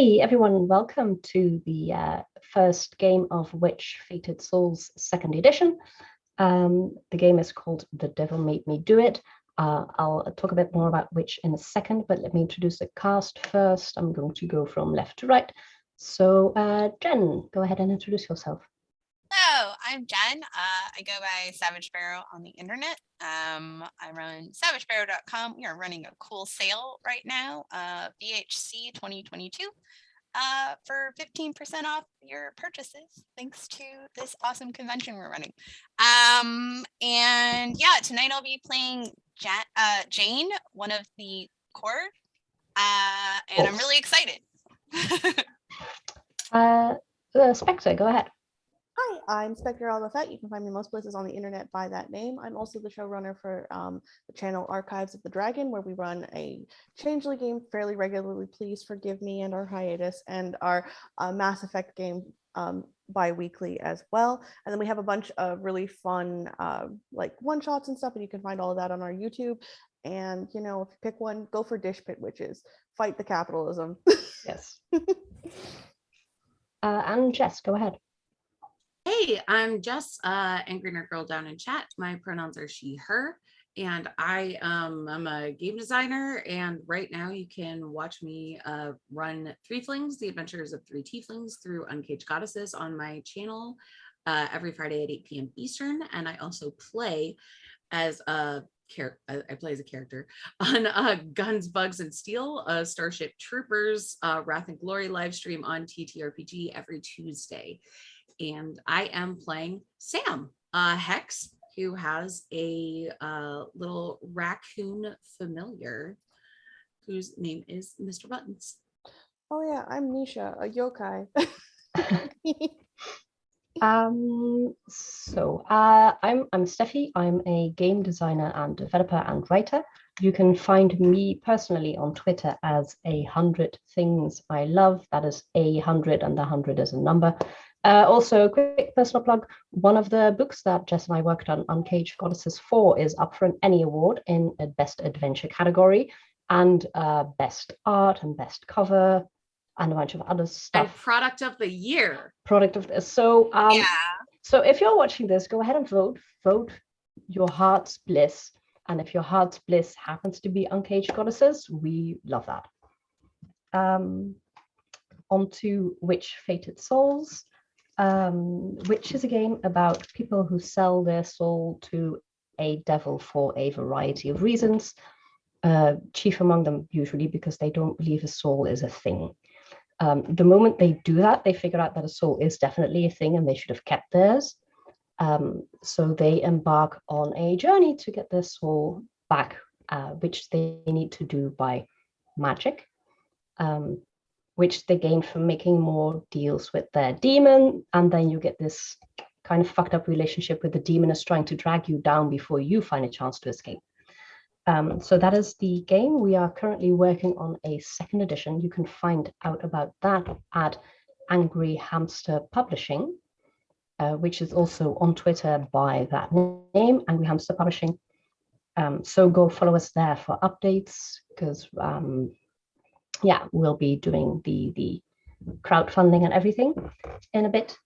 Hey everyone, welcome to the first game of Witch Fated Souls 2nd edition. The game is called The Devil Made Me Do It. I'll talk a bit more about Witch in a second, but let me introduce the cast first. I'm going to go from left to right. So Jen, go ahead and introduce yourself. Hello, I'm Jen. I go by Savage Sparrow on the internet. I run savagesparrow.com. We are running a cool sale right now, VHC 2022, for 15% off your purchases, thanks to this awesome convention we're running. And yeah, tonight I'll be playing Jane, one of the core, and I'm really excited. Spectre, go ahead. Hi, I'm Spectrealafete. You can find me most places on the internet by that name. I'm also the showrunner for the channel Archives of the Dragon, where we run a Changeling game fairly regularly. Please forgive me and our hiatus, and our Mass Effect game bi-weekly as well. And then we have a bunch of really fun like one-shots and stuff, and you can find all of that on our YouTube. And, you know, if you pick one, go for Dish Pit Witches. Fight the capitalism. Yes. And Jess, go ahead. Hey, I'm Jess, Angry Nerd Girl down in chat. My pronouns are she, her, and I'm a game designer, and right now you can watch me run Three Flings, The Adventures of Three Tieflings through Uncaged Goddesses on my channel every Friday at 8 p.m. Eastern, and I also play as a character on Guns, Bugs, and Steel, Starship Troopers Wrath and Glory live stream on TTRPG every Tuesday. And I am playing Sam, Hex, who has a little raccoon familiar whose name is Mr. Buttons. Oh yeah, I'm Nisha, a yokai. I'm Steffie. I'm a game designer and developer and writer. You can find me personally on Twitter as 100 Things I Love. That is 100, and the 100 is a number. Also, a quick personal plug. One of the books that Jess and I worked on, Uncaged Goddesses 4, is up for an Annie Award in a Best Adventure category, and Best Art and Best Cover, and a bunch of other stuff. And Product of the Year. So if you're watching this, go ahead and vote your heart's bliss. And if your heart's bliss happens to be Uncaged Goddesses, we love that. On to Witch Fated Souls, which is a game about people who sell their soul to a devil for a variety of reasons. Chief among them, usually because they don't believe a soul is a thing. The moment they do that, they figure out that a soul is definitely a thing and they should have kept theirs. So they embark on a journey to get their soul back, which they need to do by magic, which they gain from making more deals with their demon. And then you get this kind of fucked up relationship with the demon is trying to drag you down before you find a chance to escape. So that is the game. We are currently working on a 2nd edition. You can find out about that at Angry Hamster Publishing, which is also on Twitter by that name, Angry Hamster Publishing. So go follow us there for updates, because we'll be doing the crowdfunding and everything in a bit.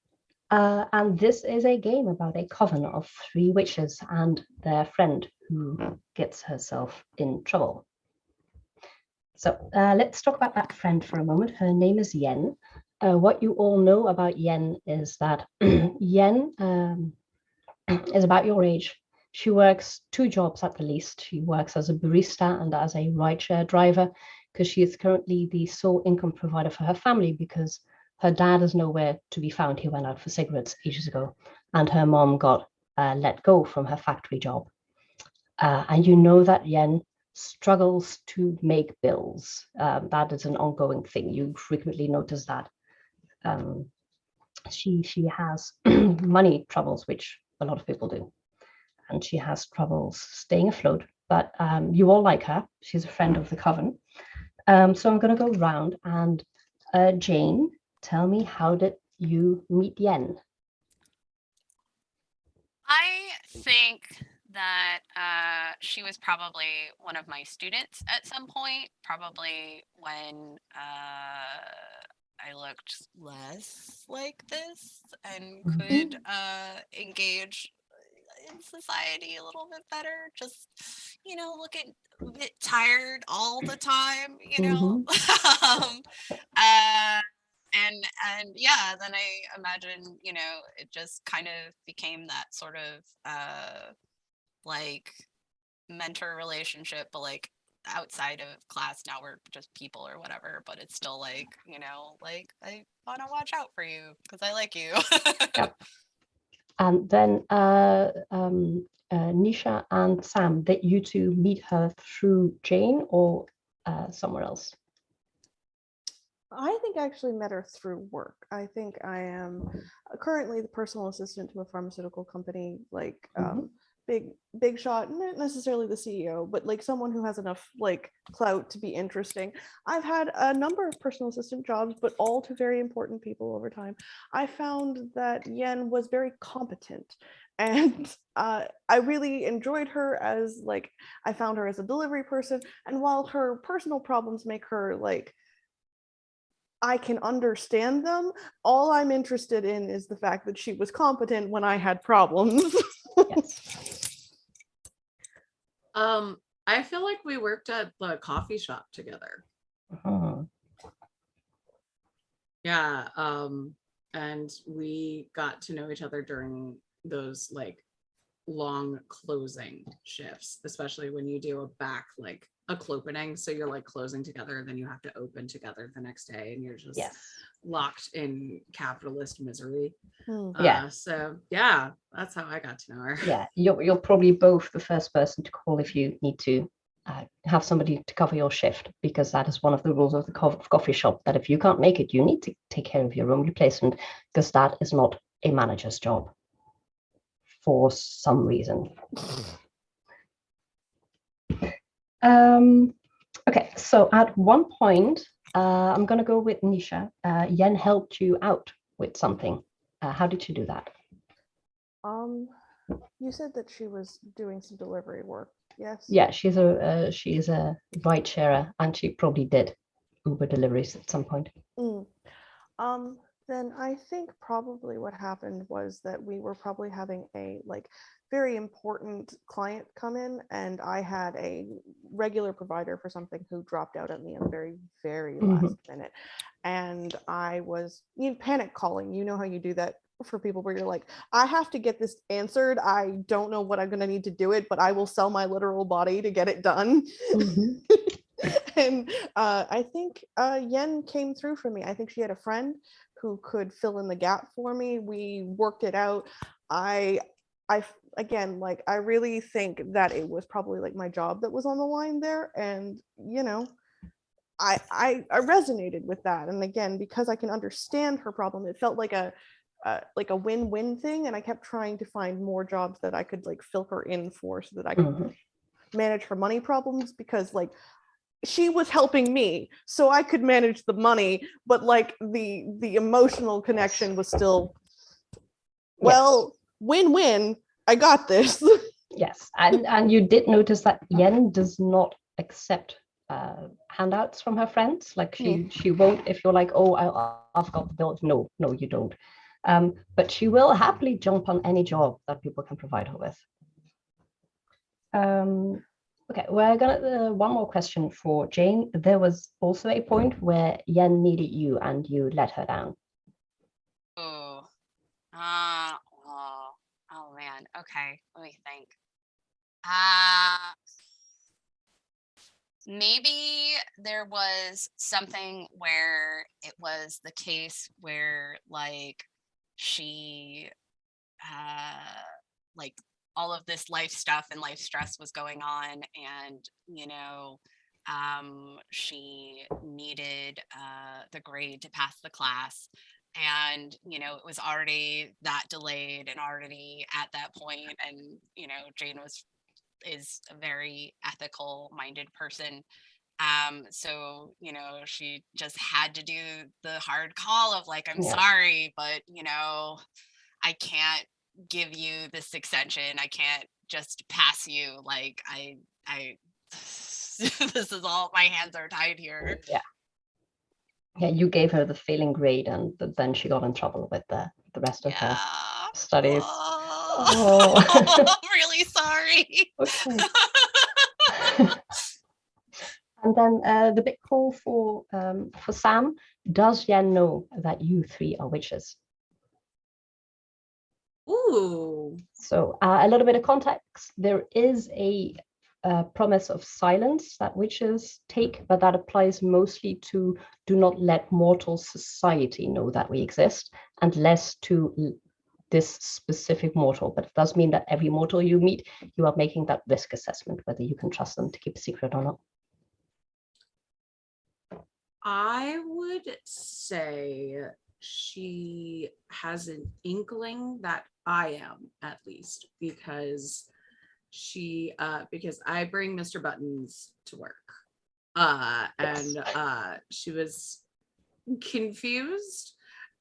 And this is a game about a coven of 3 witches and their friend who gets herself in trouble. So let's talk about that friend for a moment. Her name is Yen. What you all know about Yen is that Yen is about your age. She works 2 jobs at the least. She works as a barista and as a rideshare driver, because she is currently the sole income provider for her family, because her dad is nowhere to be found. He went out for cigarettes ages ago, and her mom got let go from her factory job. And you know that Yen struggles to make bills. That is an ongoing thing. You frequently notice that. She has money troubles, which a lot of people do. And she has troubles staying afloat. But you all like her. She's a friend of the Coven. So I'm going to go round, and Jane, tell me, how did you meet Yen? I think that she was probably one of my students at some point, probably when I looked less like this and could engage in society a little bit better. Just, looking a bit tired all the time, um, uh, and yeah, then I imagine, it just kind of became that sort of like mentor relationship, but like outside of class. Now we're just people or whatever, but it's still like, like I want to watch out for you because I like you. Yep. And then Nisha and Sam, that you two meet her through Jane or somewhere else? I think I actually met her through work. I think I am currently the personal assistant to a pharmaceutical company, like big shot, not necessarily the CEO, but like someone who has enough like clout to be interesting. I've had a number of personal assistant jobs, but all to very important people over time. I found that Yen was very competent, and I really enjoyed her as like, I found her as a delivery person. And while her personal problems make her like, I can understand them, all I'm interested in is the fact that she was competent when I had problems. Yes. I feel like we worked at the coffee shop together. Yeah. And we got to know each other during those like long closing shifts, especially when you do a clopening. So you're like closing together, then you have to open together the next day, and you're just locked in capitalist misery. So yeah, that's how I got to know her. Yeah, you're probably both the first person to call if you need to have somebody to cover your shift, because that is one of the rules of the coffee shop, that if you can't make it, you need to take care of your own replacement, because that is not a manager's job for some reason. Okay, so at one point, I'm going to go with Nisha. Yen helped you out with something. How did she do that? You said that she was doing some delivery work. Yes. Yeah, she is a ride sharer, and she probably did Uber deliveries at some point. Then I think probably what happened was that we were probably having a like very important client come in, and I had a regular provider for something who dropped out at me in the very, very last minute. And I was panic calling. You know how you do that for people where you're like, I have to get this answered. I don't know what I'm going to need to do it, but I will sell my literal body to get it done. And I think Yen came through for me. I think she had a friend who could fill in the gap for me. We worked it out. I again, like, I really think that it was probably like my job that was on the line there, and I resonated with that. And again, because I can understand her problem, it felt like a win-win thing, and I kept trying to find more jobs that I could like fill her in for, so that I could manage her money problems, because like she was helping me so I could manage the money, but like the emotional connection was still, well, win-win. I got this. Yes, and you did notice that Yen does not accept handouts from her friends. Like she won't, if you're like, oh, I've got the bills. No, you don't. But she will happily jump on any job that people can provide her with. Okay, we're gonna one more question for Jane. There was also a point where Yen needed you and you let her down. Oh man. Okay, let me think. Maybe there was something where it was the case where like she like all of this life stuff and life stress was going on, and she needed the grade to pass the class, and it was already that delayed and already at that point, and Jane is a very ethical minded person, so she just had to do the hard call of like, I'm sorry, but I can't give you this extension. I can't just pass you. Like I this is all, my hands are tied here. Yeah. Yeah, you gave her the failing grade, and then she got in trouble with the rest of her studies. Oh, I'm really sorry. Okay. And then the big call for Sam. Does Yen know that you three are witches? Ooh. So a little bit of context. There is a promise of silence that witches take, but that applies mostly to do not let mortal society know that we exist, and less to this specific mortal. But it does mean that every mortal you meet, you are making that risk assessment, whether you can trust them to keep a secret or not. I would say she has an inkling that I am, at least, because because I bring Mr. Buttons to work. And she was confused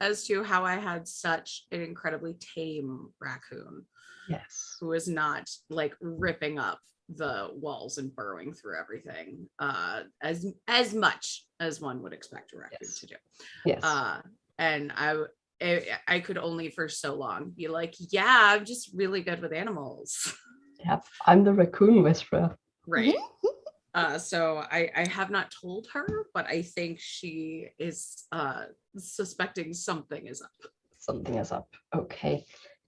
as to how I had such an incredibly tame raccoon. Yes. Who was not like ripping up the walls and burrowing through everything as much as one would expect a raccoon to do. Yes. And I could only for so long be like, yeah, I'm just really good with animals. Yeah, I'm the raccoon whisperer. Right. So I have not told her, but I think she is suspecting something is up. Something is up. Okay.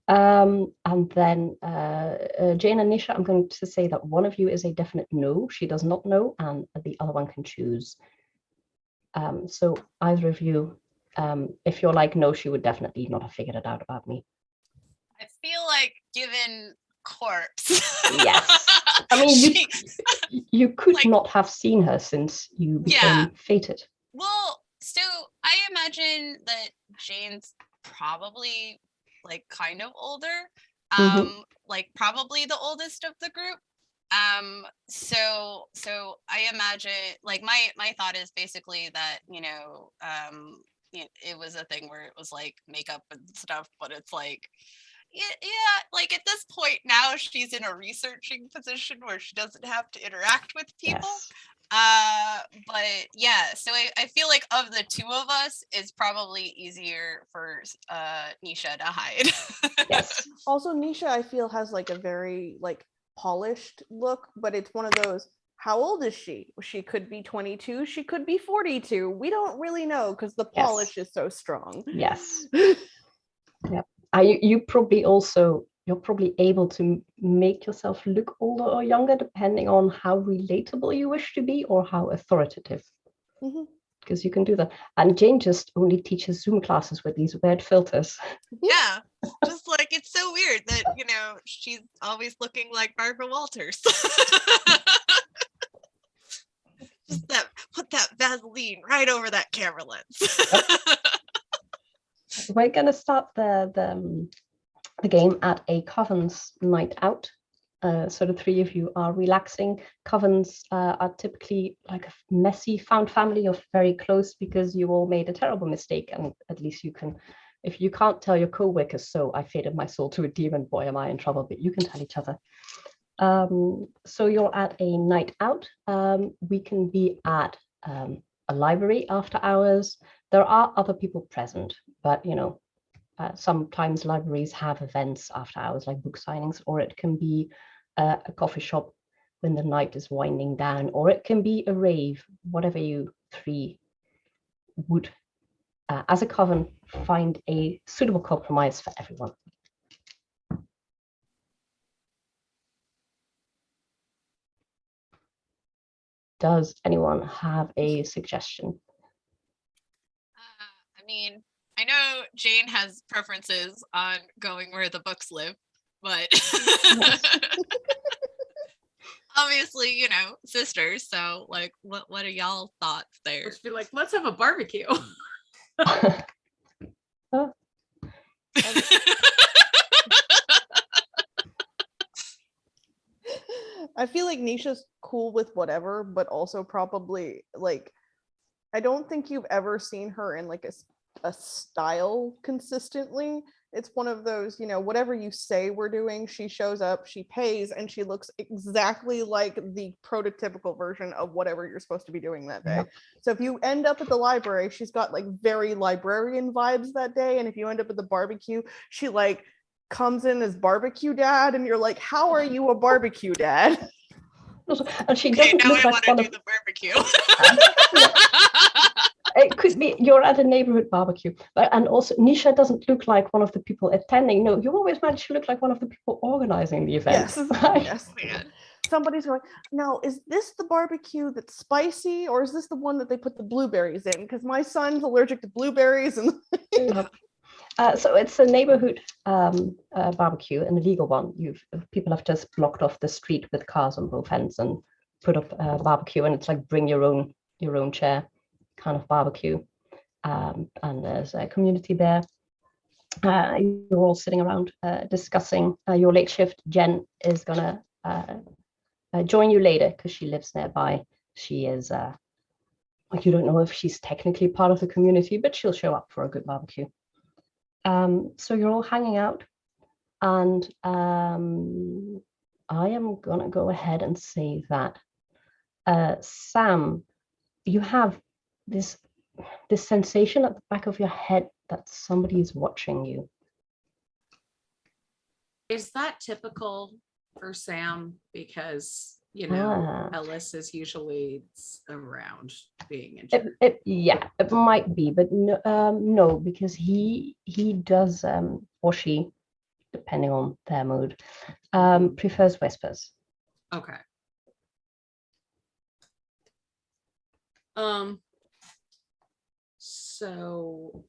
And then Jane and Nisha, I'm going to say that one of you is a definite no. She does not know, and the other one can choose. So either of you, if you're like, no, she would definitely not have figured it out about me. I feel like given corpse. Yes. I mean, you could not have seen her since you became fated. Well, so I imagine that Jane's probably like kind of older, like probably the oldest of the group. So I imagine like my thought is basically that, it was a thing where it was like makeup and stuff, but it's like, yeah, like at this point now she's in a researching position where she doesn't have to interact with people. Yes. But yeah, so I feel like of the two of us, it's probably easier for Nisha to hide. Yes. Also, Nisha, I feel, has like a very like polished look, but it's one of those, how old is she? She could be 22, she could be 42. We don't really know because the polish is so strong. Yes. Yeah. You're probably able to make yourself look older or younger depending on how relatable you wish to be or how authoritative. Because you can do that. And Jane just only teaches Zoom classes with these weird filters. Yeah, just like it's so weird that she's always looking like Barbara Walters. Just put that Vaseline right over that camera lens. We're gonna start the game at a Coven's night out. So the three of you are relaxing. Covens are typically like a messy found family of very close because you all made a terrible mistake, and at least you can, if you can't tell your co-workers, so I fated my soul to a demon, boy am I in trouble, but you can tell each other. So you're at a night out. We can be at a library after hours. There are other people present, but sometimes libraries have events after hours like book signings, or it can be a coffee shop when the night is winding down, or it can be a rave, whatever you three would, as a coven, find a suitable compromise for everyone. Does anyone have a suggestion? I mean, I know Jane has preferences on going where the books live, but obviously, sisters. So, like, what are y'all thoughts there? Let's be like, let's have a barbecue. I feel like Nisha's cool with whatever, but also probably like, I don't think you've ever seen her in like a style consistently. it's one of those, whatever you say we're doing, she shows up, she pays, and she looks exactly like the prototypical version of whatever you're supposed to be doing that day. Yep. So if you end up at the library, she's got like very librarian vibes that day. And if you end up at the barbecue, she like comes in as barbecue dad, and you're like, how are you a barbecue dad? And she Okay, doesn't now look I like want to one do of the barbecue. it could be you're at a neighborhood barbecue, and also Nisha doesn't look like one of the people attending. No, you always manage to look like one of the people organizing the event. Yes. Yes. Man. Somebody's going, now, is this the barbecue that's spicy, or is this the one that they put the blueberries in? Because my son's allergic to blueberries. And So it's a neighborhood barbecue, an illegal one. People have just blocked off the street with cars on both ends and put up a barbecue, and it's like bring your own chair kind of barbecue. And there's a community there. You're all sitting around discussing your late shift. Jen is gonna join you later because she lives nearby. She is you don't know if she's technically part of the community, but she'll show up for a good barbecue. So you're all hanging out, and I am gonna go ahead and say that Sam, you have this sensation at the back of your head that somebody is watching you. Is that typical for Sam? Because Ellis is usually around being in charge. Yeah, it might be, but no, because he does or she, depending on their mood, prefers whispers. Okay. So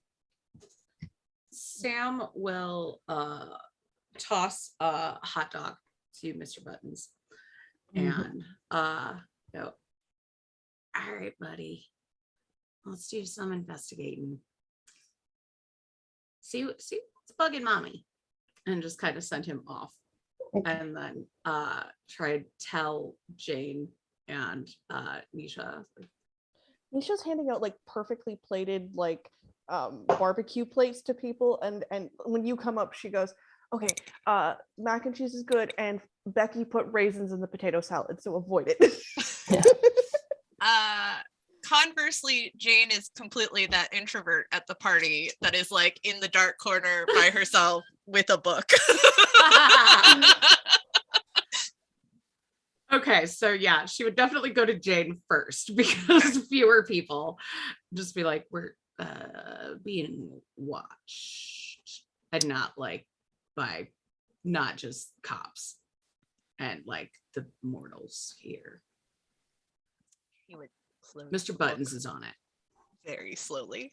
Sam will toss a hot dog to Mr. Buttons and go, all right, buddy, let's do some investigating. See what's bugging mommy, and just kind of send him off. Okay. And then try to tell Jane and Nisha. Nisha's handing out like perfectly plated like barbecue plates to people, and when you come up, she goes, okay, mac and cheese is good, and Becky put raisins in the potato salad, so avoid it. Conversely, Jane is completely that introvert at the party that is like in the dark corner by herself with a book. Okay, so yeah, she would definitely go to Jane first because fewer people just be like, we're being watched, and not like by not just cops and like the mortals here. He would close Mr. the Buttons book is on it. very slowly.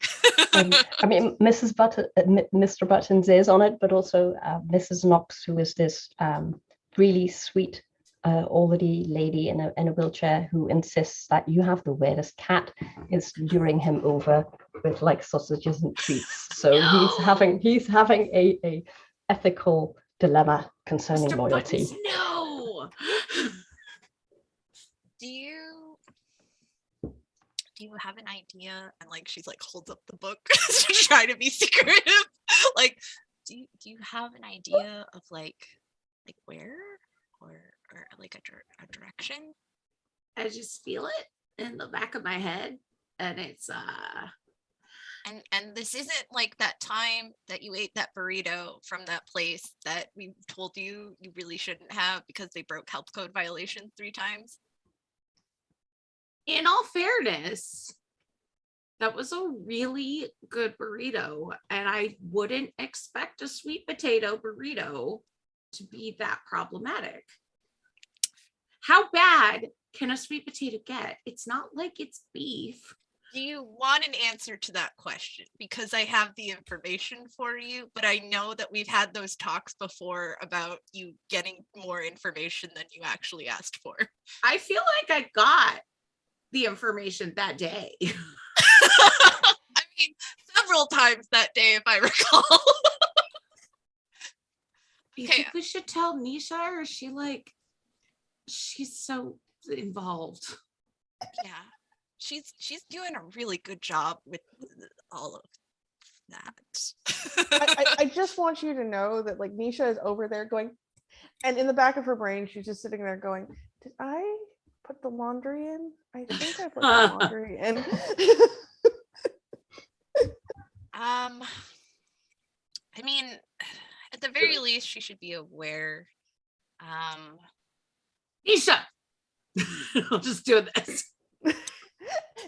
I mean, Mr. Buttons is on it, but also Mrs. Knox, who is this really sweet elderly lady in a wheelchair who insists that you have the weirdest cat, is luring him over with like sausages and treats. So No. he's having a ethical dilemma concerning Mr. loyalty. Buttons, no. Do you have an idea? And like she's like holds up the book to try to be secretive. Like, do you have an idea of like where or like a direction? I just feel it in the back of my head, and it's And this isn't like that time that you ate that burrito from that place that we told you really shouldn't have because they broke health code violations 3 times. in all fairness, that was a really good burrito, and I wouldn't expect a sweet potato burrito to be that problematic. How bad can a sweet potato get? It's not like it's beef. Do you want an answer to that question? Because I have the information for you, but I know that we've had those talks before about you getting more information than you actually asked for. I feel like I got the information that day. I mean, several times that day, if I recall. You Okay. think we should tell Nisha, or is she like, she's so involved? Yeah, she's doing a really good job with all of that. I just want you to know that like Nisha is over there going, and in the back of her brain, she's just sitting there going, did I put the laundry in? I think I put the laundry in. I mean, at the very least, she should be aware. Nisha! I'll just do this.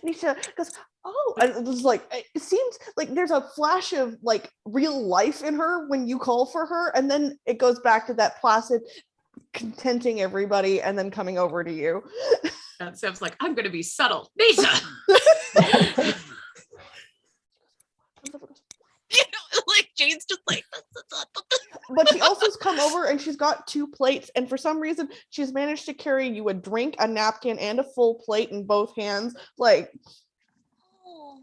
Nisha goes, oh, and it was like, it seems like there's a flash of like real life in her when you call for her, and then it goes back to that placid contenting everybody and then coming over to you. And Sam's like, I'm gonna be subtle. Nisha! Like Jane's just like, but she also's come over and she's got 2 plates, and for some reason she's managed to carry you a drink, a napkin, and a full plate in both hands. Like, oh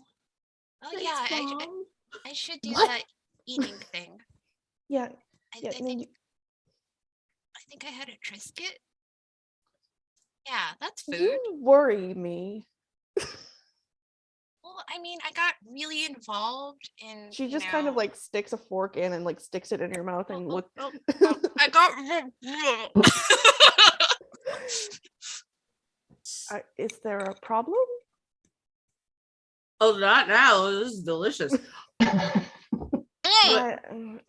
Thanks, yeah, Mom. I should do What? that eating thing. yeah, I yeah. and then think I had a Triscuit. Yeah, that's food. you worry me. Well, I mean, I got really involved in. She just kind of like sticks a fork in and like sticks it in your mouth and look. I got. Is there a problem? Oh, not now. This is delicious. All So,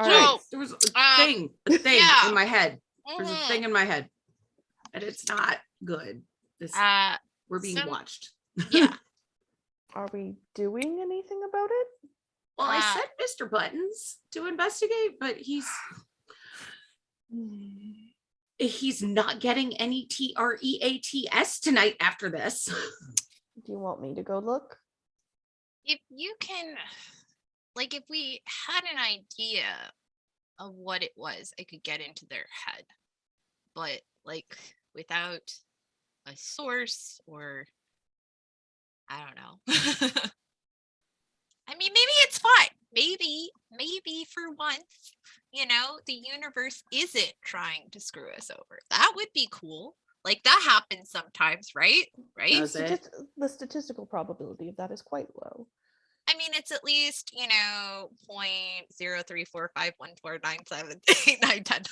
right. There was a thing yeah. in my head. There's a thing in my head. And it's not good. We're being watched. Yeah. Are we doing anything about it? Well, I sent Mr. Buttons to investigate, but he's not getting any TREATS tonight after this. Do you want me to go look? If you can, like, if we had an idea of what it was, I could get into their head. But, like, without a source or, I don't know. I mean, maybe it's fine. Maybe for once, the universe isn't trying to screw us over. That would be cool. Like, that happens sometimes, right? Right? Does it? The statistical probability of that is quite low. I mean, it's at least, 0.034514978910.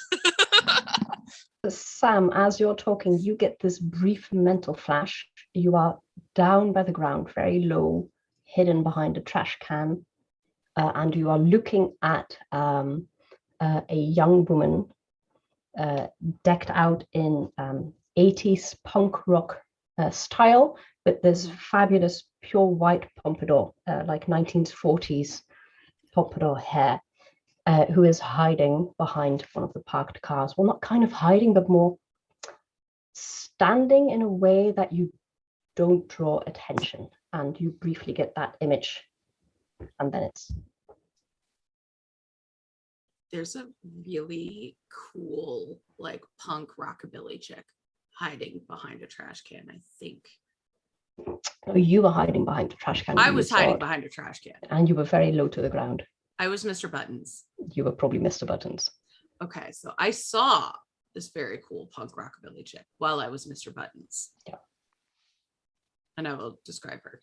Sam, as you're talking, you get this brief mental flash. You are down by the ground, very low, hidden behind a trash can, and you are looking at a young woman decked out in 80s punk rock style with this fabulous pure white pompadour, like 1940s pompadour hair, who is hiding behind one of the parked cars. Well, not kind of hiding, but more standing in a way that you don't draw attention. And you briefly get that image, and then it's... There's a really cool, like, punk rockabilly chick hiding behind a trash can, I think. Oh, you were hiding behind a trash can. I was hiding behind a trash can. And you were very low to the ground. I was Mr. Buttons. You were probably Mr. Buttons. Okay, so I saw this very cool punk rockabilly chick while I was Mr. Buttons. Yeah. And I will describe her.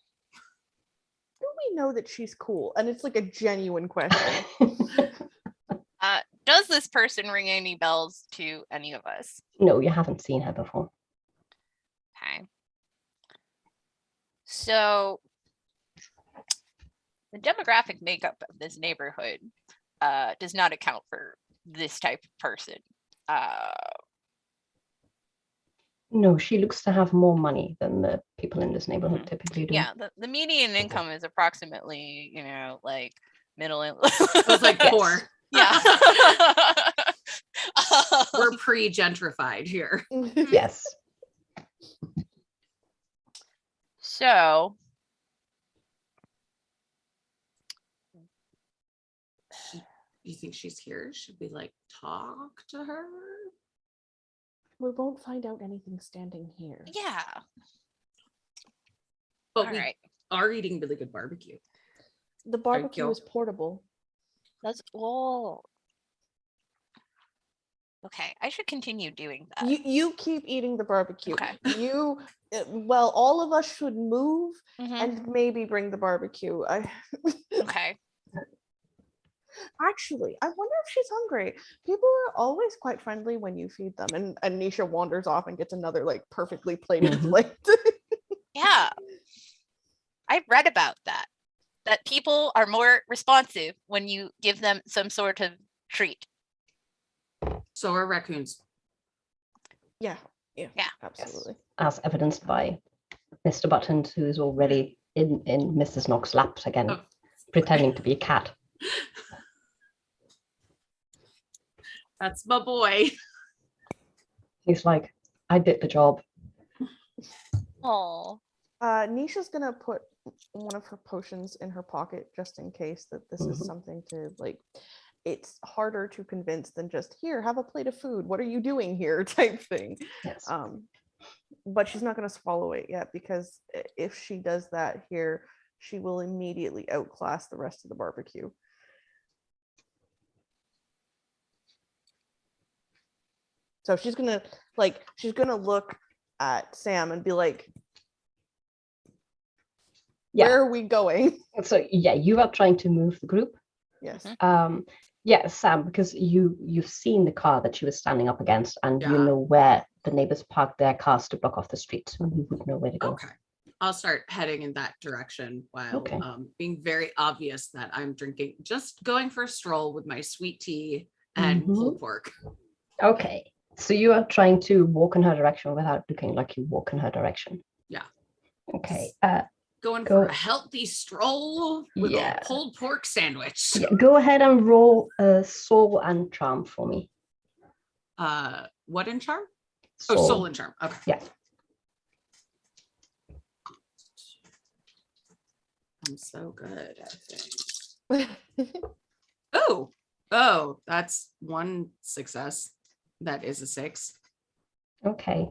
Do we know that she's cool? And it's like a genuine question. Does this person ring any bells to any of us? No, you haven't seen her before. Okay. So the demographic makeup of this neighborhood does not account for this type of person. No, she looks to have more money than the people in this neighborhood typically do. Yeah, the median income is approximately, like middle income. It was like poor. Yeah. We're pre-gentrified here. Yes. So You think she's here? Should we like talk to her? We won't find out anything standing here. yeah. But All we right. are eating really good barbecue. The barbecue you. is portable. That's all. Okay, I should continue doing that. You keep eating the barbecue. Okay. Well, all of us should move Mhm. and maybe bring the barbecue. Okay. Actually, I wonder if she's hungry. People are always quite friendly when you feed them. And Nisha wanders off and gets another like perfectly plated plate. Yeah. I've read about that people are more responsive when you give them some sort of treat. So are raccoons. Yeah. Absolutely. Yes. As evidenced by Mr. Buttons, who is already in Mrs. Knox's laps again, pretending to be a cat. That's my boy. He's like, I did the job. Oh. Nisha's gonna put one of her potions in her pocket just in case that this is something to like. It's harder to convince than just here, have a plate of food. What are you doing here? Type thing. Yes. But she's not gonna swallow it yet because if she does that here, she will immediately outclass the rest of the barbecue. So she's gonna look at Sam and be like, where are we going? So yeah, you are trying to move the group. Yes. Yeah, Sam, because you've seen the car that she was standing up against, and you know where the neighbors parked their cars to block off the street, so you would know where to go. Okay. I'll start heading in that direction while being very obvious that I'm just going for a stroll with my sweet tea and pulled pork. Okay. So you are trying to walk in her direction without looking like you walk in her direction. Yeah. Okay. Going for a healthy stroll with a pulled pork sandwich. Yeah, go ahead and roll soul and charm for me. What in charm? Soul. Oh, soul and charm. Okay. Yeah. I'm so good, I think. Oh, that's one success. That is a 6. Okay.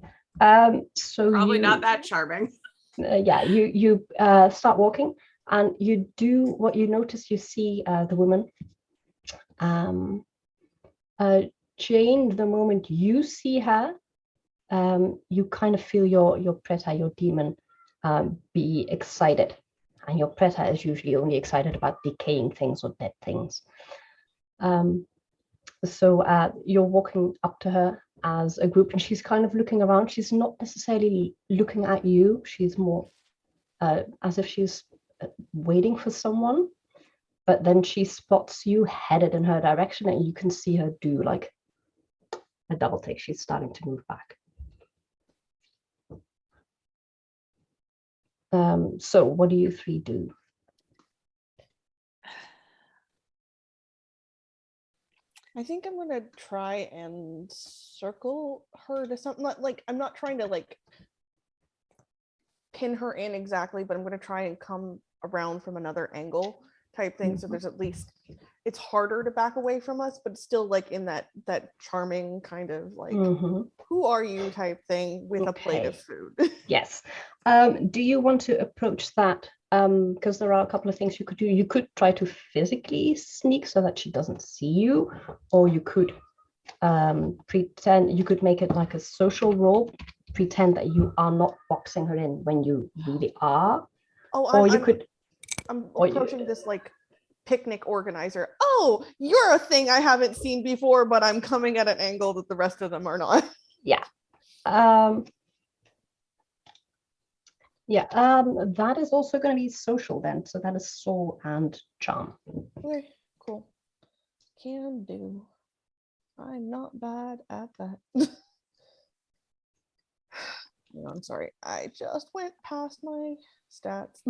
So probably not that charming. You start walking, and you do what you notice. You see the woman. Jane, the moment you see her, you kind of feel your preta, your demon, be excited. And your preta is usually only excited about decaying things or dead things. So you're walking up to her as a group, and she's kind of looking around. She's not necessarily looking at you. She's more as if she's waiting for someone. But then she spots you headed in her direction, and you can see her do like a double take. She's starting to move back. So what do you three do? I think I'm gonna try and circle her to something like I'm not trying to like pin her in exactly, but I'm gonna try and come around from another angle type thing. So there's at least it's harder to back away from us, but it's still like in that charming kind of like who are you type thing with a plate of food. Yes. Do you want to approach that? Because there are a couple of things you could do. You could try to physically sneak so that she doesn't see you, or you could pretend. You could make it like a social role, pretend that you are not boxing her in when you really are. I'm approaching this like picnic organizer. Oh, you're a thing I haven't seen before, but I'm coming at an angle that the rest of them are not. Yeah. That is also going to be social then. So that is soul and charm. Okay, cool. Can do. I'm not bad at that. No, I'm sorry. I just went past my stats.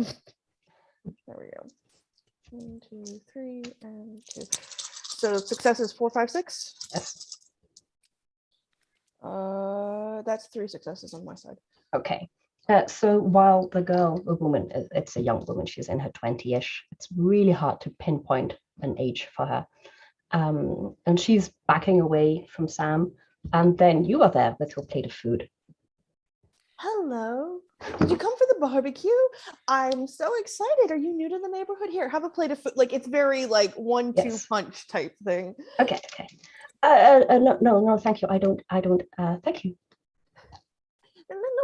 There we go. 1, 2, 3, and 2. So success is 4, 5, 6. Yes. That's 3 successes on my side. Okay. So while the woman, it's a young woman, she's in her 20-ish. It's really hard to pinpoint an age for her. And she's backing away from Sam. And then you are there with your plate of food. Hello. Did you come for the barbecue? I'm so excited. Are you new to the neighborhood? Here, have a plate of food. Like it's very like 1-2 punch type thing. Okay. No, thank you. I don't, thank you.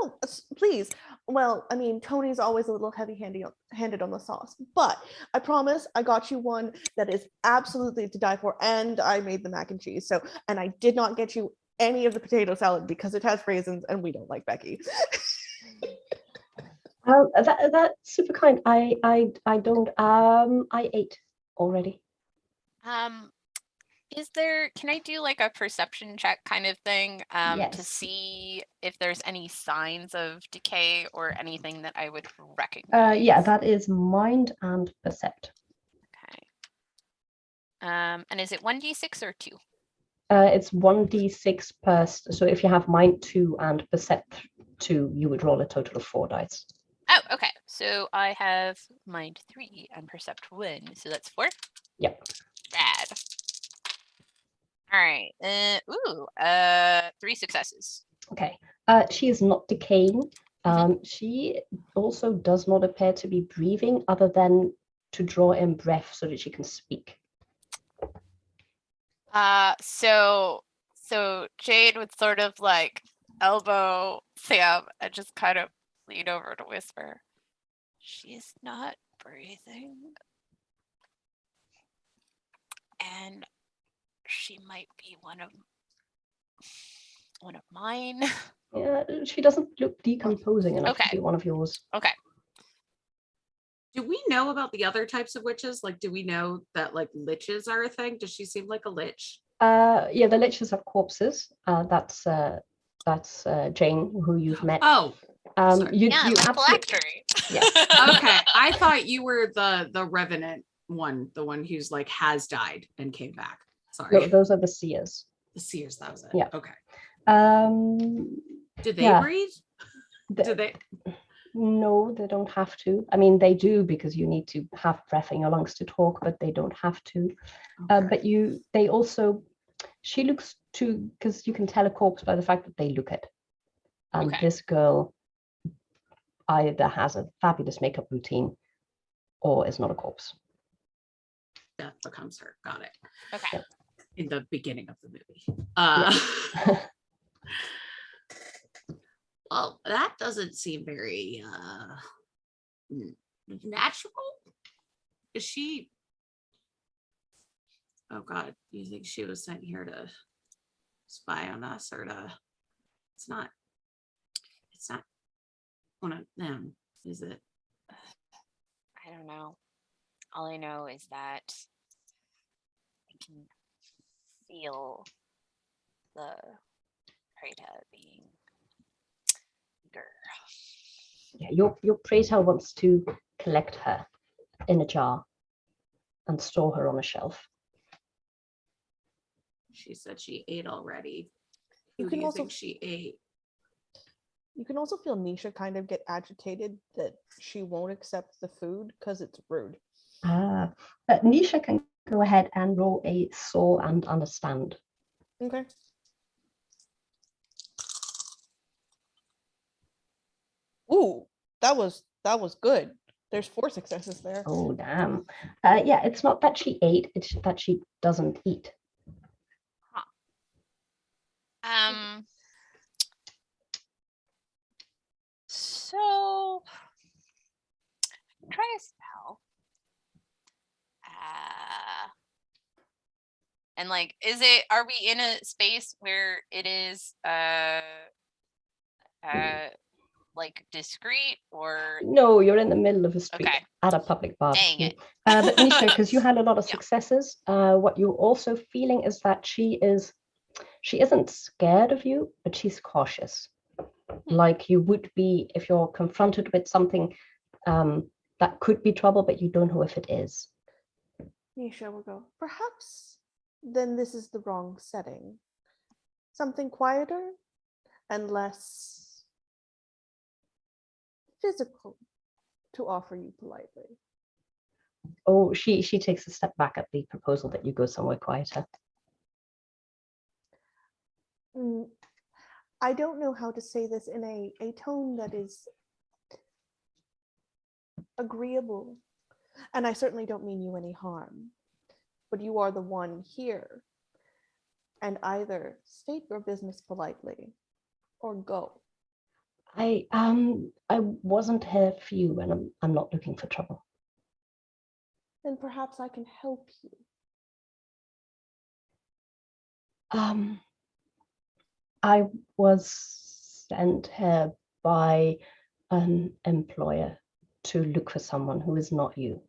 No, please. Well, I mean, Tony's always a little heavy-handed on the sauce, but I promise I got you one that is absolutely to die for, and I made the mac and cheese. So, and I did not get you any of the potato salad because it has raisins, and we don't like Becky. That's super kind. I don't. I ate already. Can I do like a perception check kind of thing to Yes. see if there's any signs of decay or anything that I would recognize? Yeah, that is mind and percept. Okay. And is it 1d6 or 2? It's 1d6 per. So if you have mind 2 and percept 2, you would roll a total of 4 dice. Oh, okay. So I have mind 3 and percept 1. So that's 4? Yep. Rad. All right. 3 successes. Okay. She is not decaying. She also does not appear to be breathing other than to draw in breath so that she can speak. So Jade would sort of like elbow Sam and just kind of lean over to whisper, "She's not breathing. And she might be one of mine." Yeah, she doesn't look decomposing enough Okay. to be one of yours. Okay. Do we know about the other types of witches? Like, do we know that like liches are a thing? Does she seem like a lich? Yeah, the liches have corpses. That's Jane, who you've met. Oh, you Yeah, like phylactery. Yes. okay. I thought you were the revenant one, the one who's like has died and came back. Sorry. No, those are the seers. The seers, that was it. Yeah. Okay. Do they breathe? Do they? No, they don't have to. I mean, they do because you need to have breath in your lungs to talk, but they don't have to. Okay. But she looks to, because you can tell a corpse by the fact that they look it. And this girl either has a fabulous makeup routine or is not a corpse. Death becomes her. Got it. Okay. In the beginning of the movie. Well, that doesn't seem very natural. Is she? Oh God, do you think she was sent here to spy on us or to? It's not one of them, is it? I don't know. All I know is that I can feel the Preta being bigger. Yeah, your Preta wants to collect her in a jar and store her on a shelf. She said she ate already. You Who can do you also think she ate? You can also feel Nisha kind of get agitated that she won't accept the food because it's rude. But Nisha can go ahead and roll a saw and understand. Okay. Ooh, that was good. There's 4 successes there. Oh, damn. Yeah, it's not that she ate, it's that she doesn't eat. So try a spell. And like, are we in a space where it is like discreet or? No, you're in the middle of a street at a public Dang barbecue. it. But Nisha, because you had a lot of successes, what you're also feeling is that she isn't scared of you, but she's cautious. Like you would be if you're confronted with something that could be trouble, but you don't know if it is. Nisha will go, perhaps then this is the wrong setting. Something quieter and less physical to offer you politely. Oh, she takes a step back at the proposal that you go somewhere quieter. I don't know how to say this in a tone that is agreeable, and I certainly don't mean you any harm, but you are the one here, and either state your business politely or go. I wasn't here for you, and I'm not looking for trouble. Then perhaps I can help you. I was sent here by an employer to look for someone who is not you.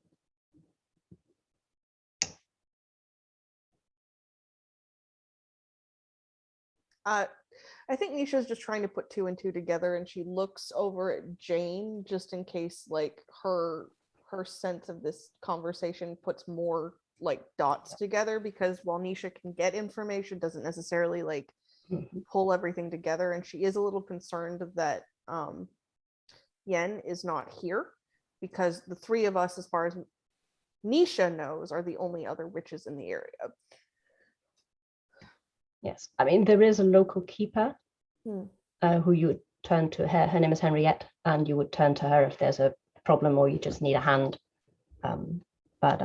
I think Nisha's just trying to put 2 and 2 together, and she looks over at Jane just in case, like, her sense of this conversation puts more like dots together, because while Nisha can get information, doesn't necessarily like pull everything together, and she is a little concerned that Yen is not here, because the 3 of us, as far as Nisha knows, are the only other witches in the area. Yes, I mean, there is a local keeper who you would turn to. Her name is Henriette, and you would turn to her if there's a problem or you just need a hand. But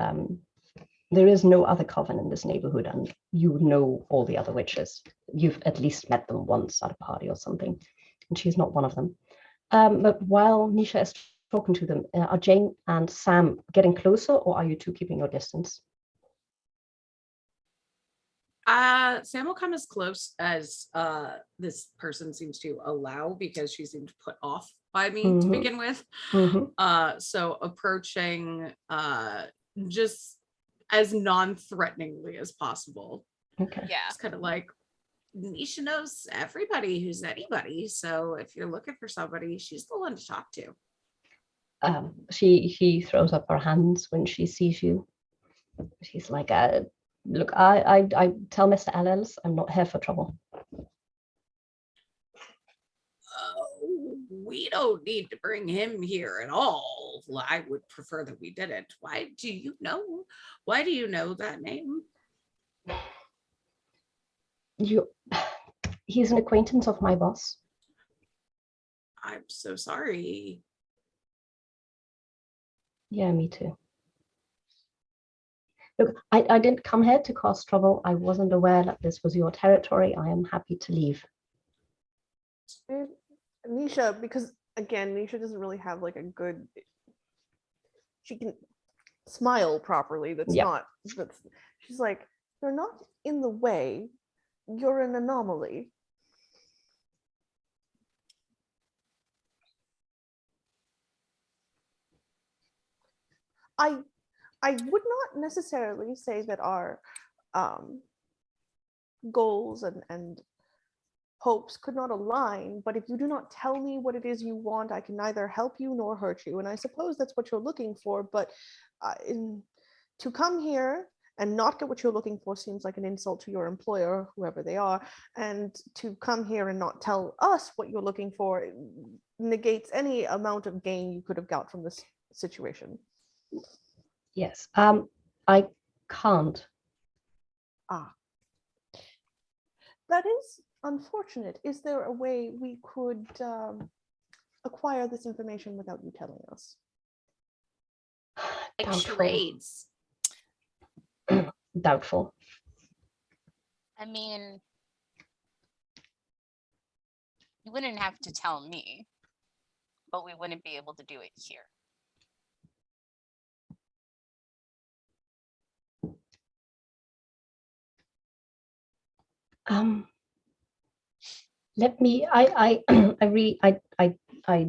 there is no other coven in this neighborhood, and you know all the other witches. You've at least met them once at a party or something, and she's not one of them. But while Nisha is talking to them, are Jane and Sam getting closer, or are you two keeping your distance? Sam will come as close as this person seems to allow, because she seemed put off by me to begin with. So approaching just as non-threateningly as possible. Okay. Yeah. It's kind of like, Nisha knows everybody who's anybody, so if you're looking for somebody, she's the one to talk to. She throws up her hands when she sees you. She's like, look, I tell Mr. LLs I'm not here for trouble. We don't need to bring him here at all. I would prefer that we didn't. Why do you know that name? He's an acquaintance of my boss. I'm so sorry. Yeah, me too. Look, I didn't come here to cause trouble. I wasn't aware that this was your territory. I am happy to leave. Nisha, because again, Nisha doesn't really have like a good, she can smile properly. She's like, you're not in the way. You're an anomaly. I would not necessarily say that our goals and hopes could not align, but if you do not tell me what it is you want, I can neither help you nor hurt you. And I suppose that's what you're looking for, but to come here and not get what you're looking for seems like an insult to your employer, whoever they are, and to come here and not tell us what you're looking for negates any amount of gain you could have got from this situation. Yes, I can't. That is unfortunate. Is there a way we could acquire this information without you telling us? Like Doubtful. charades. Doubtful. I mean, you wouldn't have to tell me, but we wouldn't be able to do it here. Let me. I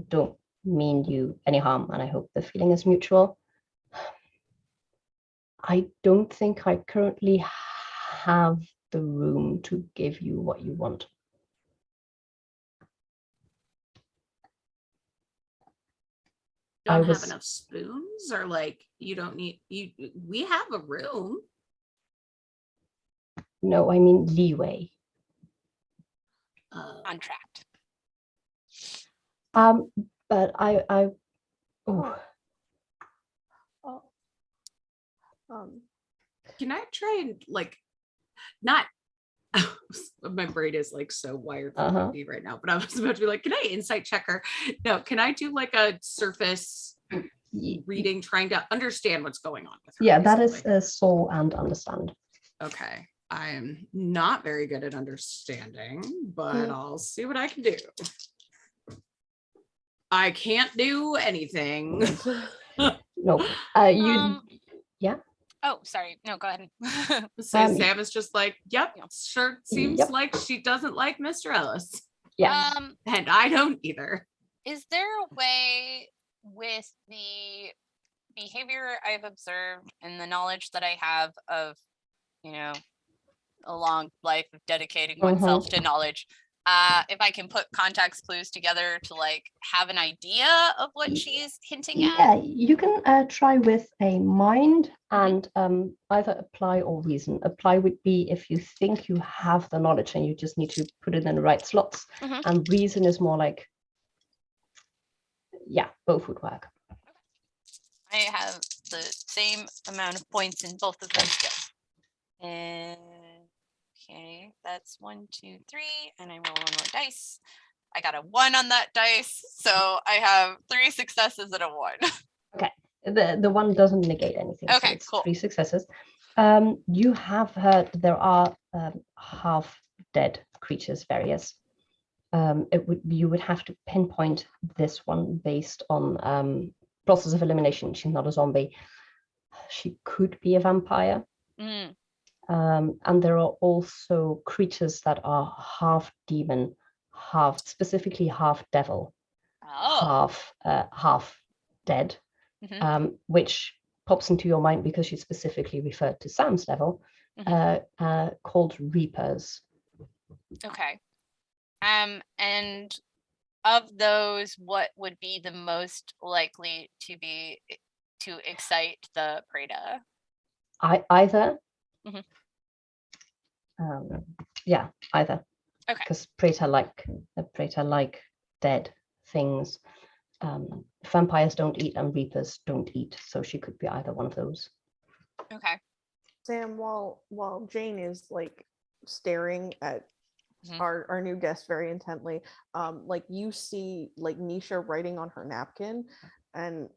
don't mean you any harm, and I hope the feeling is mutual. I don't think I currently have the room to give you what you want. Don't have enough spoons, or like you don't need you. We have a room. No, I mean leeway. Contract. But I Can I try and like not? My brain is like so wired for me right now, but I was about to be like, can I insight check her? No, can I do like a surface reading, trying to understand what's going on with her? Yeah, basically. That is soul and understand. Okay. I am not very good at understanding, but I'll see what I can do. I can't do anything. No. Yeah. Oh, sorry. No, go ahead. So Sam is just like, yep, Yeah. sure seems Yep. like she doesn't like Mr. Ellis. Yeah. And I don't either. Is there a way with the behavior I've observed and the knowledge that I have of, a long life of dedicating oneself to knowledge, if I can put context clues together to like have an idea of what she's hinting at? Yeah, you can try with a mind and either apply or reason. Apply would be if you think you have the knowledge and you just need to put it in the right slots. And reason is more like, yeah, both would work. I have the same amount of points in both of those skills. And okay, that's 1, 2, 3, and I roll 1 more dice. I got a 1 on that dice, so I have 3 successes and a 1. Okay, the 1 doesn't negate anything. Okay, so it's cool. 3 successes. You have heard there are half dead creatures, various. You would have to pinpoint this one based on process of elimination. She's not a zombie. She could be a vampire. And there are also creatures that are half demon, specifically half devil, half dead, which pops into your mind because she specifically referred to Sam's level, called Reapers. Okay. And of those, what would be the most likely to excite the Preda? Either. Either. Okay. Because Preta like dead things. Vampires don't eat and Reapers don't eat, so she could be either one of those. Okay. Sam, while Jane is like staring at our new guest very intently, like you see like Nisha writing on her napkin, and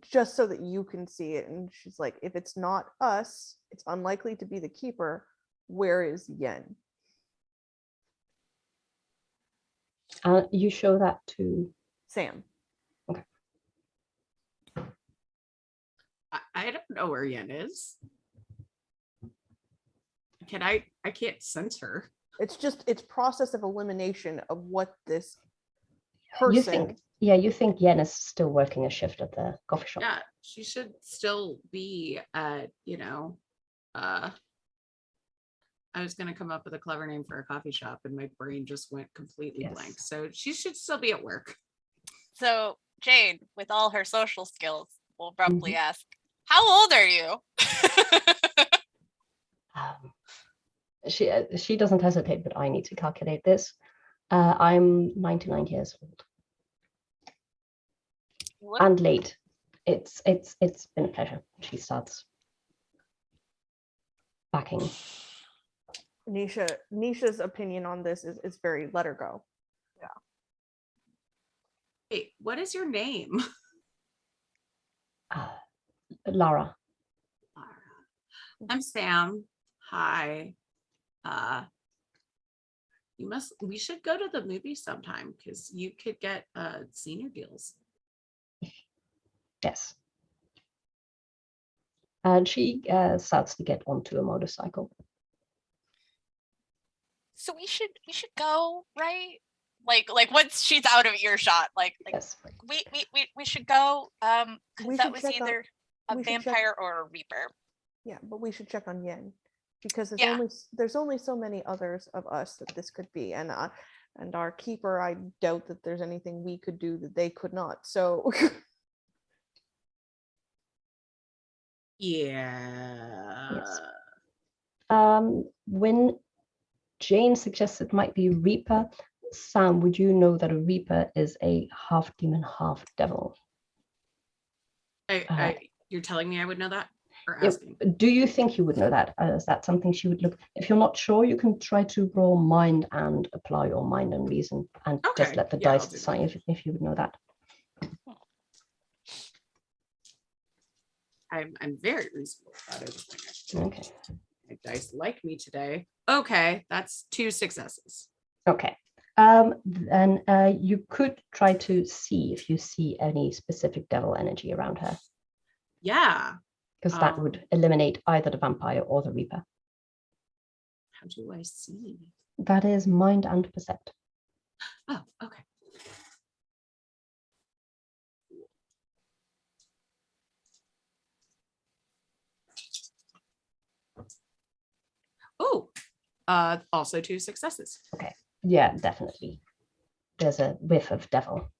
just so that you can see it, and she's like, if it's not us, it's unlikely to be the keeper. Where is Yen? You show that to Sam. Okay. I don't know where Yen is. I can't sense her. It's process of elimination of what this person. You think Yen is still working a shift at the coffee shop. Yeah, she should still be I was going to come up with a clever name for a coffee shop and my brain just went completely blank. So she should still be at work. So Jane, with all her social skills, will abruptly ask, how old are you? She doesn't hesitate, but I need to calculate this. I'm 99 years old. And late. It's been a pleasure. She starts backing. Nisha's opinion on this is very let her go. Yeah. Hey, what is your name? Lara. I'm Sam. Hi. We should go to the movies sometime because you could get senior deals. Yes. And she starts to get onto a motorcycle. So we should go, right? Like once she's out of earshot, yes. we should go. Because that was either a vampire or a reaper. Yeah, but we should check on Yen because there's only so many others of us that this could be, and our keeper, I doubt that there's anything we could do that they could not. So yeah. Yes. When Jane suggests it might be Reaper, Sam, would you know that a Reaper is a half demon, half devil? You're telling me I would know that? Or asking? Do you think you would know that? Is that something she would look? If you're not sure, you can try to roll mind and apply your mind and reason, and just let the dice decide if you would know that. I'm very reasonable about it. Okay. My dice like me today. Okay, that's 2 successes. Okay. Then you could try to see if you see any specific devil energy around her, Yeah. because that would eliminate either the vampire or the reaper. How do I see? That is mind and percept. Oh, okay. Oh, also 2 successes. Okay. Yeah, definitely. There's a whiff of devil.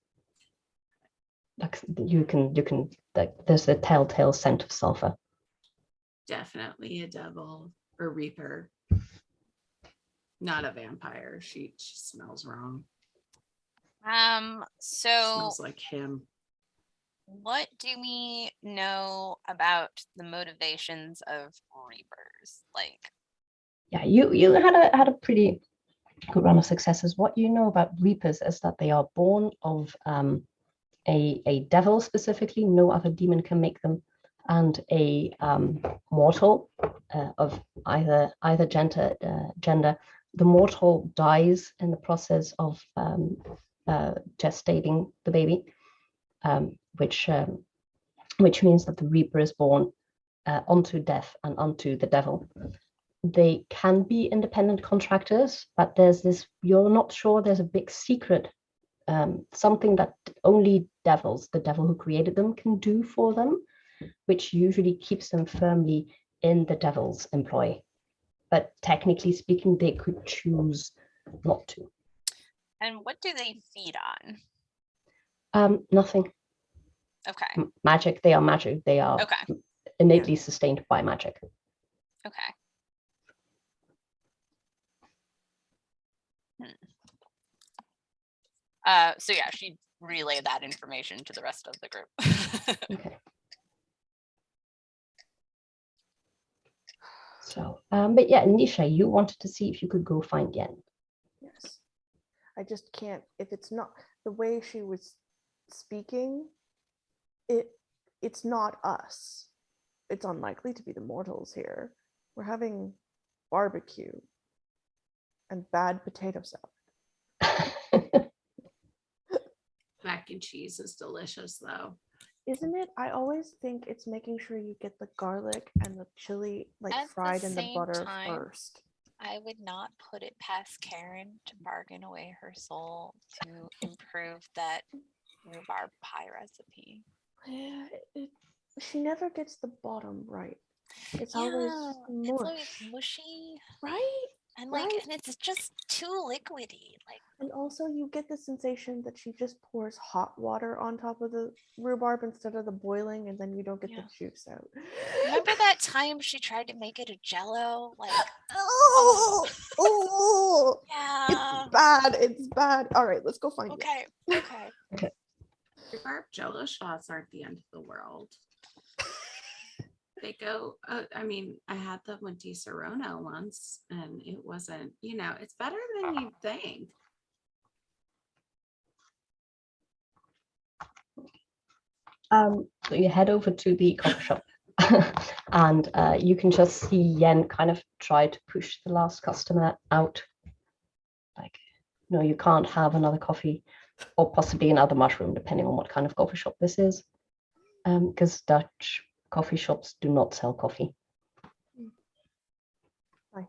Like you can like there's a telltale scent of sulfur. Definitely a devil or reaper. Not a vampire. She smells wrong. So Smells like him. what do we know about the motivations of reapers? Like, Yeah, you had a pretty good run of successes. What you know about reapers is that they are born of a devil specifically. No other demon can make them, and a mortal of either gender. The mortal dies in the process of gestating the baby, which means that the reaper is born onto death and onto the devil. They can be independent contractors, but there's this, you're not sure, there's a big secret, something that only devils, the devil who created them, can do for them, which usually keeps them firmly in the devil's employ. But technically speaking, they could choose not to. and what do they feed on? Nothing. Okay. Magic. They are magic. They are Okay. innately sustained by magic. Okay. So yeah, she relayed that information to the rest of the group. Okay. So, but yeah, Nisha, you wanted to see if you could go find Yen. Yes. I just can't, if it's not the way she was speaking, it's not us. It's unlikely to be the mortals here. We're having barbecue and bad potato salad. Mac and cheese is delicious though. Isn't it? I always think it's making sure you get the garlic and the chili like At the fried in the same butter time, first. I would not put it past Karen to bargain away her soul to improve that rhubarb pie recipe. Yeah, she never gets the bottom right. It's Yeah, always it's always mush, mushy, right? and like, Right. and it's just too liquidy. Like, And also, you get the sensation that she just pours hot water on top of the rhubarb instead of the boiling, and then you don't get Yeah. the juice out. remember that time she tried to make it a Jello? Like, Oh, yeah. it's bad. It's bad. All right, let's go find it. Okay. Rhubarb Jello shots aren't the end of the world. They go. I mean, I had them with Di Serono once, and it wasn't. It's better than you'd think. So you head over to the coffee shop, and you can just see Yen kind of try to push the last customer out. Like, no, you can't have another coffee, or possibly another mushroom, depending on what kind of coffee shop this is, because Dutch coffee shops do not sell coffee. Nice.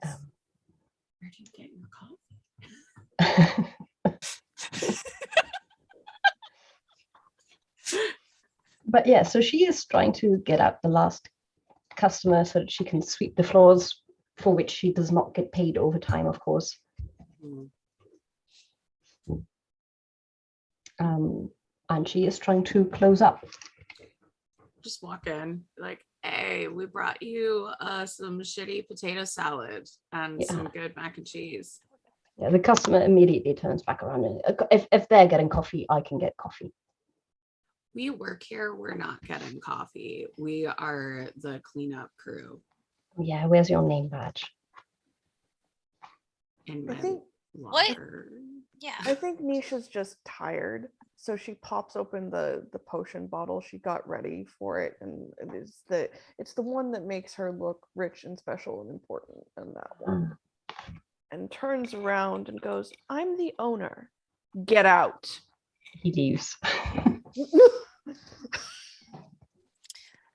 Where do you get your coffee? But yeah, so she is trying to get out the last customer so that she can sweep the floors, for which she does not get paid overtime, of course. And she is trying to close up. Just walk in, like, hey, we brought you some shitty potato salad and some good mac and cheese. Yeah, the customer immediately turns back around, and if they're getting coffee, I can get coffee. We work here. We're not getting coffee. We are the cleanup crew. Yeah, where's your name badge? In I my think locker. Yeah. I think Nisha's just tired, so she pops open the potion bottle she got ready for it, and it's the one that makes her look rich and special and important, and that one. and turns around and goes, "I'm the owner. Get out." He leaves.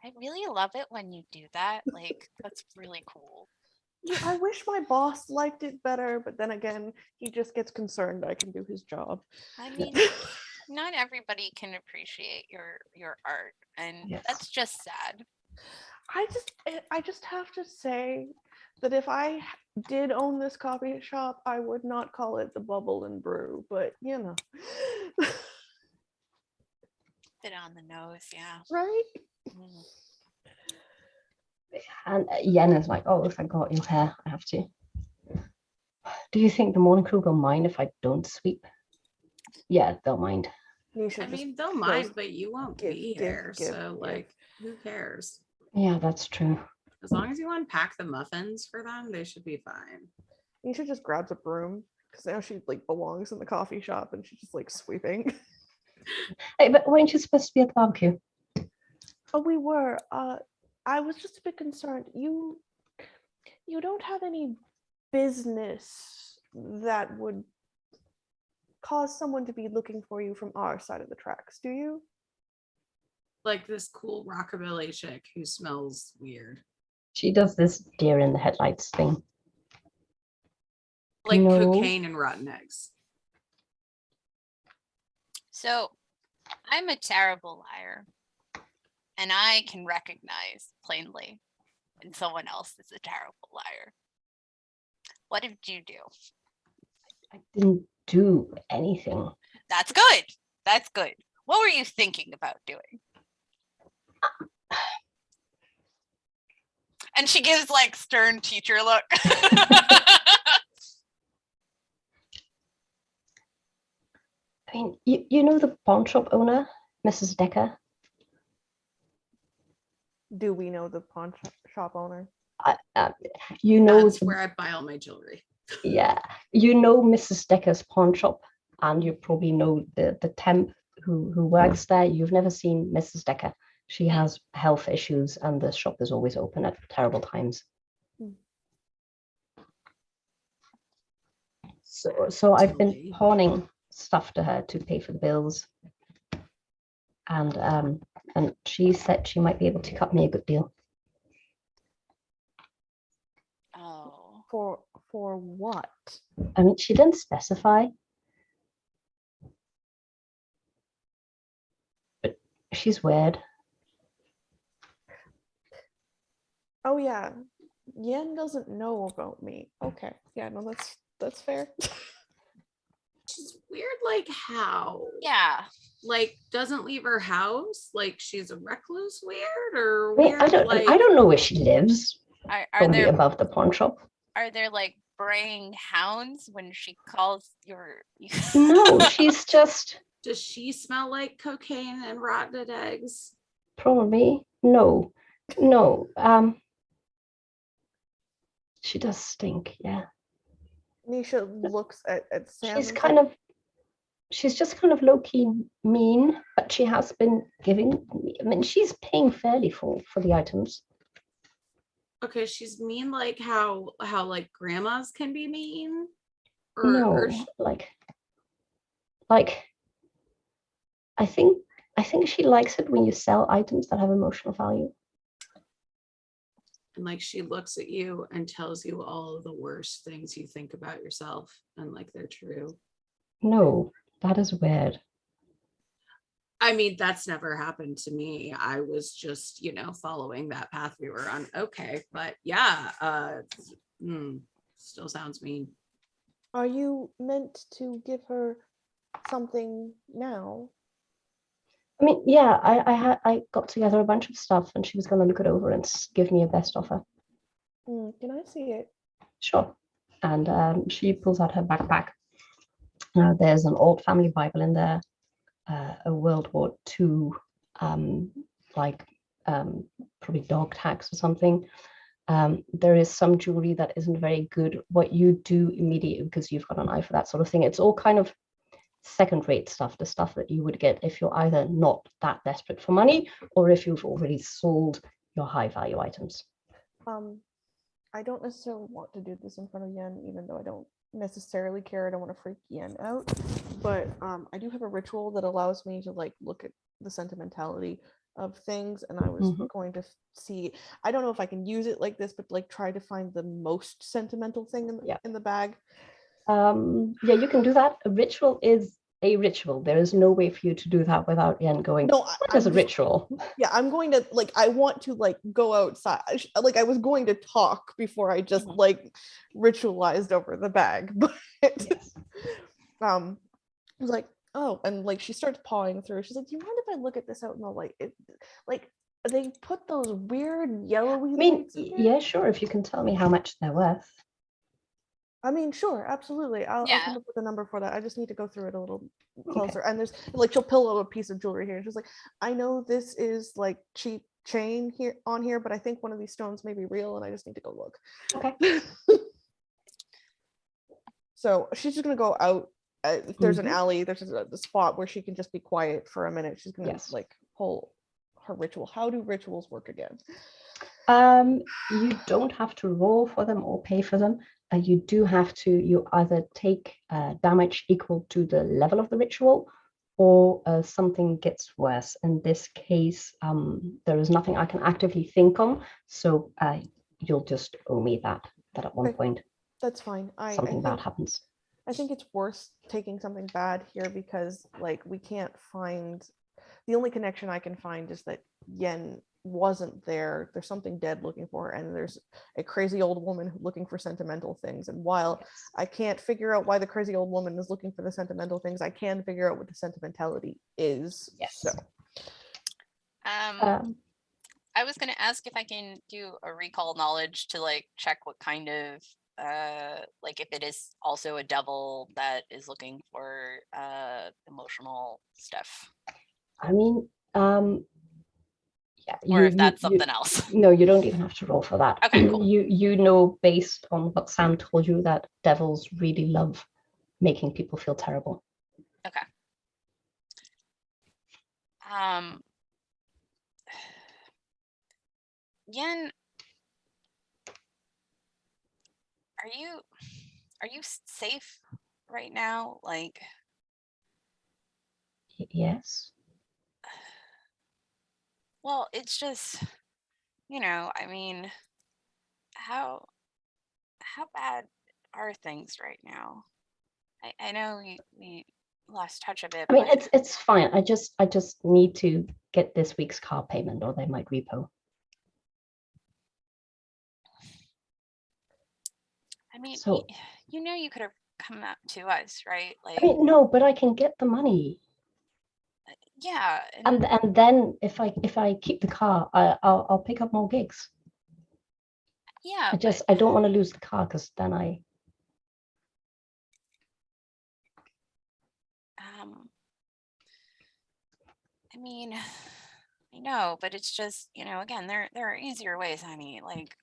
I really love it when you do that. Like, that's really cool. Yeah, I wish my boss liked it better, but then again, he just gets concerned I can do his job. I mean, not everybody can appreciate your art, and Yes. that's just sad. I just have to say that if I did own this coffee shop, I would not call it the Bubble and Brew, but you know. Bit on the nose, yeah. Right? Mm. And Yenna's like, oh, if I got your hair, I have to. Do you think the morning crew will mind if I don't sweep? Yeah, they'll mind. Nisha I just mean, they'll goes, mind, but you won't give, be give, here. give, So, give. like, who cares? Yeah, that's true. As long as you unpack the muffins for them, they should be fine. Nisha just grabs a broom because now she like belongs in the coffee shop and she's just like sweeping. Hey, but weren't you supposed to be at the barbecue? Oh, we were. I was just a bit concerned. You don't have any business that would cause someone to be looking for you from our side of the tracks, do you? Like this cool rockabilly chick who smells weird. She does this deer in the headlights thing. Like No. cocaine and rotten eggs. So, I'm a terrible liar, and I can recognize plainly when someone else is a terrible liar. What did you do? I didn't do anything. That's good. That's good. What were you thinking about doing? And she gives like stern teacher look. I mean, you know the pawn shop owner, Mrs. Decker? Do we know the pawn shop owner? You know, That's where I buy all my jewelry. yeah, you know Mrs. Decker's pawn shop, and you probably know the temp who works there. You've never seen Mrs. Decker. She has health issues, and the shop is always open at terrible times. So I've been Totally. pawning stuff to her to pay for the bills, and she said she might be able to cut me a good deal. Oh. For what? I mean, she didn't specify, but she's weird. Oh yeah. Yen doesn't know about me. Okay. Yeah, no, that's fair. She's weird, like how? Yeah. Like doesn't leave her house? Like she's a recluse weird or I mean, weird? I don't know where she lives. Are Probably there above the pawn shop. are there like braying hounds when she calls your No, she's just Does she smell like cocaine and rotten eggs? probably no. She does stink, yeah. Nisha looks at Sam. She's just kind of low-key mean, but she has been giving me, I mean, she's paying fairly for the items. Okay, she's mean like how like grandmas can be mean? No, like I think she likes it when you sell items that have emotional value. and like she looks at you and tells you all of the worst things you think about yourself and like they're true. No, that is weird. I mean, that's never happened to me. I was just, following that path we were on. Okay, but yeah, still sounds mean. Are you meant to give her something now? I mean, yeah, I got together a bunch of stuff and she was going to look it over and give me a best offer. Can I see it? Sure. And she pulls out her backpack. There's an old family Bible in there, a World War II, probably dog tags or something. There is some jewelry that isn't very good. What you do immediately, because you've got an eye for that sort of thing, it's all kind of second-rate stuff, the stuff that you would get if you're either not that desperate for money or if you've already sold your high-value items. I don't necessarily want to do this in front of Yen, even though I don't necessarily care. I don't want to freak Yen out. But I do have a ritual that allows me to like look at the sentimentality of things, and I was going to see. I don't know if I can use it like this, but like try to find the most sentimental thing in the bag. Yeah, you can do that. A ritual is a ritual. There is no way for you to do that without Yen going, No, what is a ritual? Yeah, I'm going to like, I want to like go outside. Like I was going to talk before I just like ritualized over the bag. But Yes. I was like, oh, and like she starts pawing through. She's like, do you mind if I look at this out in the light? Like they put those weird yellowy lights in here? Yeah, sure. If you can tell me how much they're worth. I mean, sure, absolutely. I'll come up with a number for that. I just need to go through it a little closer. Okay. And there's like, she'll pull out a piece of jewelry here. She's like, I know this is like cheap chain here on here, but I think one of these stones may be real, and I just need to go look. Okay. So she's just gonna go out. If there's an alley, there's a spot where she can just be quiet for a minute. She's gonna like pull her ritual. How do rituals work again? You don't have to roll for them or pay for them. You do have to, you either take damage equal to the level of the ritual, or something gets worse. In this case, there is nothing I can actively think on, so you'll just owe me that at one point. That's fine. Something bad happens. I think it's worth taking something bad here because like we can't find, the only connection I can find is that Yen wasn't there. There's something dead looking for her, and there's a crazy old woman looking for sentimental things. And while I can't figure out why the crazy old woman is looking for the sentimental things, I can figure out what the sentimentality is. Yes. So I was going to ask if I can do a recall knowledge to like check what kind of like if it is also a devil that is looking for emotional stuff. I mean, yeah, or if that's something else. No, you don't even have to roll for that. Okay, cool. You know, based on what Sam told you, that devils really love making people feel terrible. Okay. Yen, are you safe right now? Like, yes. Well, it's just, you know, I mean, how bad are things right now? I know we lost touch a bit. I mean, it's fine. I just need to get this week's car payment, or they might repo. I mean, so you know, you could have come up to us, right? Like, I mean, no, but I can get the money. Yeah, and then if I keep the car, I'll pick up more gigs. Yeah, I don't want to lose the car, because then I mean, I know, but it's just, you know, again, there are easier ways, honey. Like,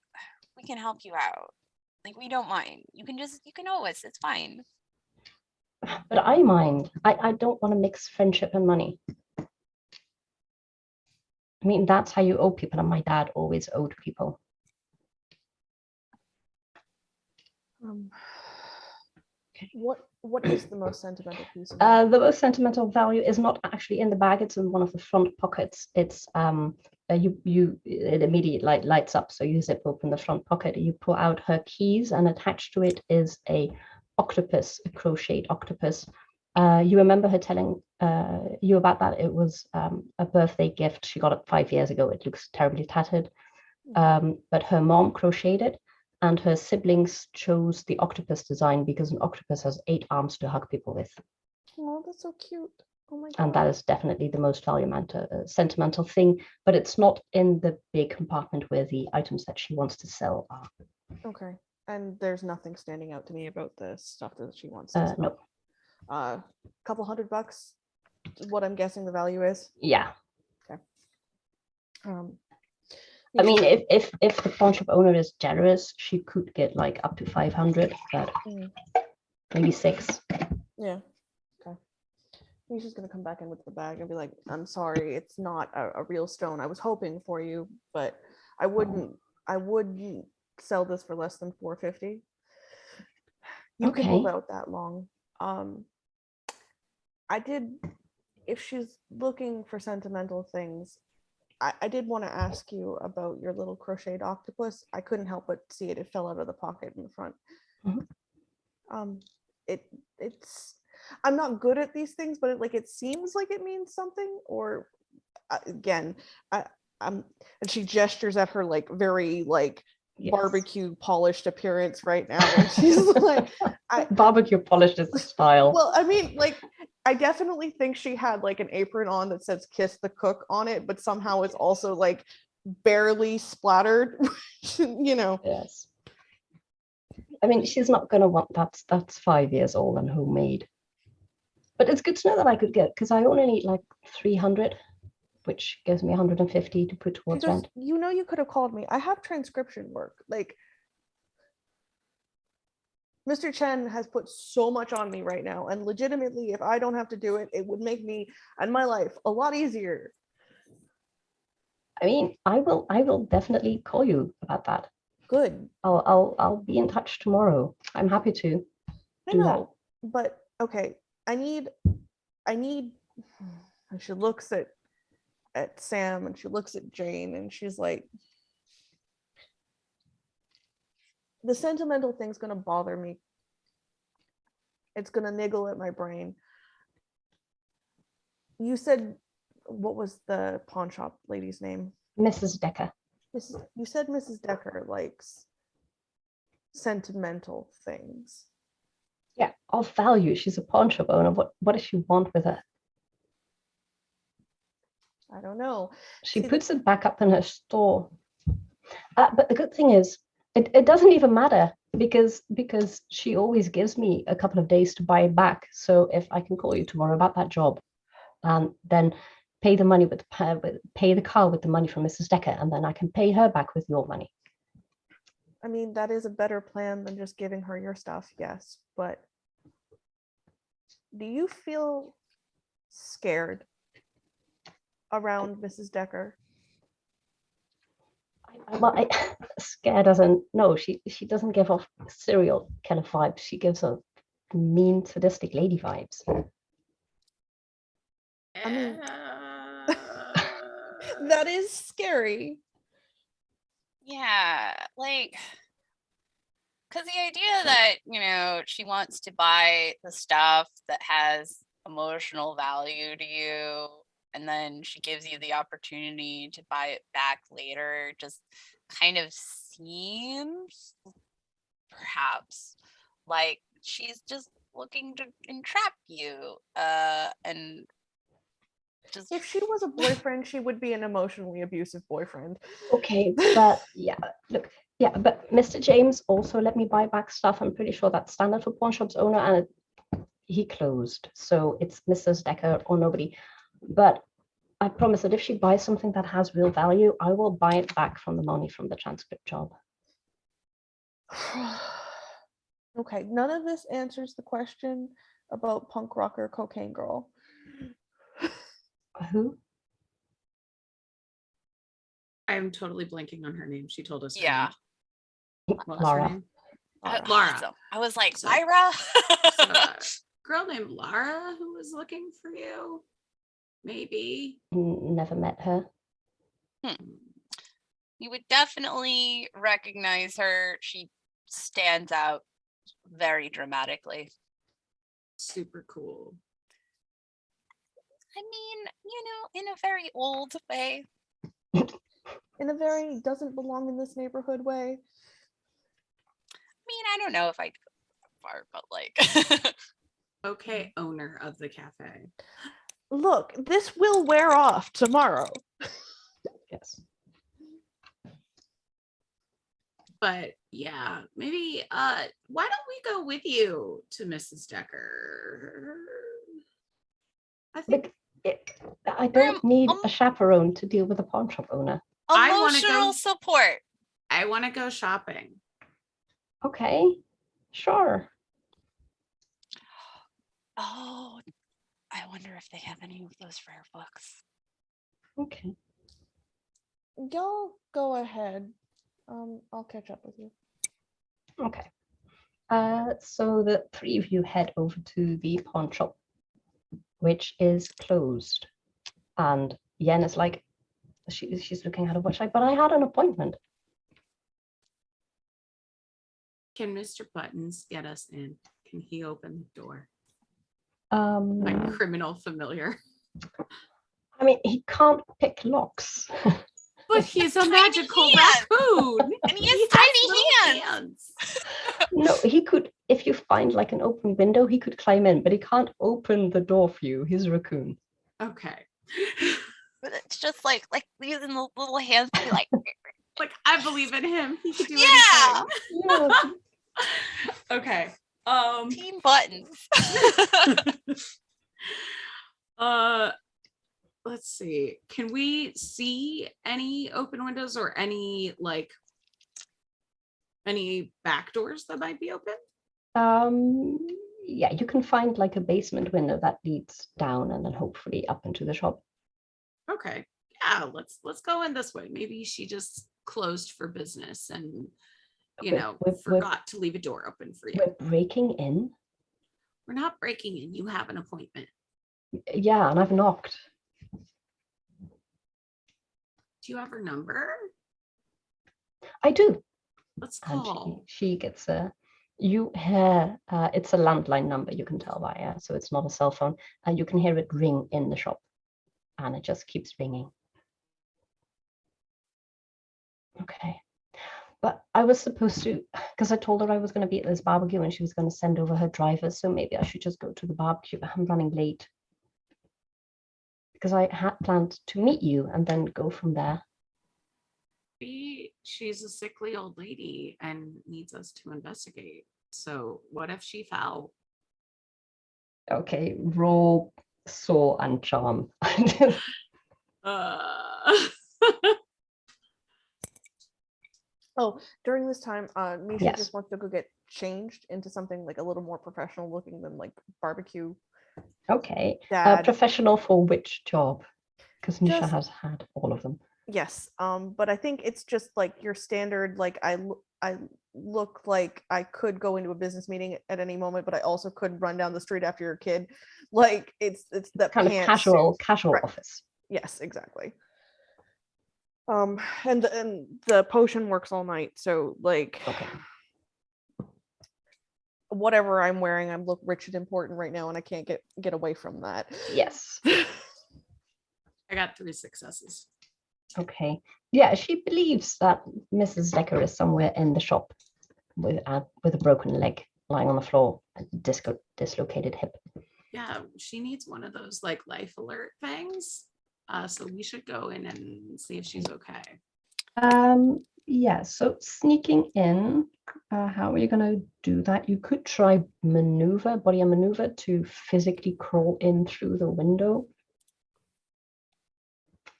we can help you out. Like, we don't mind. You can owe us. It's fine. But I mind. I don't want to mix friendship and money. I mean, that's how you owe people, and my dad always owed people. What is the most sentimental piece of the most sentimental value is not actually in the bag. It's in one of the front pockets. It's it immediately lights up, so you zip open the front pocket, you pull out her keys, and attached to it is a octopus, a crocheted octopus. You remember her telling you about that? It was a birthday gift. She got it 5 years ago. It looks terribly tattered, but her mom crocheted it, and her siblings chose the octopus design because an octopus has 8 arms to hug people with. Oh, that's so cute. Oh my God. And that is definitely the most sentimental thing, but it's not in the big compartment where the items that she wants to sell are. Okay. And there's nothing standing out to me about the stuff that she wants to sell. No. A couple $100, what I'm guessing the value is? Yeah. Okay. I mean, if the pawn shop owner is generous, she could get like up to 500, but maybe 6. Yeah. Okay. He's just gonna come back in with the bag and be like, "I'm sorry, it's not a real stone. I was hoping for you, but I wouldn't sell this for less than $450. You can hold Okay. out that long. I did, if she's looking for sentimental things, I did want to ask you about your little crocheted octopus. I couldn't help but see it. It fell out of the pocket in the front. Mhm. It's I'm not good at these things, but it seems like it means something. Or again, I'm and she gestures at her like very like Yes. barbecue polished appearance right now, and she's like, Barbecue polished is the style. well, I mean, like, I definitely think she had like an apron on that says "Kiss the Cook" on it, but somehow it's also like barely splattered. Yes. I mean, she's not going to want that's 5 years old and homemade. But it's good to know that I could get, because I only need like 300, which gives me 150 to put towards Because rent. you could have called me. I have transcription work. Like, Mr. Chen has put so much on me right now, and legitimately, if I don't have to do it, it would make me and my life a lot easier. I mean, I will definitely call you about that. Good. I'll be in touch tomorrow. I'm happy to do that. But okay, I need. And she looks at Sam, and she looks at Jane, and she's like, the sentimental thing's gonna bother me. It's gonna niggle at my brain. You said, what was the pawn shop lady's name? Mrs. Decker. You said Mrs. Decker likes sentimental things. Yeah, of value. She's a pawn shop owner. What does she want with it? I don't know. She puts it back up in her store. But the good thing is, it doesn't even matter because she always gives me a couple of days to buy it back. So if I can call you tomorrow about that job, then pay the money pay the car with the money from Mrs. Decker, and then I can pay her back with your money. I mean, that is a better plan than just giving her your stuff, yes. But do you feel scared around Mrs. Decker? Well, scared doesn't. No, she doesn't give off serial kind of vibes. She gives off mean, sadistic lady vibes. I mean, that is scary. Yeah, like, because the idea that, she wants to buy the stuff that has emotional value to you, and then she gives you the opportunity to buy it back later, just kind of seems perhaps like she's just looking to entrap you. And just If she was a boyfriend, she would be an emotionally abusive boyfriend. Okay, but yeah, look, yeah, but Mr. James also let me buy back stuff. I'm pretty sure that's standard for pawn shops owner, and he closed, so it's Mrs. Decker or nobody. But I promise that if she buys something that has real value, I will buy it back from the money from the transcript job. Okay, none of this answers the question about punk rocker cocaine girl. Who? I'm totally blanking on her name. She told us. Yeah. What was Lara. her name? Lara. Lara. I was like, So- Ira. Girl named Lara who was looking for you. Maybe. Never met her. You would definitely recognize her. She stands out very dramatically. Super cool. I mean, in a very old way. In a very doesn't belong in this neighborhood way. I mean, I don't know if I'd go that far, but like. Okay, owner of the cafe. Look, this will wear off tomorrow. Yes. But yeah, maybe why don't we go with you to Mrs. Decker? I think I don't need a chaperone to deal with a pawn shop owner. I wanna go- Emotional support. I want to go shopping. Okay, sure. Oh, I wonder if they have any of those rare books. Okay. Y'all go ahead. I'll catch up with you. Okay. So the three of you head over to the pawn shop, which is closed. And Yen is like, she's looking at her watch like, but I had an appointment. Can Mr. Buttons get us in? Can he open the door? I Criminal familiar. mean, he can't pick locks. But he's a Tiny magical hand. raccoon. And he has tiny little hands. No, he could, if you find like an open window, he could climb in, but he can't open the door for you. He's a raccoon. Okay. But it's just like using the little hands to be like, Like, I believe in him. He can do yeah, anything. Yeah. Okay. Team Buttons. Let's see. Can we see any open windows or any back doors that might be open? Yeah, you can find like a basement window that leads down and then hopefully up into the shop. Okay. Yeah, let's go in this way. Maybe she just closed for business and forgot to leave a door open for you. We're breaking in. We're not breaking in. You have an appointment. Yeah, and I've knocked. Do you have her number? I do. Let's And call. she gets a. You hear it's a landline number. You can tell by so it's not a cell phone. And you can hear it ring in the shop, and it just keeps ringing. Okay. But I was supposed to, because I told her I was going to be at this barbecue and she was going to send over her driver. So maybe I should just go to the barbecue. I'm running late. Because I had planned to meet you and then go from there. She's a sickly old lady and needs us to investigate. So what if she fell? Okay, roll soul and charm. Oh, during this time, Misha Yes. just wants to go get changed into something like a little more professional looking than like barbecue. Okay, Dad. professional for which job? Because Misha Just- has had all of them. Yes, but I think it's just like your standard. Like I look like I could go into a business meeting at any moment, but I also could run down the street after your kid. Like it's that Kind of casual Right. office. Yes, exactly. And the potion works all night, so like Okay. whatever I'm wearing, I look rich and important right now, and I can't get away from that. Yes. I got 3 successes. Okay. Yeah, she believes that Mrs. Decker is somewhere in the shop with a broken leg lying on the floor, a dislocated hip. Yeah, she needs one of those like life alert things. So we should go in and see if she's okay. Yeah, so sneaking in, how are you going to do that? You could try body and maneuver to physically crawl in through the window.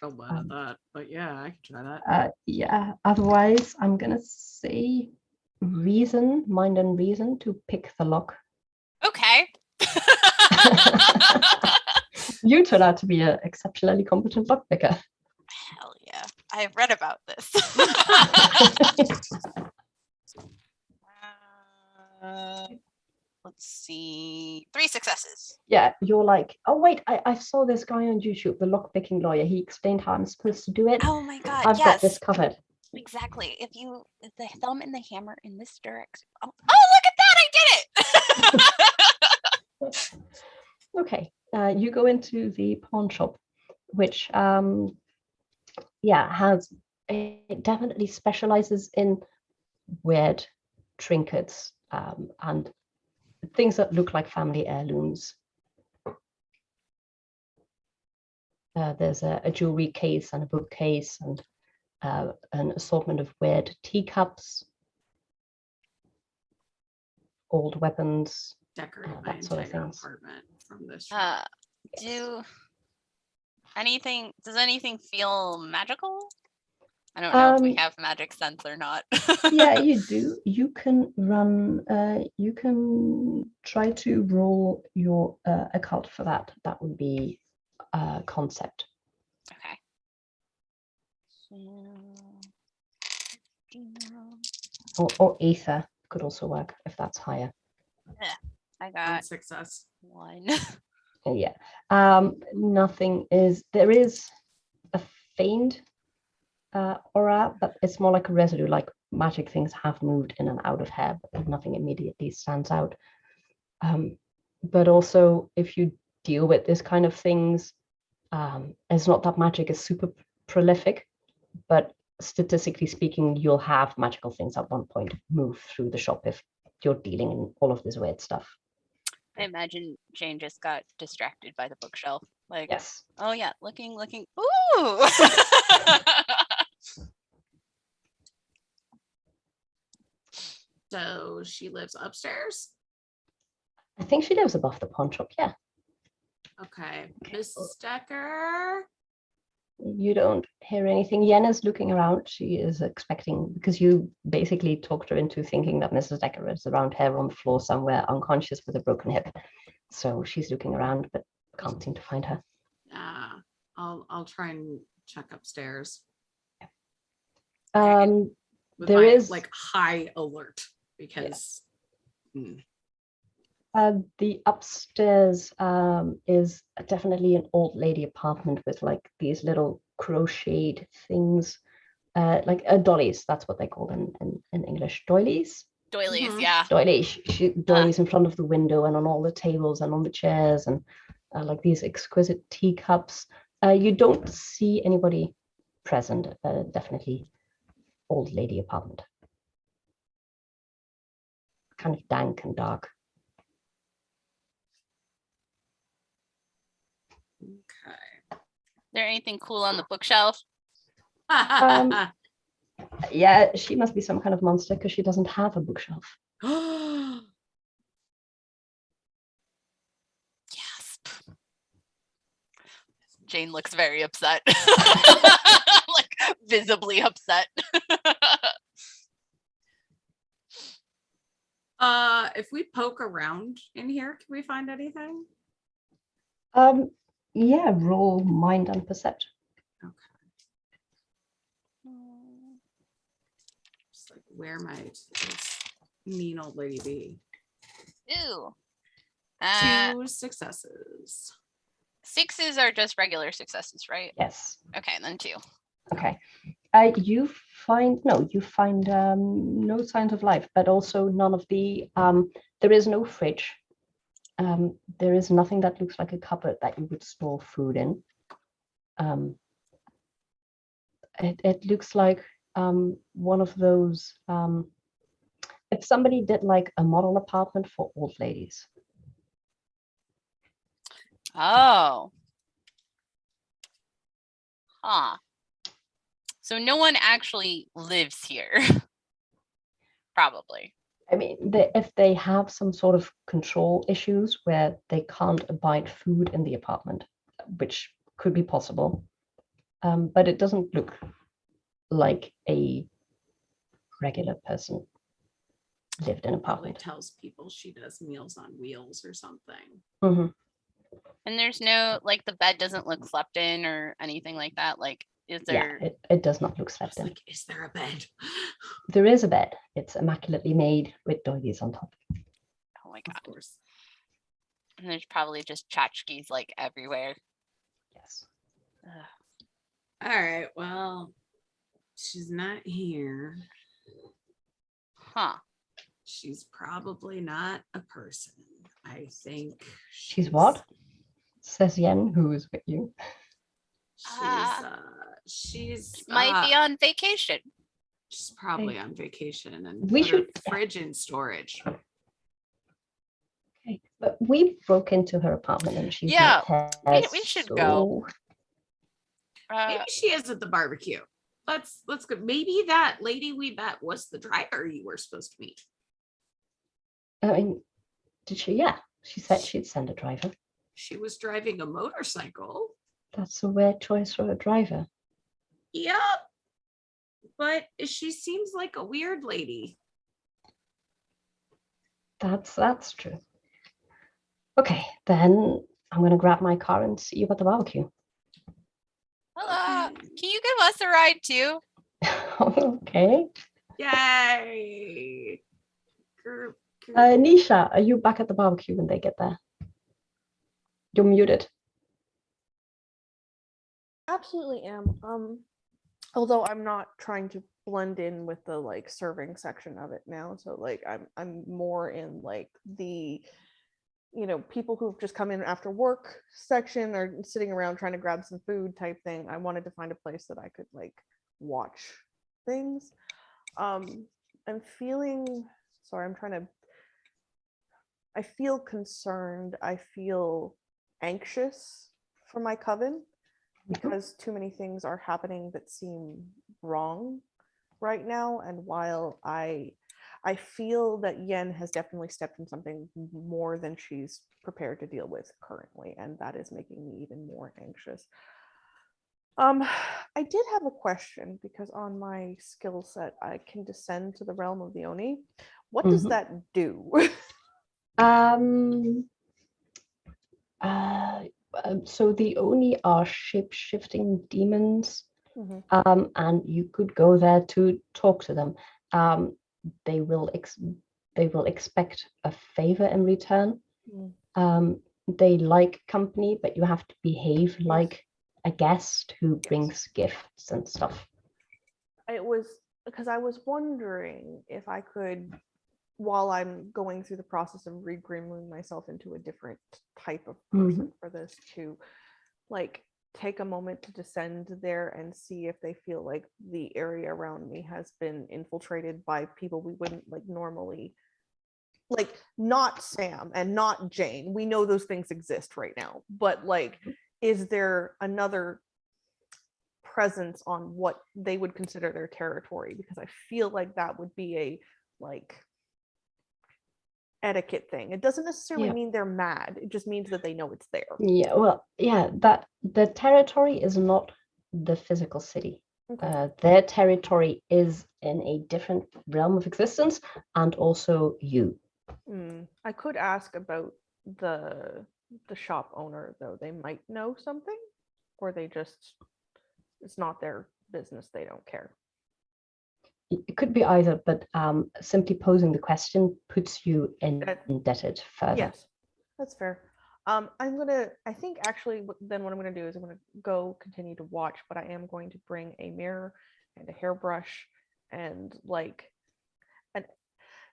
A lot of that, but yeah, I can try that. Yeah, otherwise I'm going to say mind and reason to pick the lock. Okay. You turn out to be an exceptionally competent lock picker. Hell yeah. I've read about this. Let's see. 3 successes. Yeah, you're like, oh wait, I saw this guy on YouTube, the lock picking lawyer. He explained how I'm supposed to do it. Oh my god, I've yes. got this covered. Exactly. If the thumb and the hammer in this direction. Oh, look at that! I did it! Okay, you go into the pawn shop, which it definitely specializes in weird trinkets and things that look like family heirlooms. There's a jewelry case and a bookcase and an assortment of weird teacups, old weapons. Decorate my that sort of entire things. apartment from this. shop. Does anything feel magical? I don't know if we have magic sense or not. Yeah, you do. You can you can try to roll your occult for that. That would be concept. Okay. Or ether could also work if that's higher. I On got success. 1. Yeah. Nothing is. There is a faint aura, but it's more like a residue. Like magic things have moved in and out of here, but nothing immediately stands out. But also, if you deal with this kind of things, it's not that magic is super prolific, but statistically speaking, you'll have magical things at one point move through the shop if you're dealing in all of this weird stuff. I imagine Jane just got distracted by the bookshelf. Like, Yes. oh yeah, looking. Ooh. So she lives upstairs. I think she lives above the pawn shop. Yeah. Okay, Miss Decker. You don't hear anything. Yenna's looking around. She is expecting, because you basically talked her into thinking that Mrs. Decker is around here on the floor somewhere, unconscious with a broken hip. So she's looking around, but can't seem to find her. I'll try and check upstairs. There With my, is like high alert because the upstairs is definitely an old lady apartment with like these little crocheted things, like dollies. That's what they call them in English. Doilies. Doilies, Mhm. yeah. Doilies. Doilies in front of the window and on all the tables and on the chairs, and like these exquisite teacups. You don't see anybody present. Definitely old lady apartment. Kind of dank and dark. okay. Is there anything cool on the bookshelf? Yeah, she must be some kind of monster because she doesn't have a bookshelf. Yes. Jane looks very upset. Like visibly upset. If we poke around in here, can we find anything? Yeah, roll mind and perception. Just like where might this mean old lady be? Ooh. 2 successes. 6s are just regular successes, right? Yes. Okay, then 2. Okay. You find no signs of life, but also none of the there is no fridge. There is nothing that looks like a cupboard that you would store food in. It looks like one of those if somebody did like a model apartment for old ladies. Oh. Huh. So no one actually lives here. Probably. I mean, if they have some sort of control issues where they can't abide food in the apartment, which could be possible, but it doesn't look like a regular person lived in an Probably apartment. tells people she does Meals on Wheels or something. Mm-hmm. And there's no, like, the bed doesn't look slept in or anything like that. Like, is there? Yeah, it does not look I slept was in. like, is there a bed? There is a bed. It's immaculately made with doilies on top. Oh my God. Of course. And there's probably just tchotchkes like everywhere. Yes. Ugh. All right, well, she's not here. Huh. She's probably not a person. I think She's what? Says Yen, who is with you. She's Might be on vacation. She's probably on vacation and We put her should- fridge in storage. Okay, but we broke into her apartment and she's Yeah, not here, we should go. Maybe she is at the barbecue. Let's go. Maybe that lady we met was the driver you were supposed to meet. I mean, did she? Yeah, she said she'd send a driver. She was driving a motorcycle. That's a weird choice for a driver. Yep. But she seems like a weird lady. That's true. Okay, then I'm gonna grab my car and see you at the barbecue. Hello. Can you give us a ride too? Okay. Yay! Nisha, are you back at the barbecue when they get there? You're muted. Absolutely am. Although I'm not trying to blend in with the like serving section of it now. So like I'm more in like the, you know, people who've just come in after work section or sitting around trying to grab some food type thing. I wanted to find a place that I could like watch things. I'm feeling, sorry, I feel concerned. I feel anxious for my coven because too many things are happening that seem wrong right now. And while I feel that Yen has definitely stepped in something more than she's prepared to deal with currently, and that is making me even more anxious. I did have a question because on my skill set, I can descend to the realm of the Oni. What does that do? So the Oni are shape-shifting demons, and you could go there to talk to them. They will expect a favor in return. They like company, but you have to behave like a guest who brings gifts and stuff. It was because I was wondering if I could, while I'm going through the process of regrooming myself into a different type of person for this, to like take a moment to descend there and see if they feel like the area around me has been infiltrated by people we wouldn't like normally, like not Sam and not Jane. We know those things exist right now, but like, is there another presence on what they would consider their territory? Because I feel like that would be a like etiquette thing. It doesn't necessarily mean they're mad. It just means that they know it's there. Yeah, well, yeah, that the territory is not the physical city. Their territory is in a different realm of existence, and also you. I could ask about the shop owner though. They might know something, or they just, it's not their business. They don't care. It could be either, but simply posing the question puts you indebted further. Yes, that's fair. I think actually then what I'm going to do is I'm going to go continue to watch, but I am going to bring a mirror and a hairbrush and like, and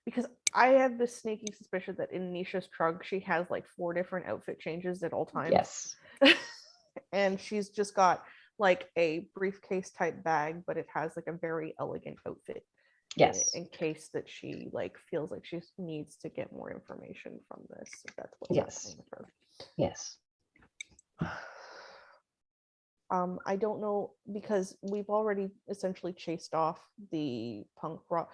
because I have this sneaky suspicion that in Nisha's trunk, she has like 4 different outfit changes at all times. Yes. And she's just got like a briefcase type bag, but it has like a very elegant outfit. Yes. In case that she like feels like she needs to get more information from this. If that's what's happening with her. Yes. I don't know, because we've already essentially chased off the punk rock.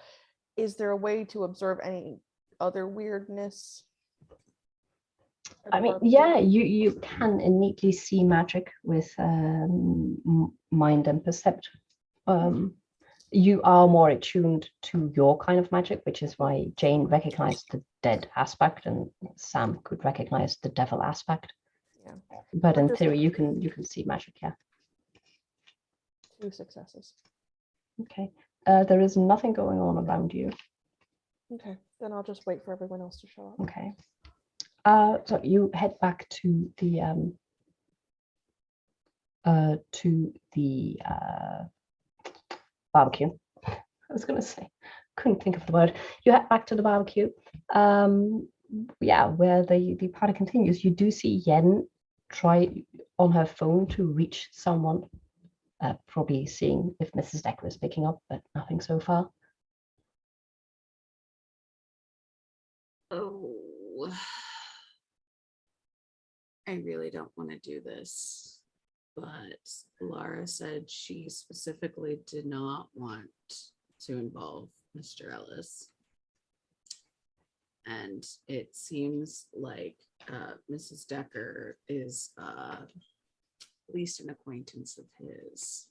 Is there a way to observe any other weirdness? I mean, yeah, you can innately see magic with mind and percept. You are more attuned to your kind of magic, which is why Jane recognized the dead aspect and Sam could recognize the devil aspect. Yeah. But in theory, you can see magic, yeah. 2 successes. Okay. There is nothing going on around you. Okay, then I'll just wait for everyone else to show up. Okay. So you head back to the barbecue. I was going to say, couldn't think of the word. You head back to the barbecue. Yeah, where the party continues. You do see Yen try on her phone to reach someone, probably seeing if Mrs. Decker is picking up, but nothing so far. Oh, I really don't want to do this, but Laura said she specifically did not want to involve Mr. Ellis. And it seems like Mrs. Decker is at least an acquaintance of his.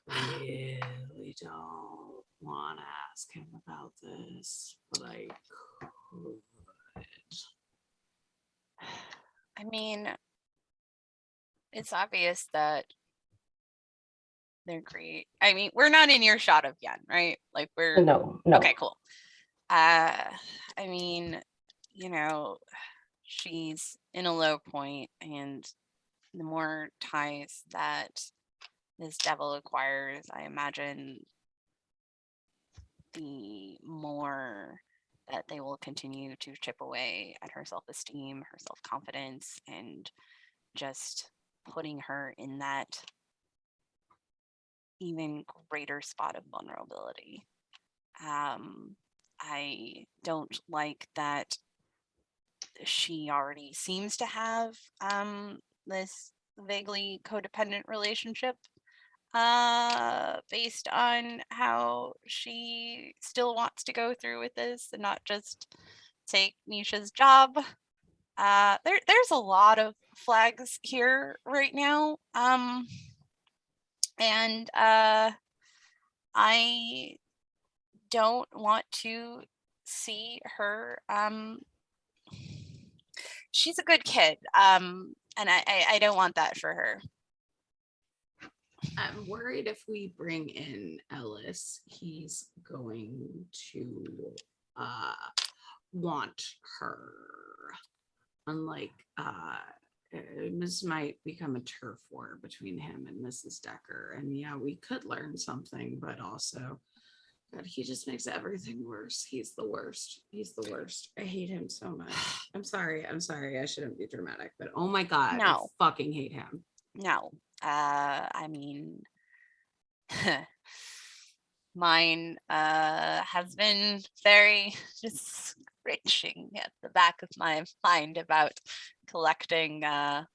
I really don't want to ask him about this, but I could. I mean, it's obvious that they're great. I mean, we're not in earshot of Yen, right? Like we're No. okay, cool. I mean, she's in a low point, and the more ties that this devil acquires, I imagine the more that they will continue to chip away at her self-esteem, her self-confidence, and just putting her in that even greater spot of vulnerability. I don't like that she already seems to have this vaguely codependent relationship based on how she still wants to go through with this and not just take Nisha's job. There's a lot of flags here right now. And I don't want to see her. She's a good kid. And I don't want that for her. I'm worried if we bring in Ellis, he's going to want her. Unlike this might become a turf war between him and Mrs. Decker. And yeah, we could learn something, but also, God, he just makes everything worse. He's the worst. He's the worst. I hate him so much. I'm sorry. I shouldn't be dramatic, but oh my God, No. I fucking hate him. No. I mean, mine has been very discouraging at the back of my mind about collecting Lara.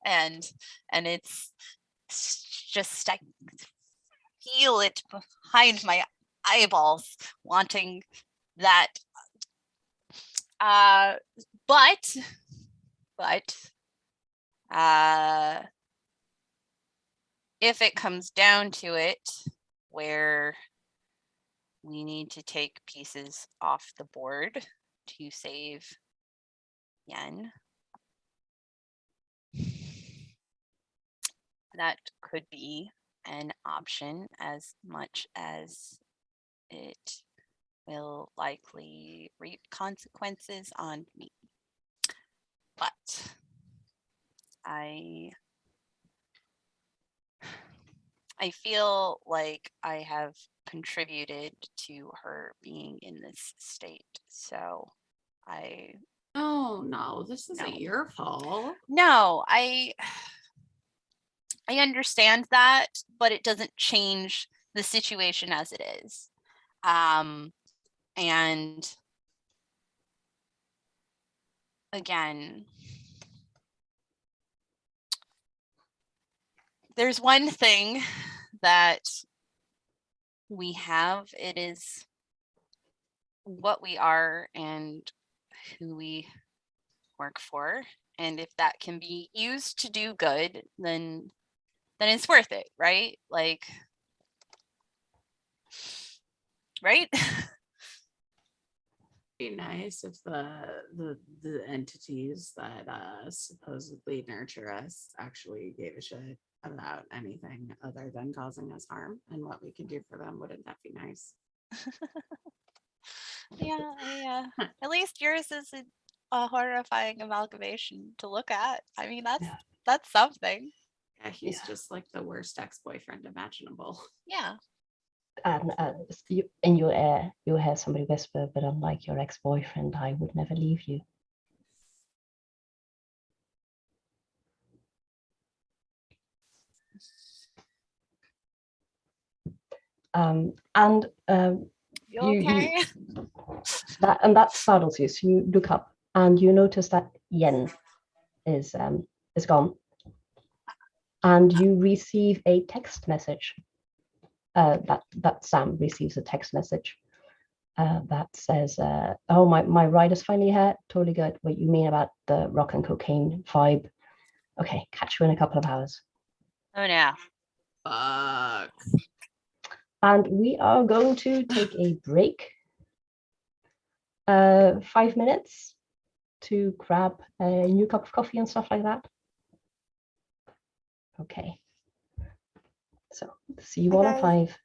and it's just, I feel it behind my eyeballs wanting that. But if it comes down to it, where we need to take pieces off the board to save Yen, that could be an option, as much as it will likely reap consequences on me. But I feel like I have contributed to her being in this state. So Oh no, this isn't your fault. No, I understand that, but it doesn't change the situation as it is. And again, there's one thing that we have. It is what we are and who we work for. And if that can be used to do good, then it's worth it, right? Like, right? Be nice if the entities that supposedly nurture us actually gave a shit about anything other than causing us harm and what we can do for them. Wouldn't that be nice? Yeah. At least yours is a horrifying amalgamation to look at. I mean, that's something. Yeah, he's just like the worst ex-boyfriend imaginable. Yeah. And in your ear, you hear somebody whisper, "But unlike your ex-boyfriend, I would never leave you." You okay? That startles you. So you look up and you notice that Yen is gone, and you receive a text message. That Sam receives a text message that says, "Oh, my ride is finally here. Totally good. What you mean about the rock and cocaine vibe? Okay, catch you in a couple of hours." Oh no. Fuck. And we are going to take a break. 5 minutes to grab a new cup of coffee and stuff like that? Okay. So see you Bye, all at guys. 5.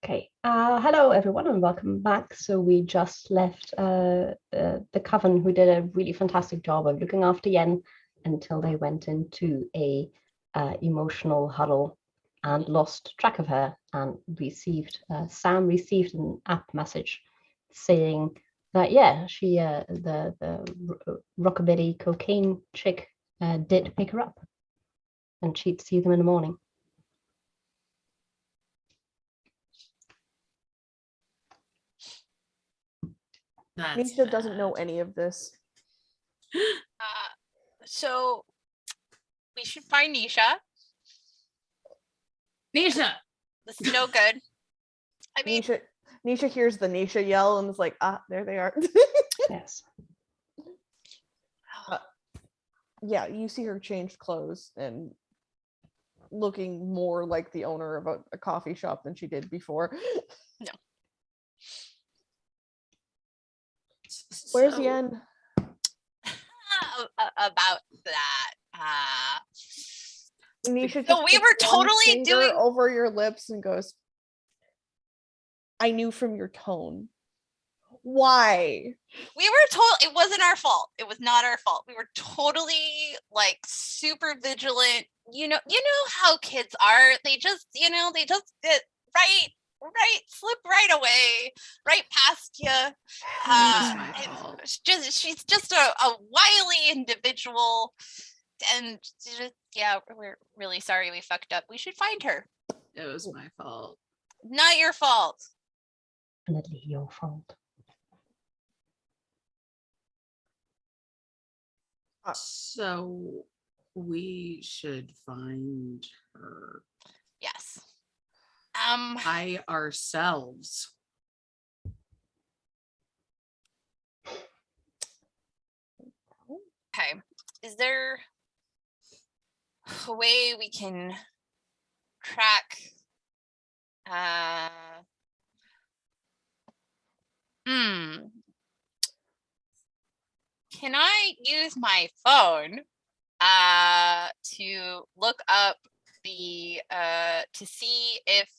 Okay, hello everyone and welcome back. So we just left the Coven, who did a really fantastic job of looking after Yen until they went into a emotional huddle and lost track of her and received, Sam received an app message saying Yeah, she the rockabilly cocaine chick did pick her up, and she'd see them in the morning. Nisha doesn't know any of this. So we should find Nisha. Nisha. This is no good. I mean, Nisha hears the Nisha yell and is like, there they are. Yes. Yeah, you see her change clothes and looking more like the owner of a coffee shop than she did before. No. Where's Yen? About that. Nisha So we were puts one totally finger doing over your lips and goes, I knew from your tone. Why? We were told it wasn't our fault. It was not our fault. We were totally like super vigilant. You know how kids are. They just get slip right away, right past you. She's just a wily individual, and we're really sorry we fucked up. We should find her. It was my fault. Not your fault. Definitely your fault. So we should find her. Yes. By ourselves. Okay. Is there a way we can track Can I use my phone to look up the to see if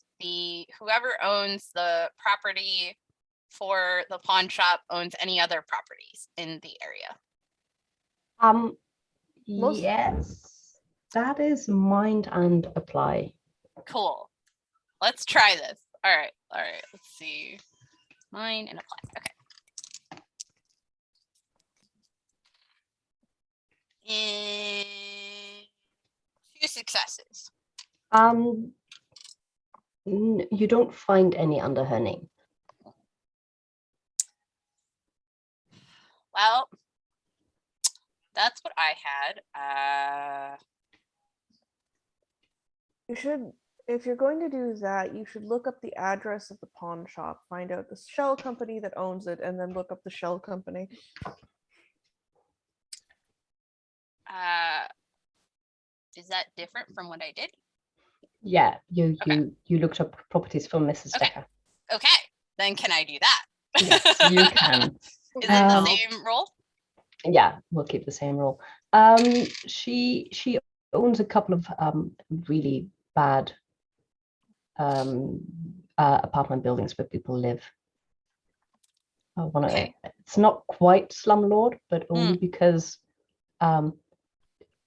whoever owns the property for the pawn shop owns any other properties in the area? Yes, that is mind and apply. Cool. Let's try this. All right. Let's see. Mind and apply. Okay. And 2 successes. You don't find any under her name. Well, that's what I had. You should, if you're going to do that, you should look up the address of the pawn shop, find out the shell company that owns it, and then look up the shell company. Is that different from what I did? Yeah, you looked up properties from Mrs. Decker. Okay, then can I do that? Yes, you can. Is it the same role? Yeah, we'll keep the same role. She owns a couple of really bad apartment buildings where people live. It's not quite slumlord, but only because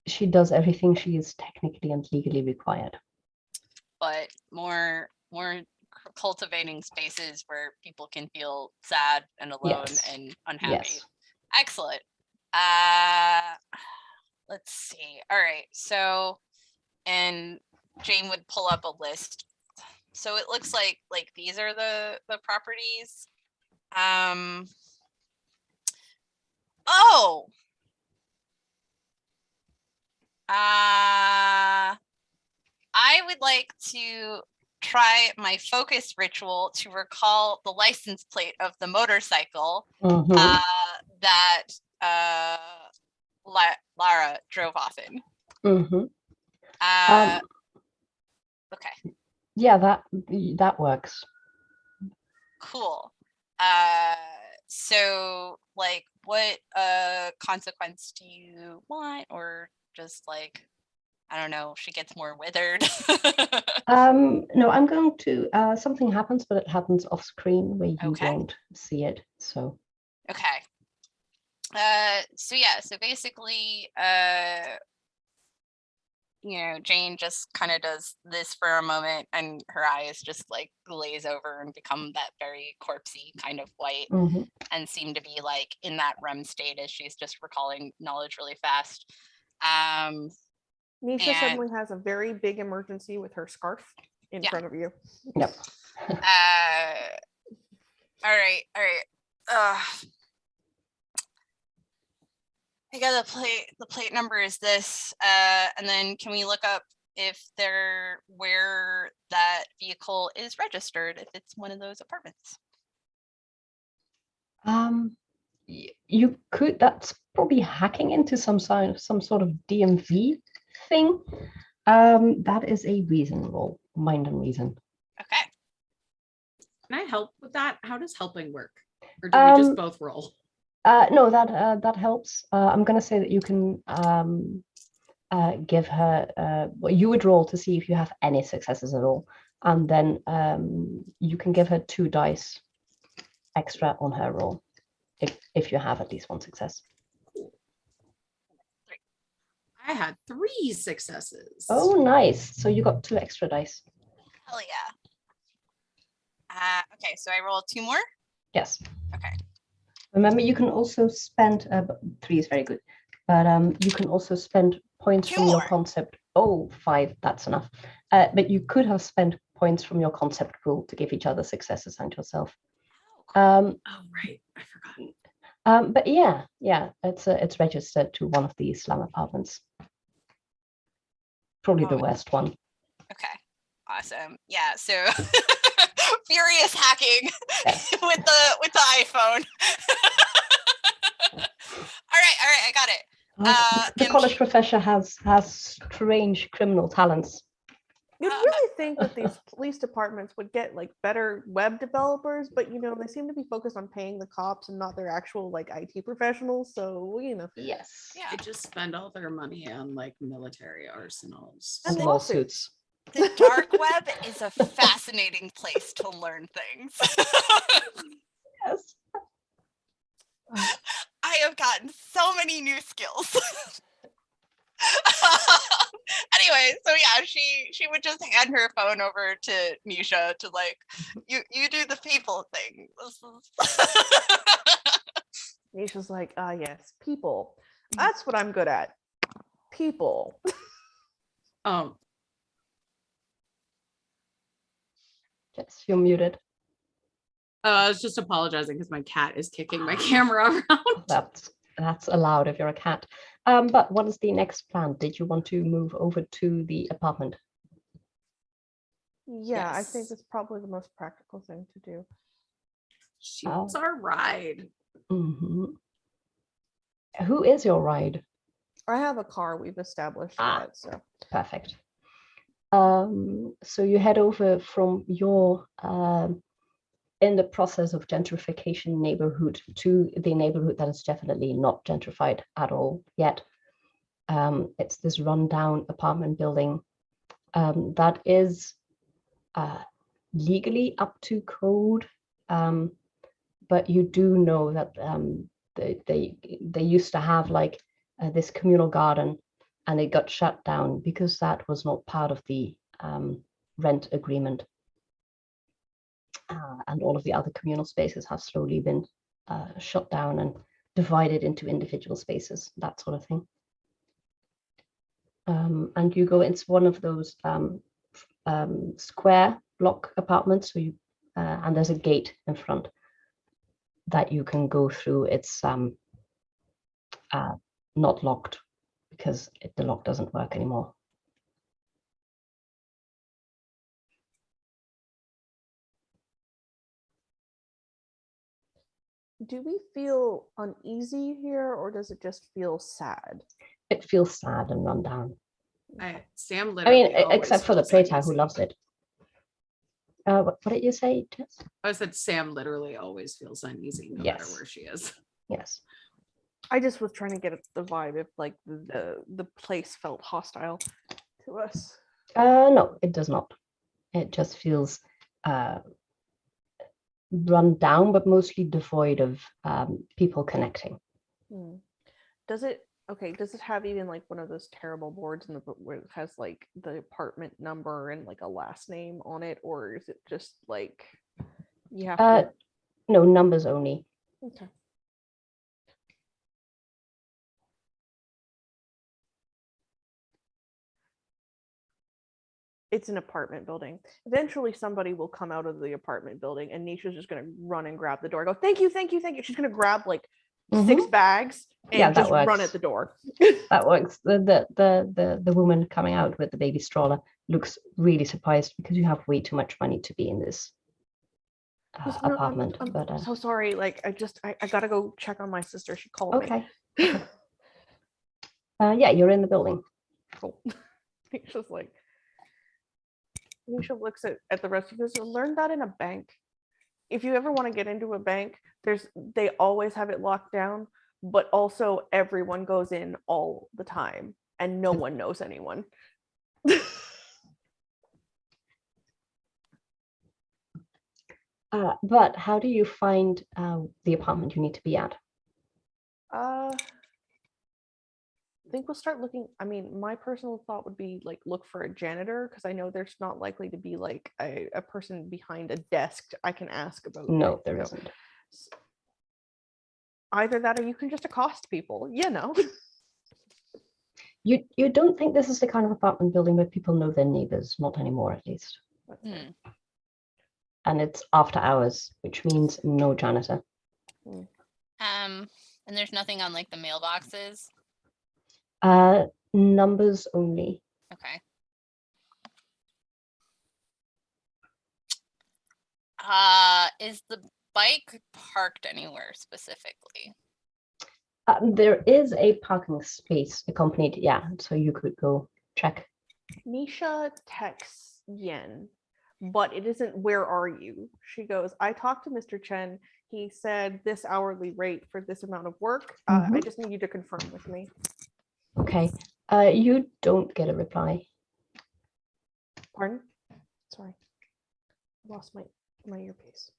she does everything she is technically and legally required. But more cultivating spaces where people can feel sad and alone and unhappy. Yes. Excellent. Let's see. All right. So, and Jane would pull up a list. So it looks like these are the properties. I would like to try my focus ritual to recall the license plate of the motorcycle that Lara drove off in. Okay. Yeah, that works. Cool. So like what consequence do you want, or just like, I don't know, she gets more withered? No, I'm going to something happens, but it happens off screen where you won't see it. So okay. So basically Jane just kind of does this for a moment, and her eyes just like glaze over and become that very corpsey kind of white, and seem to be like in that REM state as she's just recalling knowledge really fast. Nisha suddenly has a very big emergency with her scarf in front of you. Yep. All right. I got the plate number is this, and then can we look up if where that vehicle is registered, if it's one of those apartments? You could. That's probably hacking into some sort of DMV thing. That is a reason roll, mind and reason. Okay. Can I help with that? How does helping work? Or do we just both roll? No, that helps. I'm going to say that you can give her. Well, you would roll to see if you have any successes at all, and then you can give her 2 dice extra on her roll if you have at least 1 success. I had 3 successes. Oh, nice! So you got 2 extra dice. Hell yeah. Okay, so I roll 2 more. Yes. Okay. Remember, you can also spend 3 is very good, but you can also spend points from your concept. Oh, 5, that's enough. But you could have spent points from your concept pool to give each other successes and yourself. Oh, right, I forgot. But yeah, it's registered to one of the slum apartments. Probably the worst one. Okay, awesome. Yeah, so furious hacking with the iPhone. All right, I got it. The college professor has strange criminal talents. You'd really think that these police departments would get like better web developers, but they seem to be focused on paying the cops and not their actual like IT professionals. So Yes, they just spend all their money on like military arsenals and lawsuits. The dark web is a fascinating place to learn things. Yes. I have gotten so many new skills. Anyway, so yeah, she would just hand her phone over to Nisha to like, you do the people thing. Nisha's like, yes, people. That's what I'm good at. People. Jess, you're muted. I was just apologizing because my cat is kicking my camera around. That's allowed if you're a cat. But what is the next plan? Did you want to move over to the apartment? Yeah, yes. I think it's probably the most practical thing to do. She's our ride. Mm-hmm. Who is your ride? I have a car. We've established that. So perfect. So you head over from your in the process of gentrification neighborhood to the neighborhood that is definitely not gentrified at all yet. It's this rundown apartment building that is legally up to code, but you do know that they used to have like this communal garden, and it got shut down because that was not part of the rent agreement. And all of the other communal spaces have slowly been shut down and divided into individual spaces, that sort of thing. And you go into one of those square block apartments, so and there's a gate in front that you can go through. It's not locked because the lock doesn't work anymore. Do we feel uneasy here, or does it just feel sad? It feels sad and run down. Sam literally except for the playtime who loves it. What did you say, Jess? I said Sam literally always feels uneasy no matter where she is. Yes. I just was trying to get the vibe if like the place felt hostile to us. No, it does not. It just feels run down, but mostly devoid of people connecting. Does it Okay, does it have even like one of those terrible boards in the book where it has like the apartment number and like a last name on it, or is it just like you have to? No, numbers only. Okay. It's an apartment building. Eventually, somebody will come out of the apartment building, and Nisha's just gonna run and grab the door. Go, thank you, thank you, thank you. She's gonna grab like 6 bags and Yeah, that just run works. at the door. That works. The woman coming out with the baby stroller looks really surprised because you have way too much money to be in this Yes, no, apartment. I'm but so sorry. Like, I gotta go check on my sister. She called me. okay. Yeah, you're in the building. Cool. Nisha's like, Nisha looks at the rest. She goes, learn that in a bank. If you ever want to get into a bank, they always have it locked down, but also everyone goes in all the time and no one knows anyone. But how do you find the apartment you need to be at? I think we'll start looking. I mean, my personal thought would be like look for a janitor, because I know there's not likely to be like a person behind a desk I can ask about. No, there isn't. Either that or you can just accost people, you know. You don't think this is the kind of apartment building where people know their neighbors? Not anymore, at least. And it's after hours, which means no janitor. And there's nothing on like the mailboxes. Numbers only. Okay. Is the bike parked anywhere specifically? There is a parking space accompanied, yeah, so you could go check. Nisha texts Yen, but it isn't where are you? She goes, I talked to Mr. Chen. He said this hourly rate for this amount of work. I just need you to confirm with me. Okay. You don't get a reply. Pardon? Sorry. I lost my earpiece.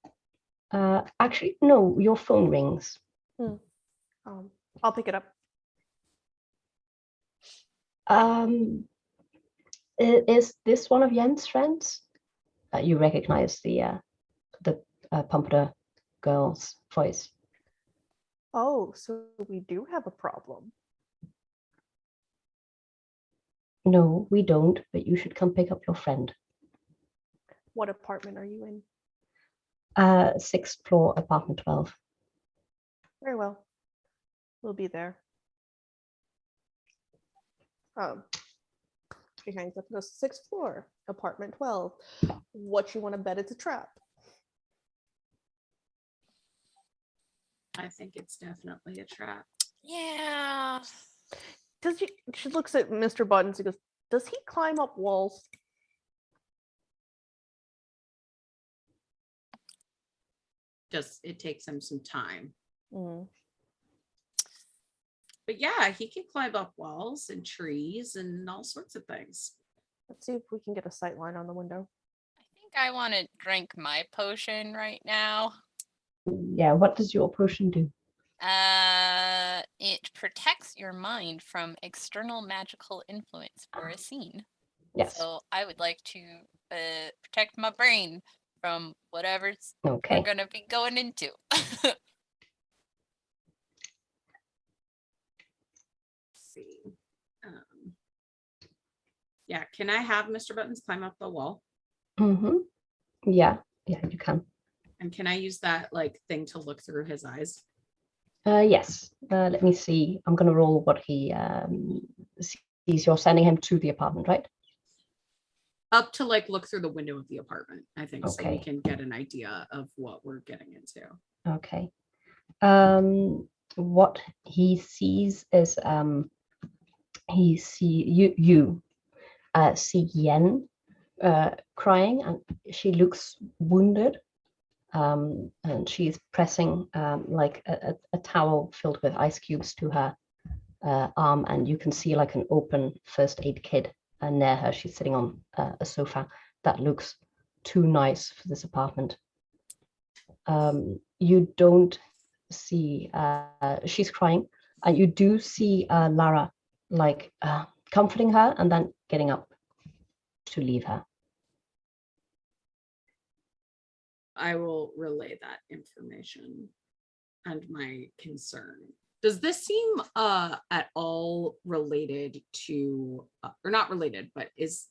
Actually, no, your phone rings. I'll pick it up. Is this one of Yen's friends? You recognize the Pompadour girl's voice. Oh, so we do have a problem. No, we don't, but you should come pick up your friend. What apartment are you in? 6th floor, apartment 12. Very well. We'll be there. She hangs up and goes, 6th floor, apartment 12. What you want to bet it's a trap? I think it's definitely a trap. Yeah. She looks at Mr. Buttons and goes, does he climb up walls? Just it takes him some time. Mm. But yeah, he can climb up walls and trees and all sorts of things. Let's see if we can get a sight line on the window. I think I want to drink my potion right now. Yeah, what does your potion do? It protects your mind from external magical influence for a scene. Yes. So I would like to protect my brain from whatever's Okay. we're gonna be going into. See. Yeah, can I have Mr. Buttons climb up the wall? Yeah, you can. And can I use that like thing to look through his eyes? Yes. Let me see. I'm gonna roll what he sees. You're sending him to the apartment, right? Up to like look through the window of the apartment, I think, so we Okay. can get an idea of what we're getting into. Okay. What he sees is you see Yen crying, and she looks wounded. And she's pressing like a towel filled with ice cubes to her arm, and you can see like an open first aid kit near her. She's sitting on a sofa that looks too nice for this apartment. You don't see, she's crying, And you do see Lara like comforting her and then getting up to leave her. I will relay that information and my concern. Does this seem at all related to, or not related, but does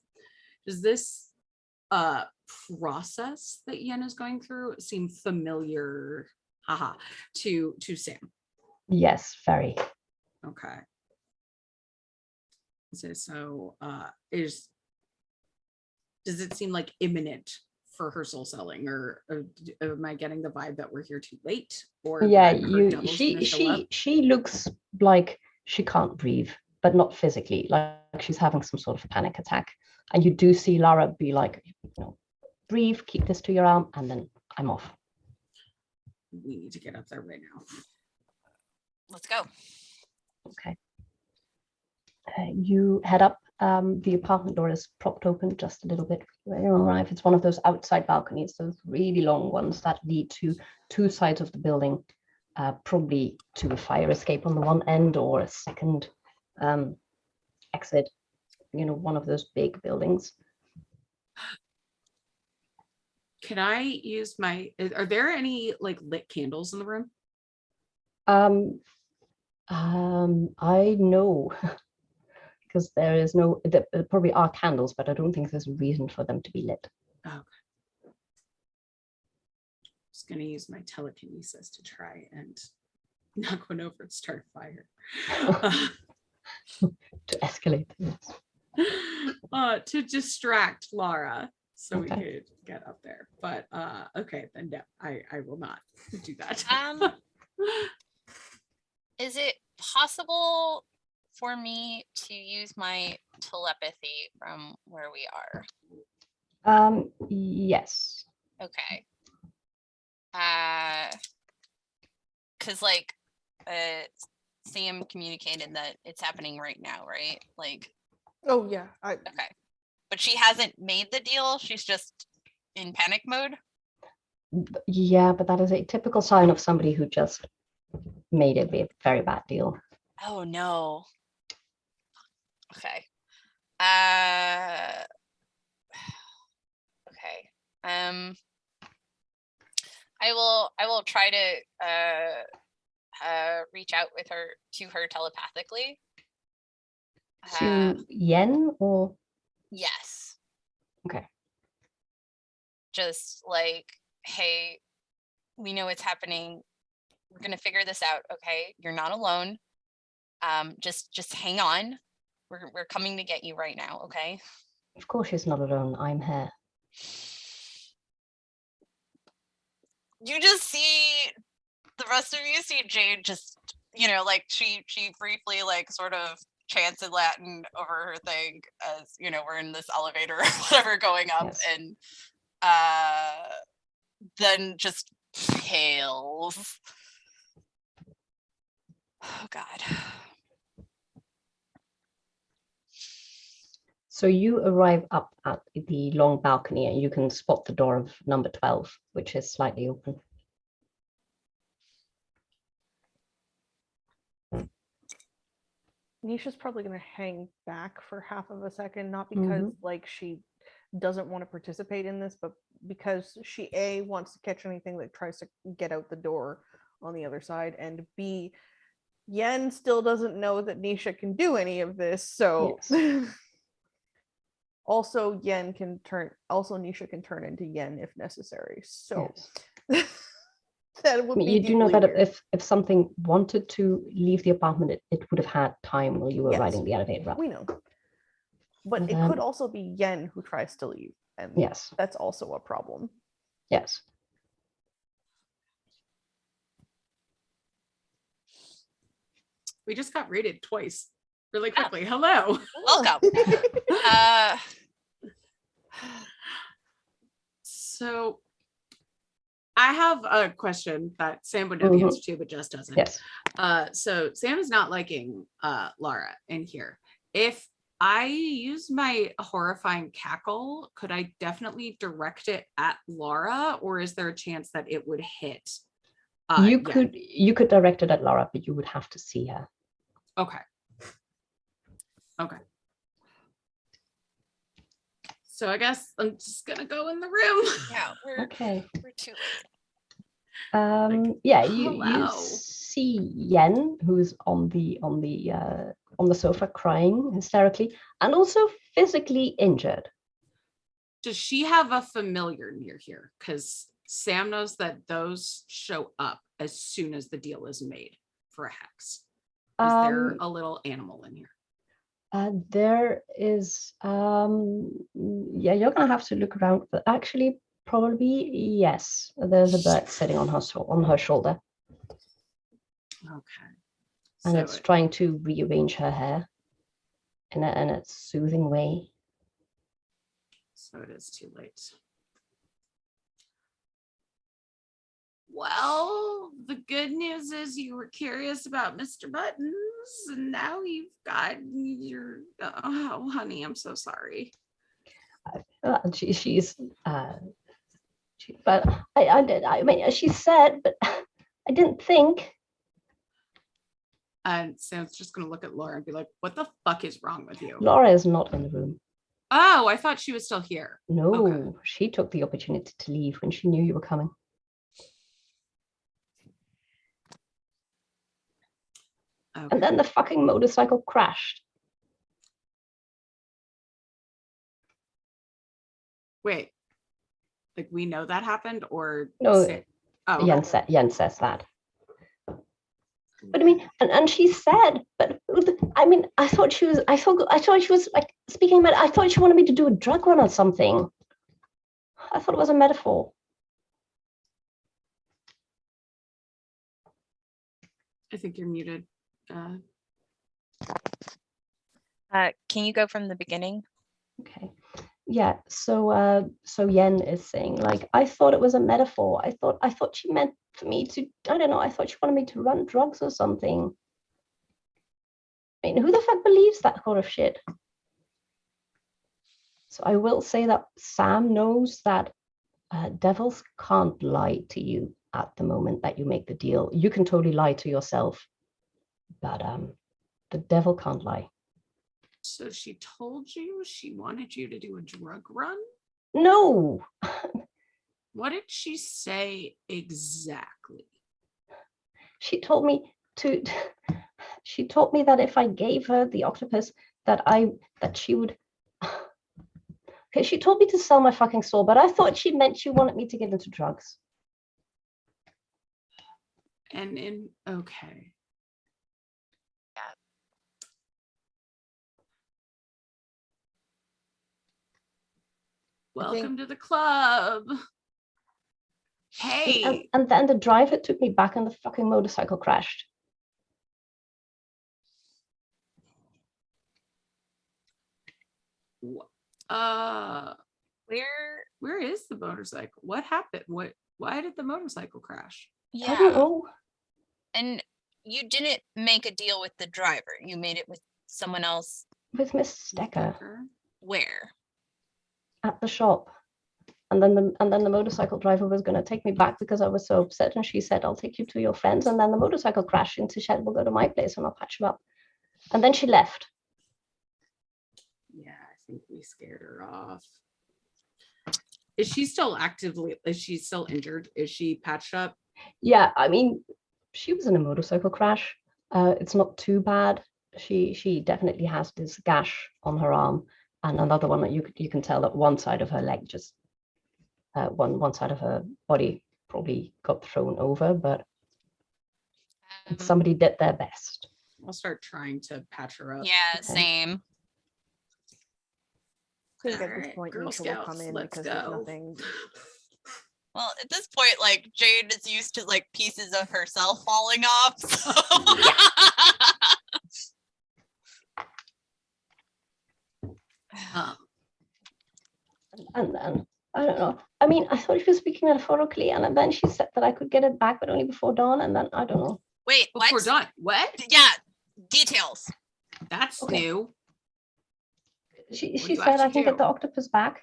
this process that Yen is going through seem familiar, to Sam? Yes, very. Okay. So does it seem like imminent for her soul selling, or am I getting the vibe that we're here too late? Or Yeah, that her devil's gonna show up? she looks like she can't breathe, but not physically, like she's having some sort of panic attack. And you do see Lara be like, breathe, keep this to your arm, and then I'm off. We need to get up there right now. Let's go. Okay. You head up. The apartment door is propped open just a little bit when you arrive. It's one of those outside balconies, those really long ones that lead to two sides of the building, probably to a fire escape on the one end or a second exit, one of those big buildings. Can I use are there any like lit candles in the room? I know. Because there probably are candles, but I don't think there's a reason for them to be lit. Okay. Just going to use my telekinesis to try and knock one over and start a fire. To escalate things. To distract Lara so Okay. we could get up there. But okay, then no, I will not do that. Is it possible for me to use my telepathy from where we are? Yes. Okay. Because Sam communicated that it's happening right now, right? Like. Oh yeah. Okay. But she hasn't made the deal. She's just in panic mode. Yeah, but that is a typical sign of somebody who just made it be a very bad deal. Oh no. Okay. Okay. I will try to reach out to her telepathically. To Yen or? Yes. Okay. Just like, hey, we know it's happening. We're gonna figure this out. Okay, you're not alone. Just hang on. We're coming to get you right now. Okay. Of course she's not alone. I'm here. You just see the rest of you see Jade just, like she briefly like sort of chants in Latin over her thing as, we're in this elevator or whatever going up. Yes. And then just pales. Oh God. So you arrive up at the long balcony and you can spot the door of number 12, which is slightly open. Nisha's probably going to hang back for half of a second, not because like she doesn't want to participate in this, but because she A, wants to catch anything that tries to get out the door on the other side, and B, Yen still doesn't know that Nisha can do any of this, so yes. Also Nisha can turn into Yen if necessary, so yes. That would be you do know that weird. if something wanted to leave the apartment, it would have had time while you were riding the elevator up. We know. But it could also be Yen who tries to leave. And yes, that's also a problem. Yes. We just got raided twice really quickly. Hello. Welcome. So I have a question that Sam would know the answer to, but Jess doesn't. Yes. So Sam is not liking Lara in here. If I use my horrifying cackle, could I definitely direct it at Lara, or is there a chance that it would hit? You could direct it at Lara, but you would have to see her. Okay. So I guess I'm just gonna go in the room. Yeah, Okay. we're too late. Yeah, you hello. see Yen, who's on the sofa crying hysterically and also physically injured. Does she have a familiar near here? Because Sam knows that those show up as soon as the deal is made for a hex. Is there a little animal in here? There is yeah, you're gonna have to look around, but actually probably yes, there's a bird sitting on her shoulder, Okay. and So it's trying to rearrange her hair in a soothing way. So it is too late. Well, the good news is you were curious about Mr. Buttons, and now you've got your. Oh, honey, I'm so sorry. But I mean, she said, but I didn't think. And Sam's just gonna look at Laura and be like, "What the fuck is wrong with you?" Laura is not in the room. Oh, I thought she was still here. No, Okay. She took the opportunity to leave when she knew you were coming. Okay. And then the fucking motorcycle crashed. Wait, like we know that happened, or No, oh, Yen says that. But I mean, and she said, but I mean, I thought she was like speaking about. I thought she wanted me to do a drug run or something. I thought it was a metaphor. I think you're muted. Can you go from the beginning? Okay. Yeah. So Yen is saying, like, I thought it was a metaphor. I thought she meant for me to. I don't know. I thought she wanted me to run drugs or something. I mean, who the fuck believes that sort of shit? So I will say that Sam knows that devils can't lie to you at the moment that you make the deal. You can totally lie to yourself, but the devil can't lie. So she told you she wanted you to do a drug run? No. What did she say exactly? She told me that if I gave her the octopus, that she would. Okay, she told me to sell my fucking soul, but I thought she meant she wanted me to get into drugs. And okay. Yeah. Welcome to the club. Hey. And then the driver took me back and the fucking motorcycle crashed. Where is the motorcycle? What happened? Why did the motorcycle crash? Yeah. I don't know. And you didn't make a deal with the driver. You made it with someone else. With Miss Stecker Where? at the shop. And then the motorcycle driver was going to take me back because I was so upset. And she said, I'll take you to your friends. And then the motorcycle crashed into shed. We'll go to my place and I'll patch you up. And then she left. Yeah, I think we scared her off. Is she still injured? Is she patched up? Yeah, I mean, she was in a motorcycle crash. It's not too bad. She definitely has this gash on her arm. And another one that you can tell that one side of her leg just one side of her body probably got thrown over, but somebody did their best. I'll start trying to patch her up. Yeah, same. I think at this point, Nisha will come in because there's nothing. Well, at this point, like, Jade is used to like pieces of herself falling off. So. And then I don't know. I mean, I thought she was speaking metaphorically, and then she said that I could get it back, but only before dawn. And then I don't know. Wait, before dawn? What? Yeah, details. That's new. She said I can get the octopus back,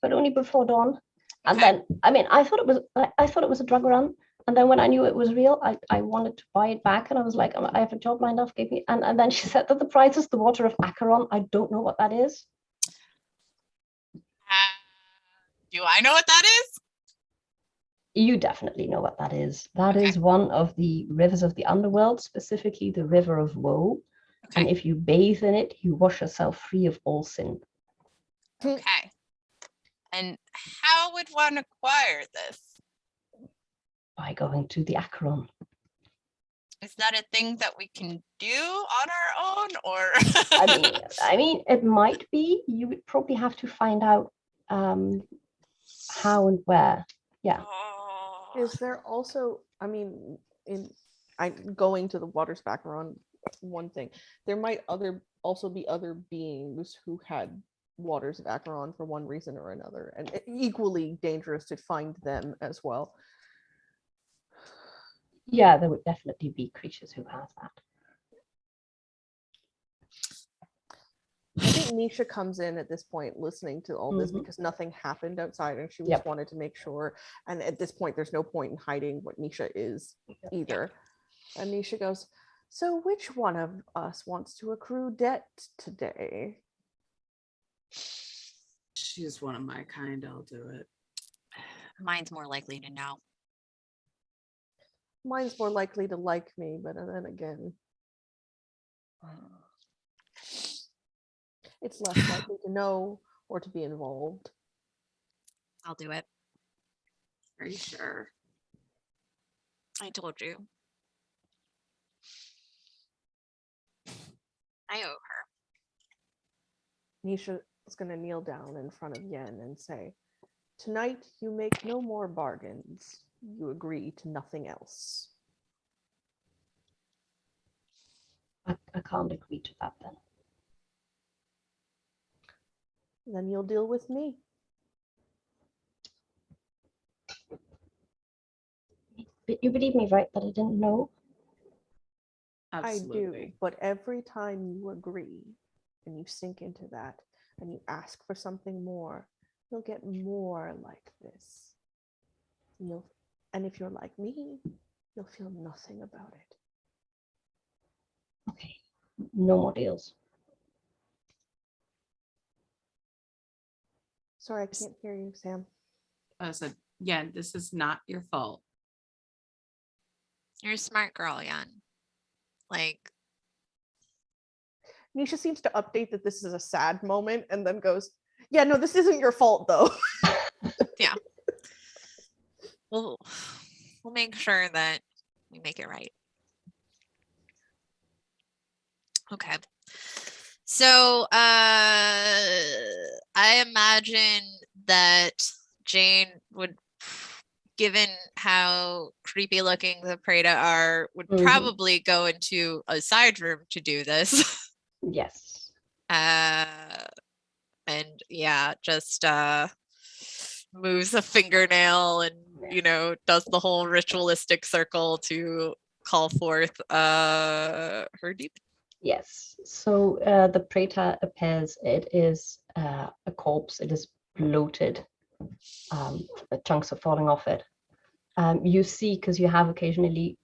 but only before dawn. And Okay. then I mean, I thought it was a drug run, And then when I knew it was real, I wanted to buy it back. And I was like, I have a job lined up. Give me. And then she said that the price is the water of Acheron. I don't know what that is. Do I know what that is? You definitely know what that is. That Okay. is one of the rivers of the underworld, specifically the river of woe. Okay. And if you bathe in it, you wash yourself free of all sin. Okay. And how would one acquire this? By going to the Acheron. Is that a thing that we can do on our own, or? I mean, it might be. You would probably have to find out how and where. Yeah. Is there also, I mean, going to the waters back around one thing, there might also be other beings who had waters of Acheron for one reason or another, and equally dangerous to find them as well. Yeah, there would definitely be creatures who have that. I think Nisha comes in at this point listening to all this because nothing happened outside and she just wanted to make sure. And at this point, there's no point in hiding what Nisha is either. And Nisha goes, so which one of us wants to accrue debt today? She's one of my kind. I'll do it. Mine's more likely to know. Mine's more likely to like me, but then again, it's less likely to know or to be involved. I'll do it. Are you sure? I told you. I owe her. Nisha is going to kneel down in front of Yen and say, tonight you make no more bargains. You agree to nothing else. I can't agree to that then. Then you'll deal with me. But you believe me, right, that I didn't know? Absolutely. I do, but every time you agree and you sink into that and you ask for something more, you'll get more like this. And if you're like me, you'll feel nothing about it. Okay, no more deals. Sorry, I can't hear you, Sam. I said, yeah, this is not your fault. You're a smart girl, Jan. Like, Nisha seems to update that this is a sad moment and then goes, yeah, no, this isn't your fault though. yeah. We'll make sure that we make it right. Okay. So I imagine that Jane would, given how creepy looking the Preda are, would probably go into a side room to do this. Yes. And yeah, just moves a fingernail and, you know, does the whole ritualistic circle to call forth her deep. Yes. So the Preta appears. It is a corpse. It is bloated. Chunks are falling off it. You see, because you have occasionally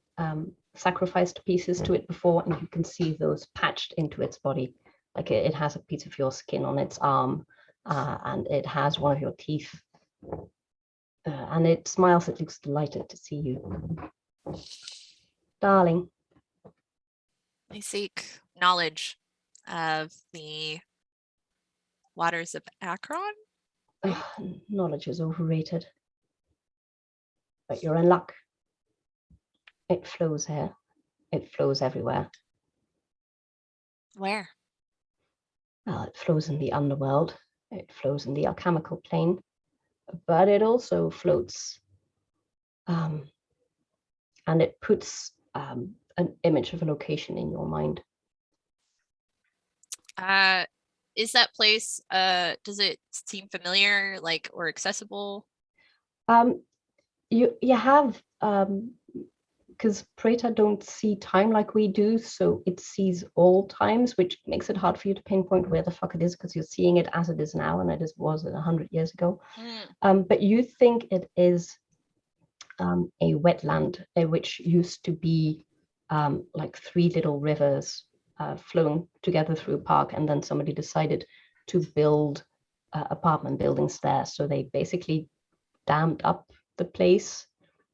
sacrificed pieces to it before, and you can see those patched into its body. Like it has a piece of your skin on its arm, and it has one of your teeth. And it smiles. It looks delighted to see you. Darling. I seek knowledge of the waters of Acheron. Knowledge is overrated. But you're in luck. It flows here. It flows everywhere. Where? Well, it flows in the underworld. It flows in the alchemical plane. But it also floats. And it puts an image of a location in your mind. Is that place, does it seem familiar, like, or accessible? You have, because Preta don't see time like we do, so it sees all times, which makes it hard for you to pinpoint where the fuck it is, because you're seeing it as it is now, and it was 100 years ago. But you think it is a wetland which used to be like 3 little rivers flowing together through a park, and then somebody decided to build apartment buildings there. So they basically dammed up the place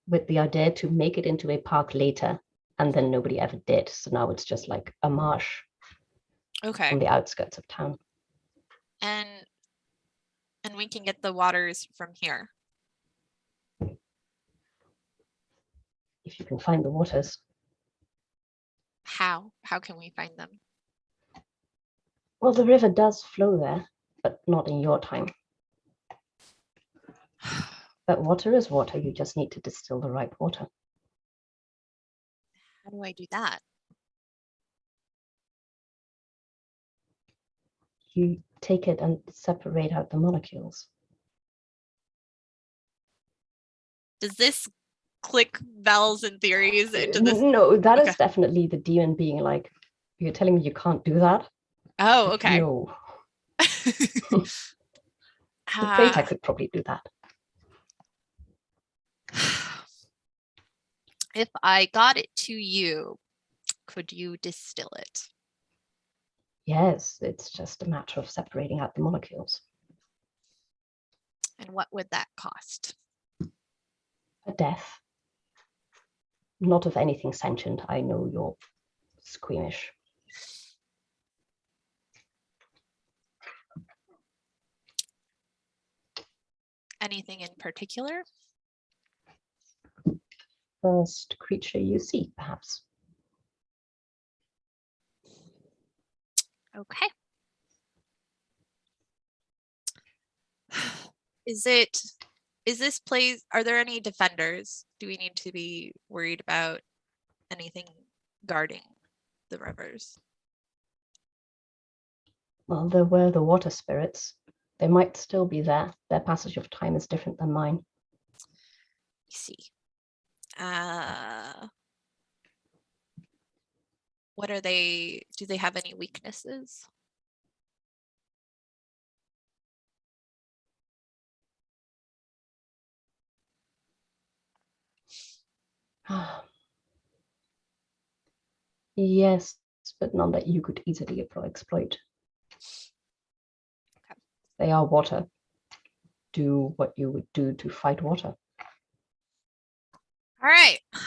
with the idea to make it into a park later, and then nobody ever did. So now it's just like a marsh Okay. on the outskirts of town. And we can get the waters from here. If you can find the waters. How can we find them? Well, the river does flow there, but not in your time. But water is water. You just need to distill the right water. How do I do that? You take it and separate out the molecules. Does this click bells and theories into this? No, that is Okay. definitely the demon being like, you're telling me you can't do that? Oh, okay. No. Afraid I could probably do that. If I got it to you, could you distill it? Yes, it's just a matter of separating out the molecules. And what would that cost? A death. Not of anything sentient. I know you're squeamish. Anything in particular? First creature you see, perhaps. Okay. Is this place, are there any defenders? Do we need to be worried about anything guarding the rivers? Well, there were the water spirits. They might still be there. Their passage of time is different than mine. I see. What are they? Do they have any weaknesses? Yes, but none that you could easily exploit. Okay. They are water. Do what you would do to fight water. All right. Is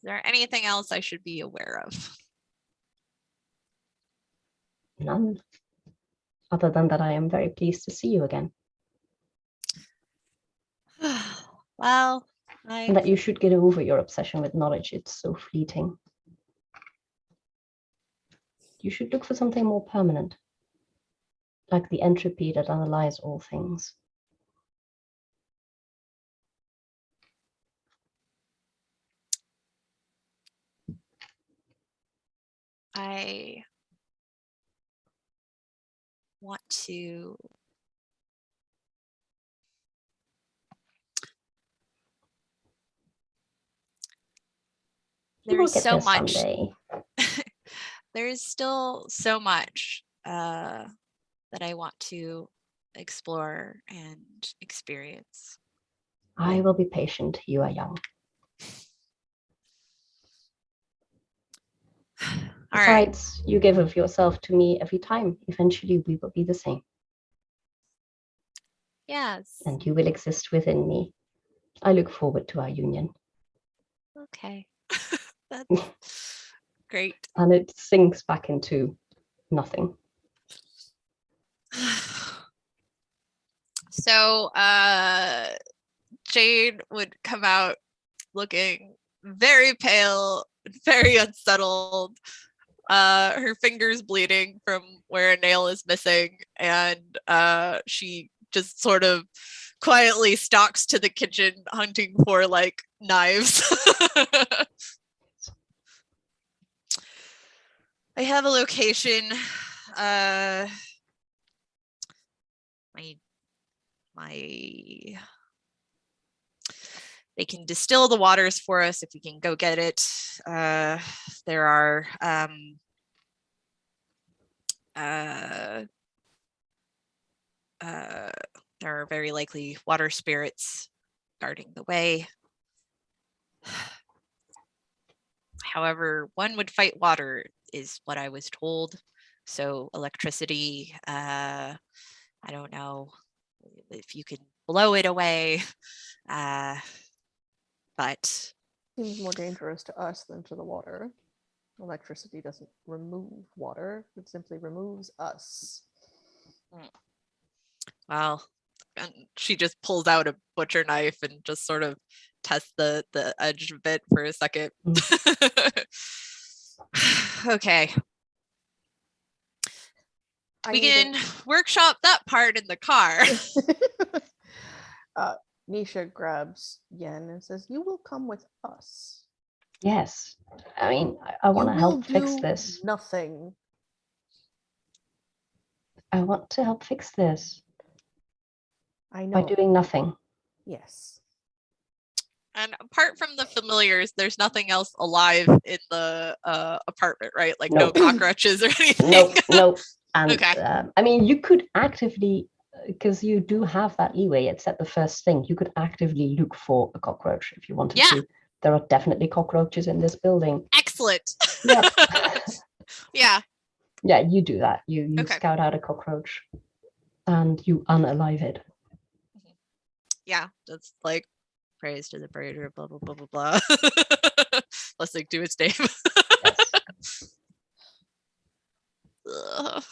there anything else I should be aware of? None. Other than that, I am very pleased to see you again. Well, And that you should get over your obsession with knowledge. It's so fleeting. You should look for something more permanent, like the entropy that underlies all things. I want to You will get there someday. There is still so much that I want to explore and experience. I will be patient. You are young. All right. Besides, you give of yourself to me every time. Eventually, we will be the same. Yes. And you will exist within me. I look forward to our union. Okay. That's great. And it sinks back into nothing. So Jade would come out looking very pale, very unsettled, her fingers bleeding from where a nail is missing, and she just sort of quietly stalks to the kitchen hunting for like knives. I have a location. They can distill the waters for us if we can go get it. There are very likely water spirits guarding the way. However, one would fight water is what I was told. So electricity, I don't know if you can blow it away, but Seems more dangerous to us than to the water. Electricity doesn't remove water, it simply removes us. well, and she just pulls out a butcher knife and just sort of tests the edge of it for a second. Okay. We can workshop that part in the car. Nisha grabs Yen and says, "You will come with us." Yes. I mean, I want to help fix this. Nothing. I want to help fix this I by know. doing nothing. Yes. And apart from the familiars, there's nothing else alive in the apartment, right? Like no Nope. cockroaches or anything. Nope. And Okay. I mean, you could actively, because you do have that leeway, it's at the first thing, you could actively look for a cockroach if you wanted to. There are definitely cockroaches in this building. Excellent. Yep. Yeah. Yeah, you do that. You Okay. scout out a cockroach and you unalive it. Yeah, that's like praise to the breeder, blah blah blah blah blah. Blessing to its name. Yes. Ugh.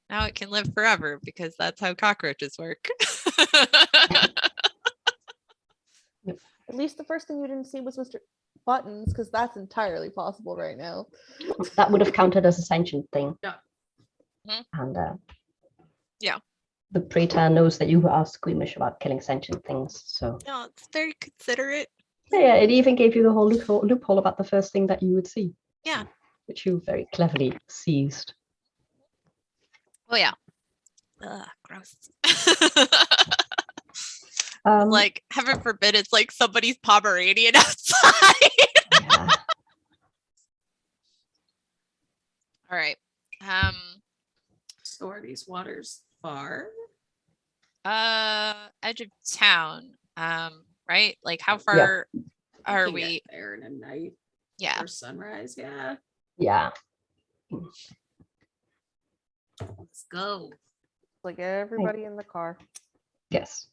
Now it can live forever because that's how cockroaches work. At least the first thing you didn't see was Mr. Buttons, because that's entirely possible right now. That would have counted as a sentient thing. Yeah. And Yeah. the praetor knows that you are squeamish about killing sentient things. So No, it's very considerate. yeah, it even gave you the whole loophole about the first thing that you would see. Yeah. Which you very cleverly seized. Well, yeah. Ugh, gross. Like, heaven forbid, it's like somebody's Pomeranian outside. Yeah. All right. So are these waters far? Edge of town. Right? Like, how far are Can we? get there in a night Yeah. or sunrise? Yeah. Yeah. Let's go. Like everybody in the car. Yes.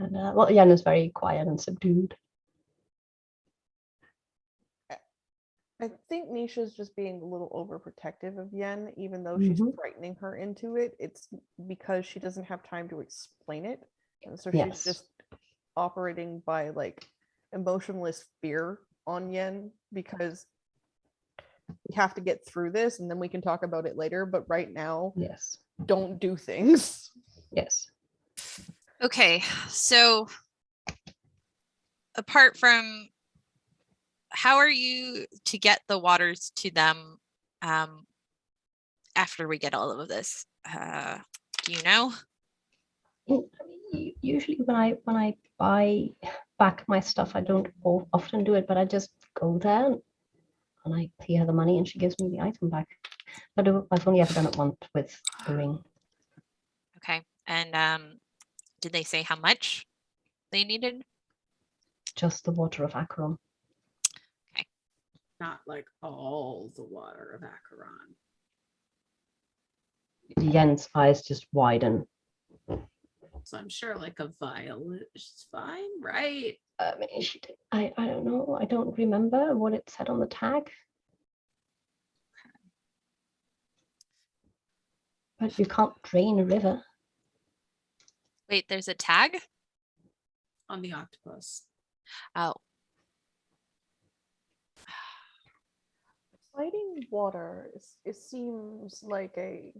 And well, Yen is very quiet and subdued. I think Nisha's just being a little overprotective of Yen, even though she's frightening her into it. It's because she doesn't have time to explain it. And so she's just operating by like emotionless fear on Yen, because we have to get through this and then we can talk about it later. But right now, don't do things. Yes. Okay, so apart from, how are you to get the waters to them after we get all of this? Do you know? Usually when I buy back my stuff, I don't often do it, but I just go there and I pay her the money and she gives me the item back. But I've only ever done it once with the ring. Okay, and did they say how much they needed? Just the water of Acheron. Okay. Not like all the water of Acheron. Yen's eyes just widen. So I'm sure like a vial is fine, right? I don't know. I don't remember what it said on the tag. But you can't drain a river. Wait, there's a tag? On the octopus. Oh. Fighting water, it seems like a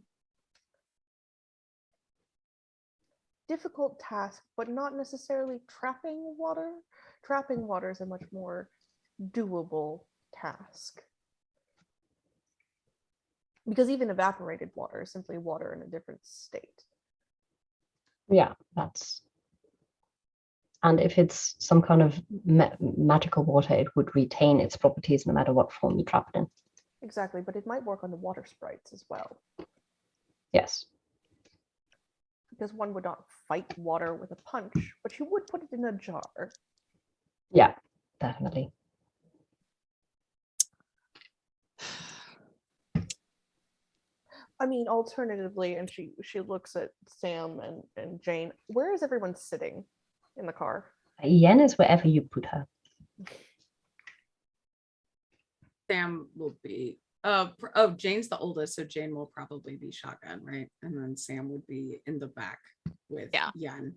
difficult task, but not necessarily trapping water. Trapping water is a much more doable task. Because even evaporated water is simply water in a different state. Yeah, that's... And if it's some kind of magical water, it would retain its properties no matter what form you trap it in. Exactly, but it might work on the water sprites as well. Yes. because one would not fight water with a punch, but you would put it in a jar. Yeah, definitely. I mean, alternatively, and she looks at Sam and Jane. Where is everyone sitting in the car? Yen is wherever you put her. Sam will be Jane's the oldest, so Jane will probably be shotgun, right? And then Sam would be in the back with Yen.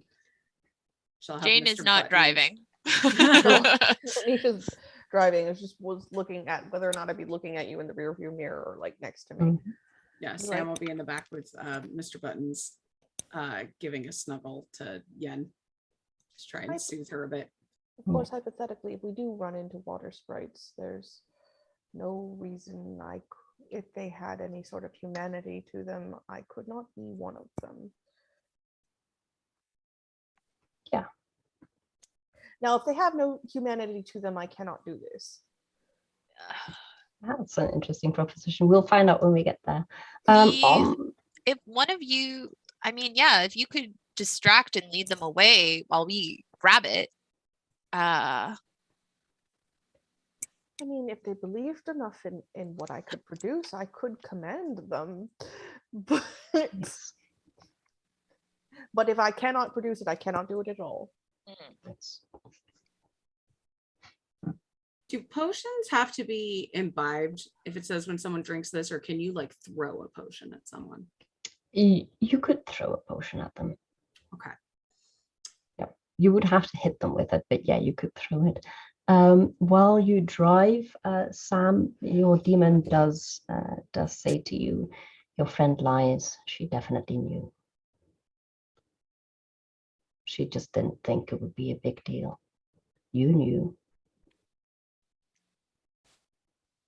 Jane is not driving. Nisha's driving. It just was looking at whether or not I'd be looking at you in the rearview mirror or like next to me. Yeah, Sam will be in the back with Mr. Buttons, giving a snuggle to Yen. Just try and soothe her a bit. Of course, hypothetically, if we do run into water sprites, there's no reason if they had any sort of humanity to them, I could not be one of them. Yeah. Now, if they have no humanity to them, I cannot do this. That's an interesting proposition. We'll find out when we get there. If one of you, if you could distract and lead them away while we grab it. I mean, if they believed enough in what I could produce, I could command them. But if I cannot produce it, I cannot do it at all. Do potions have to be imbibed if it says when someone drinks this, or can you like throw a potion at someone? You could throw a potion at them. Okay. Yep. You would have to hit them with it, but yeah, you could throw it. While you drive, Sam, your demon does say to you, your friend lies. She definitely knew. She just didn't think it would be a big deal. You knew.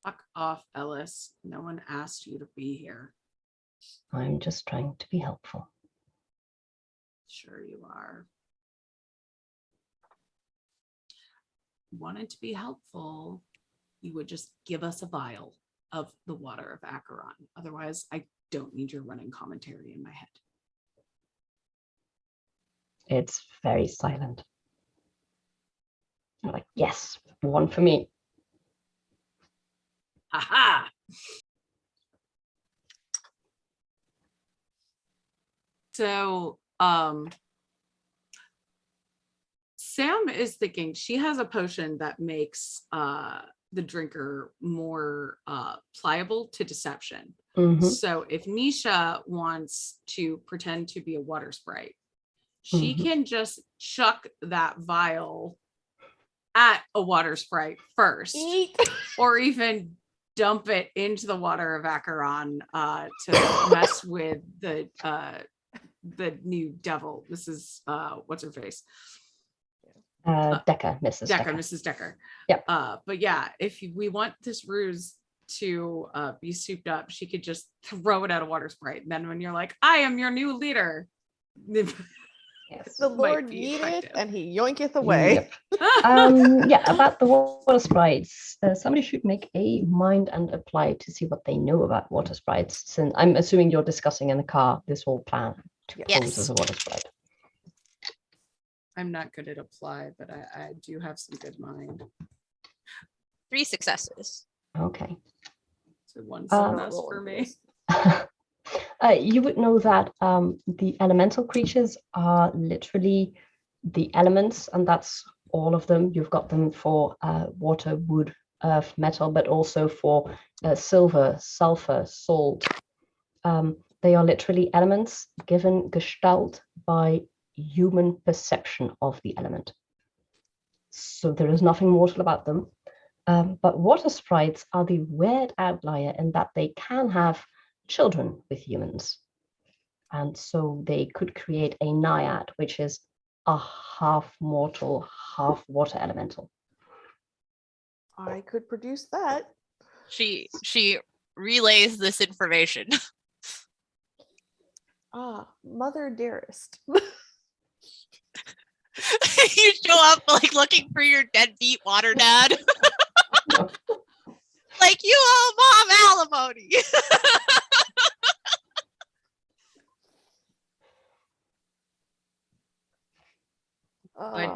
Fuck off, Ellis. No one asked you to be here. I'm just trying to be helpful. Sure you are. Wanted to be helpful, you would just give us a vial of the water of Acheron. Otherwise, I don't need your running commentary in my head. It's very silent. I'm like, yes, one for me. Aha! So, Sam is thinking she has a potion that makes the drinker more pliable to deception. Mm-hmm. So if Nisha wants to pretend to be a water sprite, she can just chuck that vial at a water sprite first, or even dump it into the water of Acheron to mess with the new devil. This is what's her face? Decker, Mrs. Decker. Mrs. Decker. Yep. But yeah, if we want this ruse to be souped up, she could just throw it at a water sprite. And then when you're like, I am your new leader. Yes. The Lord needeth and he yoinketh away. Yep. Yeah, about the water sprites, somebody should make a mind and apply to see what they know about water sprites. Since I'm assuming you're discussing in the car this whole plan to pose as a water sprite. I'm not good at apply, but I do have some good mind. 3 successes. Okay. So 1 success for me. You would know that the elemental creatures are literally the elements, and that's all of them. You've got them for water, wood, earth, metal, but also for silver, sulfur, salt. They are literally elements given gestalt by human perception of the element. So there is nothing mortal about them. But water sprites are the weird outlier in that they can have children with humans. And so they could create a naiad, which is a half mortal, half water elemental. I could produce that. She relays this information. Mother dearest. You show up like looking for your deadbeat water dad. Like, you owe mom alimony.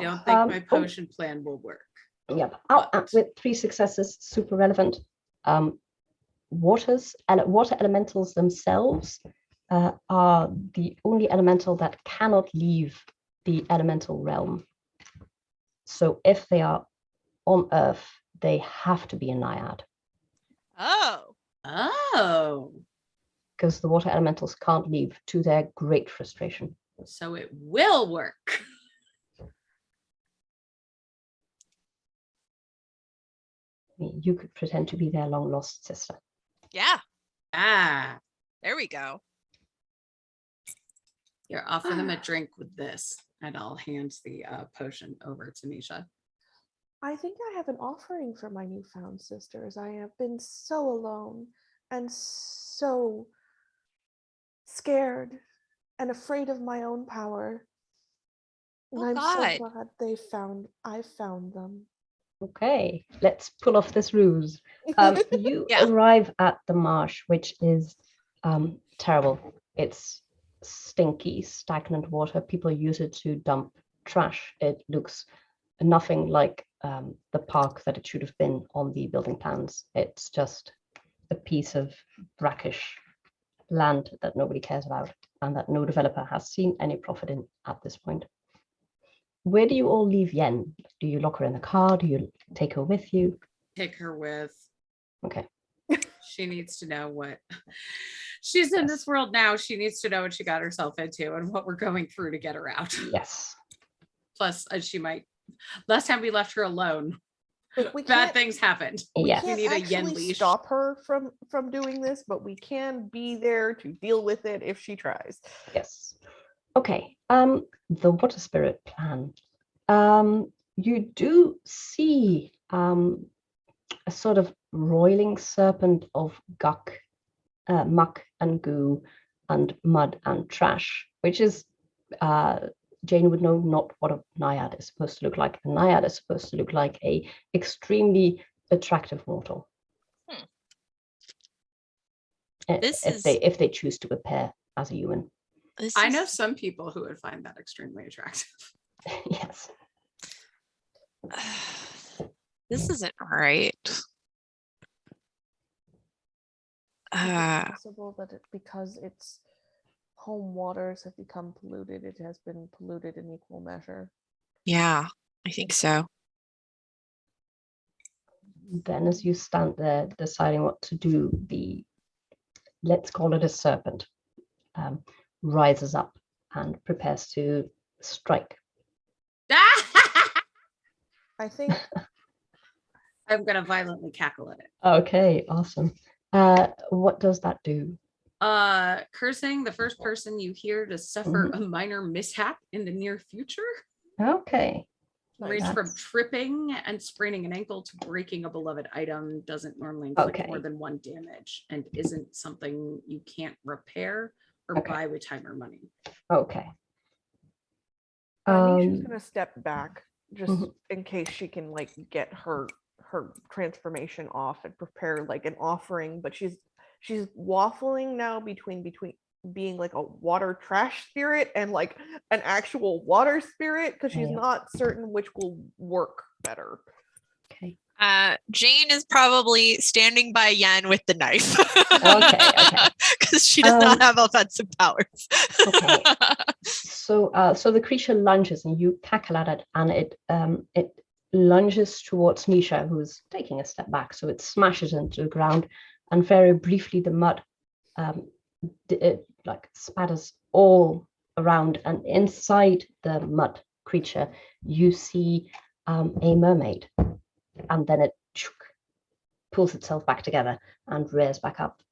don't think my Oh. potion plan will work. Yep. But- With 3 successes, super relevant. Water elementals themselves are the only elemental that cannot leave the elemental realm. So if they are on Earth, they have to be a naiad. Oh. Oh, Because the water elementals can't leave, to their great frustration. so it will work. I mean, you could pretend to be their long lost sister. Yeah. Ah, There we go. here, offer them a drink with this, and I'll hand the potion over to Nisha. I think I have an offering for my newfound sisters. I have been so alone and so scared and afraid of my own power. And Oh, I'm God. so glad I found them. Okay, let's pull off this ruse. You Yeah. arrive at the marsh, which is terrible. It's stinky, stagnant water. People use it to dump trash. It looks nothing like the park that it should have been on the building plans. It's just a piece of brackish land that nobody cares about and that no developer has seen any profit in at this point. Where do you all leave Yen? Do you lock her in the car? Do you take her with you? Take her with. Okay. She needs to know what she's in this world now. She needs to know what she got herself into and what we're going through to get her out. Yes. Plus, she might. Last time we left her alone, We bad can't- things happened. We Yes. We can't need a yen actually leash. stop her from doing this, but we can be there to deal with it if she tries. Yes. Okay. The water spirit plan. You do see a sort of roiling serpent of muck and goo and mud and trash, which is Jane would know not what a naiad is supposed to look like. A naiad is supposed to look like a extremely attractive mortal. This If they choose to appear as a human. I know some people who would find that extremely attractive. Yes. This isn't right. Is it possible that because its home waters have become polluted, it has been polluted in equal measure? Yeah, I think so. Then as you stand there deciding what to do, let's call it a serpent, rises up and prepares to strike. I think I'm gonna violently cackle at it. Okay, awesome. What does that do? Cursing the first person you hear to suffer a minor mishap in the near future. Okay. Range from That's- tripping and spraining an ankle to breaking a beloved item, doesn't normally inflict Okay. more than 1 damage, and isn't something you can't repair or Okay. buy with time or money. Okay. Nisha's gonna step back just Mhm. in case she can like get her transformation off and prepare like an offering, but she's waffling now between being like a water trash spirit and like an actual water spirit because she's Yeah. not certain which will work better. Okay. Jane is probably standing by Yen with the knife. Okay. Because she does not Um, have offensive powers. Okay. So the creature lunges and you cackle at it, and it lunges towards Nisha, who's taking a step back. So it smashes into the ground, and very briefly the mud it like spatters all around, and inside the mud creature you see a mermaid, and then it pulls itself back together and rears back up.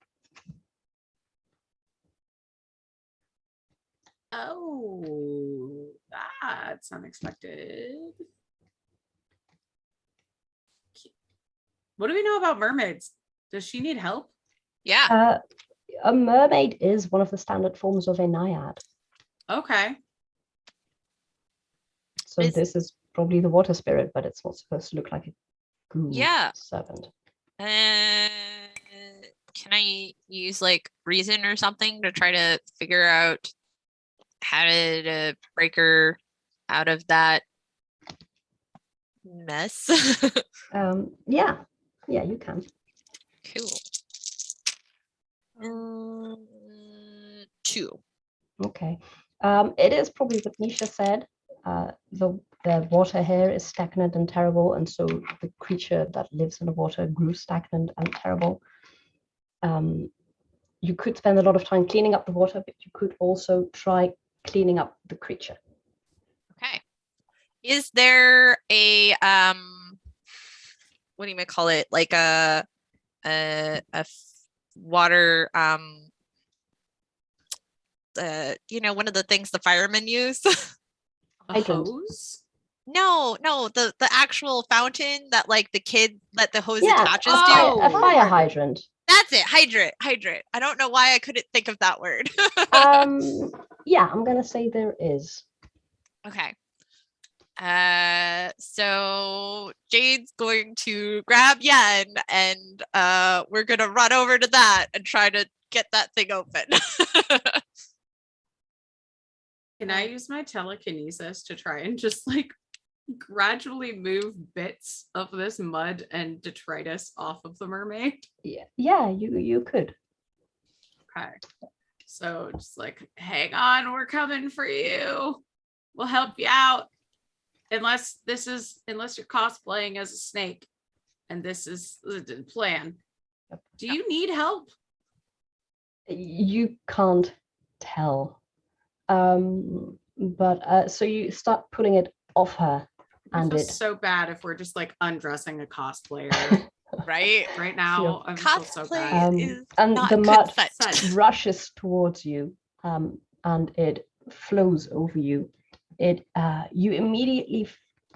Oh, that's unexpected. What do we know about mermaids? Does she need help? Yeah. A mermaid is one of the standard forms of a naiad. Okay. So Is- this is probably the water spirit, but it's not supposed to look like a goo Yeah. serpent. Can I use like reason or something to try to figure out how to break her out of that mess? Yeah, you can. Cool. 2. Okay. It is probably what Nisha said. The water here is stagnant and terrible, and so the creature that lives in the water grew stagnant and terrible. You could spend a lot of time cleaning up the water, but you could also try cleaning up the creature. Okay. Is there a what do you call it? Like a water one of the things the firemen use? A Hydrant. hose? No, the actual fountain that like the kid that the hose Yeah, attaches a to. fire hydrant. That's it. Hydrant. I don't know why I couldn't think of that word. Yeah, I'm gonna say there is. Okay. So Jade's going to grab Yen and we're gonna run over to that and try to get that thing open. Can I use my telekinesis to try and just like gradually move bits of this mud and detritus off of the mermaid? Yeah, you could. Okay. So just like, hang on, we're coming for you. We'll help you out. Unless you're cosplaying as a snake and this is the plan. Do you need help? You can't tell. But so you start putting it off her, and It it feels so bad if we're just like undressing a cosplayer Right? right now. Your I feel so Cosplay bad. is and not the mud consent. rushes towards you, and it flows over you. It you immediately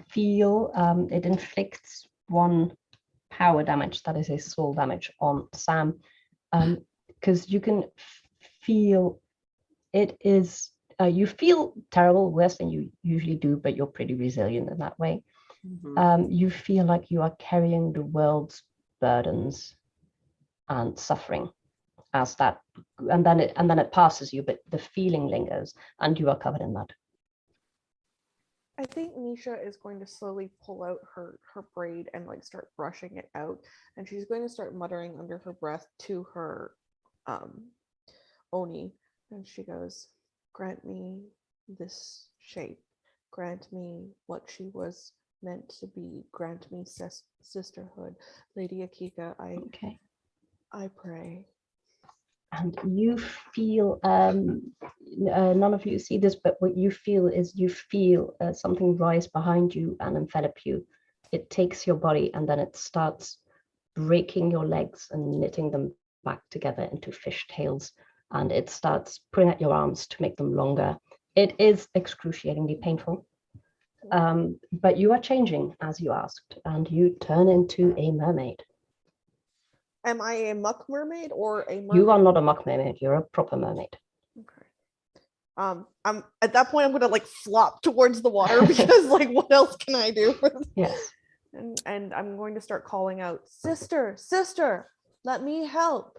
feel it inflicts 1 power damage, that is a soul damage, on Sam, because you can feel it is you feel terrible, worse than you usually do, but you're pretty resilient in that way. You feel like you are carrying the world's burdens and suffering as that, and then it passes you, but the feeling lingers and you are covered in mud. I think Nisha is going to slowly pull out her braid and like start brushing it out, and she's going to start muttering under her breath to her Oni, and she goes, "Grant me this shape, grant me what she was meant to be, grant me sisterhood, Lady Akika, Okay. I pray." And you feel none of you see this, but what you feel is something rise behind you and envelop you. It takes your body and then it starts breaking your legs and knitting them back together into fish tails, and it starts pulling at your arms to make them longer. It is excruciatingly painful, but you are changing as you asked, and you turn into a mermaid. Am I a muck mermaid or a mermaid? You are not a muck mermaid, you're a proper mermaid. Okay. I'm at that point I'm gonna like flop towards the water because like what else can I do? Yes. And I'm going to start calling out, sister, let me help.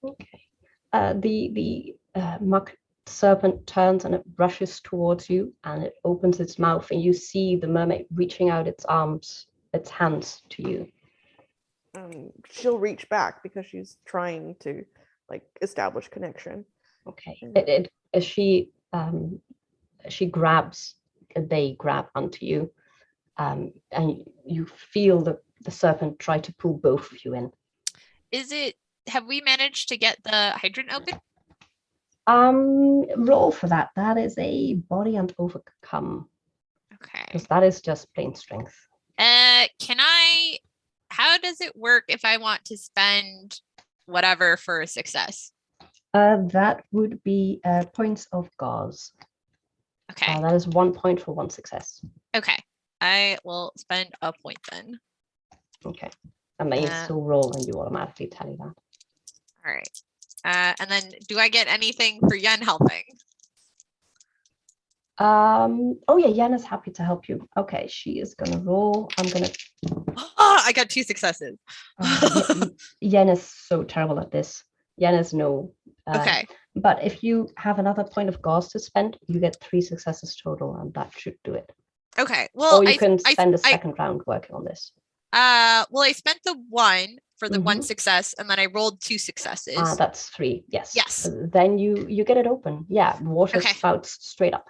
Okay. The muck serpent turns and it rushes towards you, and it opens its mouth, and you see the mermaid reaching out its hands to you. She'll reach back because she's trying to like establish connection. Okay. She grabs. They grab onto you, and you feel the serpent try to pull both of you in. Have we managed to get the hydrant open? Roll for that. That is a body and overcome. Okay. Because that is just plain strength. How does it work if I want to spend whatever for a success? That would be points of gauze. Okay. That is 1 point for 1 success. Okay. I will spend a point then. Okay. And then you still roll and you automatically tally that. All right. And then do I get anything for Yen helping? Oh yeah, Yen is happy to help you. Okay, she is gonna roll. I'm gonna I got 2 successes. Yen is so terrible at this. Yen is no. Okay. But if you have another point of gauze to spend, you get 3 successes total, and that should do it. Okay. Well, or you can I spend a second round working on this. well, I spent the 1 for the 1 Mhm. success, and then I rolled 2 successes. That's 3. Yes. Yes. Then you get it open. Yeah, water Okay. spouts straight up.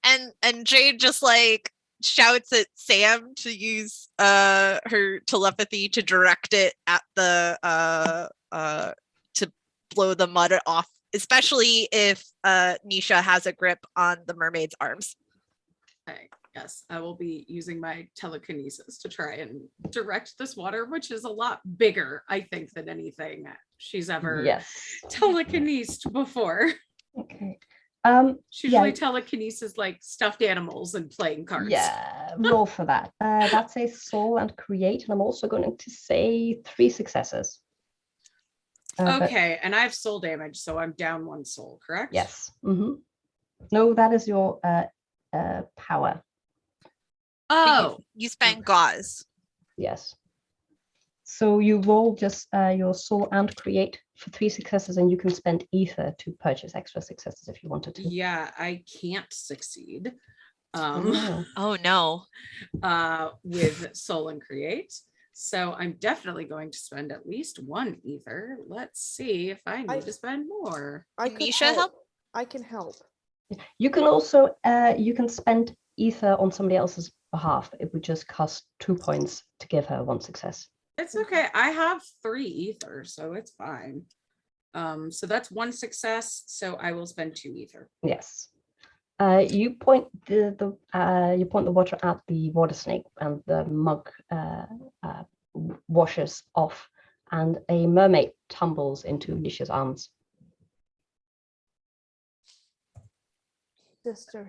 And Jade just like shouts at Sam to use her telepathy to direct it at the to blow the mud off, especially if Nisha has a grip on the mermaid's arms. Okay. Yes, I will be using my telekinesis to try and direct this water, which is a lot bigger, I think, than anything she's ever telekinesed before. Okay. She usually telekinesis like stuffed animals and playing cards. Yeah, roll for that. That's a soul and create, and I'm also going to say 3 successes. Okay, and I have soul damage, so I'm down 1 soul, correct? Yes. Mm-hmm. No, that is your power. Oh, you spent gauze. Yes. So you roll just your soul and create for 3 successes, and you can spend ether to purchase extra successes if you wanted to. yeah, I can't succeed. Oh no. With soul and create. So I'm definitely going to spend at least 1 ether. Let's see if I need to spend more. I could Nisha help? I can help. You can also you can spend ether on somebody else's behalf. It would just cost 2 points to give her 1 success. It's okay. I have 3 ether, so it's fine. So that's 1 success. So I will spend 2 ether. Yes. You point the water at the water snake, and the mug washes off, and a mermaid tumbles into Nisha's arms.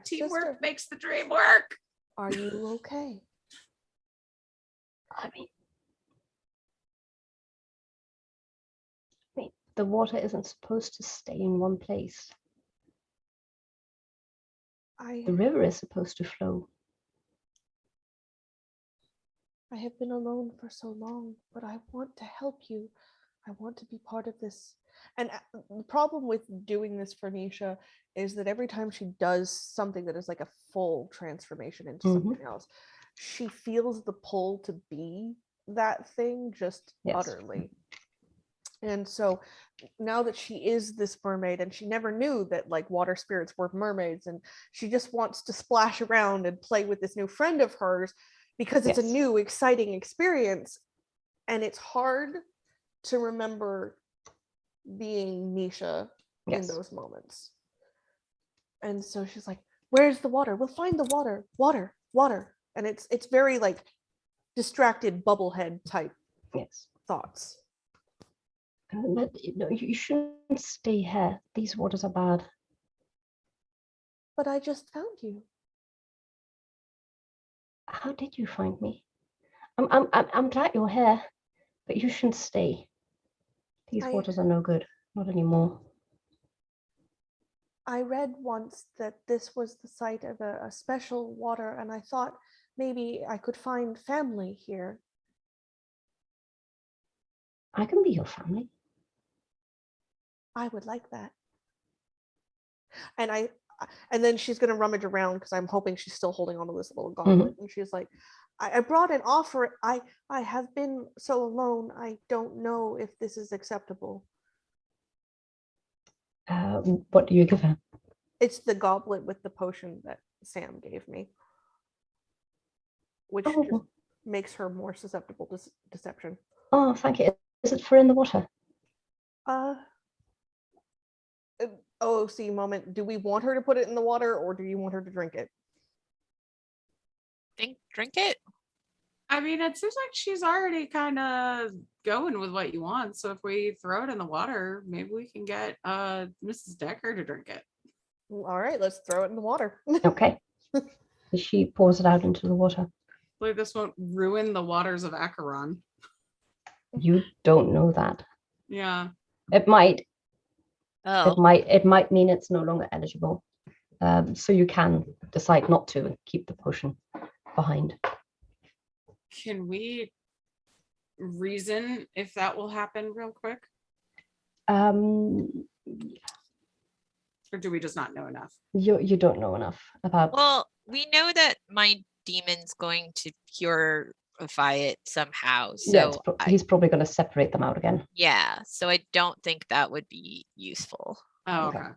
Teamwork makes the dream work. Are you okay? I mean, the water isn't supposed to stay in one place. The river is supposed to flow. I have been alone for so long, but I want to help you. I want to be part of this. And the problem with doing this for Nisha is that every time she does something that is like a full transformation into something else, she feels the pull to be that thing just utterly. And so now that she is this mermaid, and she never knew that like water spirits were mermaids, and she just wants to splash around and play with this new friend of hers because it's a new exciting experience, and it's hard to remember being Nisha in those moments. And so she's like, where's the water? We'll find the water. And it's very like distracted bubblehead type thoughts. But you shouldn't stay here. These waters are bad. But I just found you. How did you find me? I'm glad you're here, but you shouldn't stay. These waters are no good. Not anymore. I read once that this was the site of a special water, and I thought maybe I could find family here. I can be your family. I would like that. And then she's going to rummage around, because I'm hoping she's still holding on to this little goblet. And she's like, I brought an offer. I have been so alone. I don't know if this is acceptable. What do you give her? It's the goblet with the potion that Sam gave me, which just makes her more susceptible to deception. Oh, thank you. Is it for in the water? OOC moment. Do we want her to put it in the water, or do you want her to drink it? Drink it? I mean, it seems like she's already kind of going with what you want. So if we throw it in the water, maybe we can get Mrs. Decker to drink it. All right, let's throw it in the water. Okay. She pours it out into the water. Hopefully this won't ruin the waters of Acheron. You don't know that. Yeah. It might. Oh. It might mean it's no longer eligible. So you can decide not to and keep the potion behind. Can we reason if that will happen real quick? Or do we just not know enough? You don't know enough about. Well, we know that my demon's going to purify it somehow. Yeah, So he's probably going to separate them out again. yeah, so I don't think that would be useful. Oh, Okay. okay.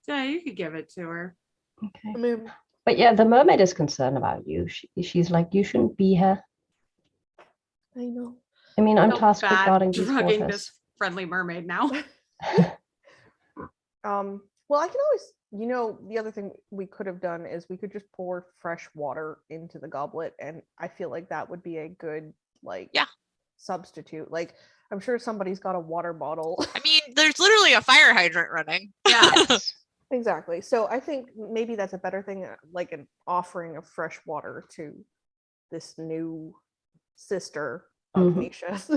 Yeah, you could give it to her. Okay. I mean, But yeah, the mermaid is concerned about you. She's like, you shouldn't be here. I know. I mean, I'm Feel tasked with bad guarding these drugging waters. this friendly mermaid now. Well, I can always, the other thing we could have done is we could just pour fresh water into the goblet, and I feel like that would be a good substitute. Like, I'm sure somebody's got a water bottle. I mean, there's literally a fire hydrant running. Yeah. Yes. Exactly. So I think maybe that's a better thing, like an offering of fresh water to this new sister of Mhm. Nisha's.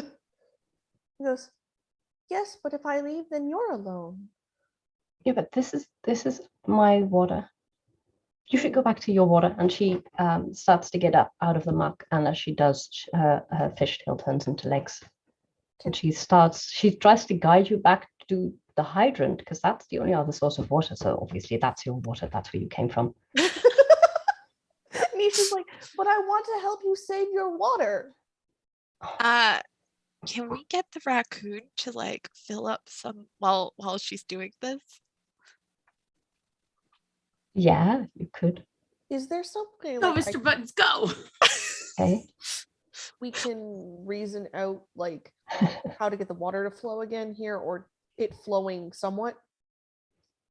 He goes, yes, but if I leave, then you're alone. Yeah, but this is my water. You should go back to your water. And she starts to get up out of the muck, and as she does, her fishtail turns into legs. And she tries to guide you back to the hydrant, because that's the only other source of water. So obviously that's your water. That's where you came from. Nisha's like, but I want to help you save your water. Can we get the raccoon to like fill up some while she's doing this? Yeah, you could. Is there something Go, like Mr. Buttons, go. Okay. we can reason out like how to get the water to flow again here, or it flowing somewhat?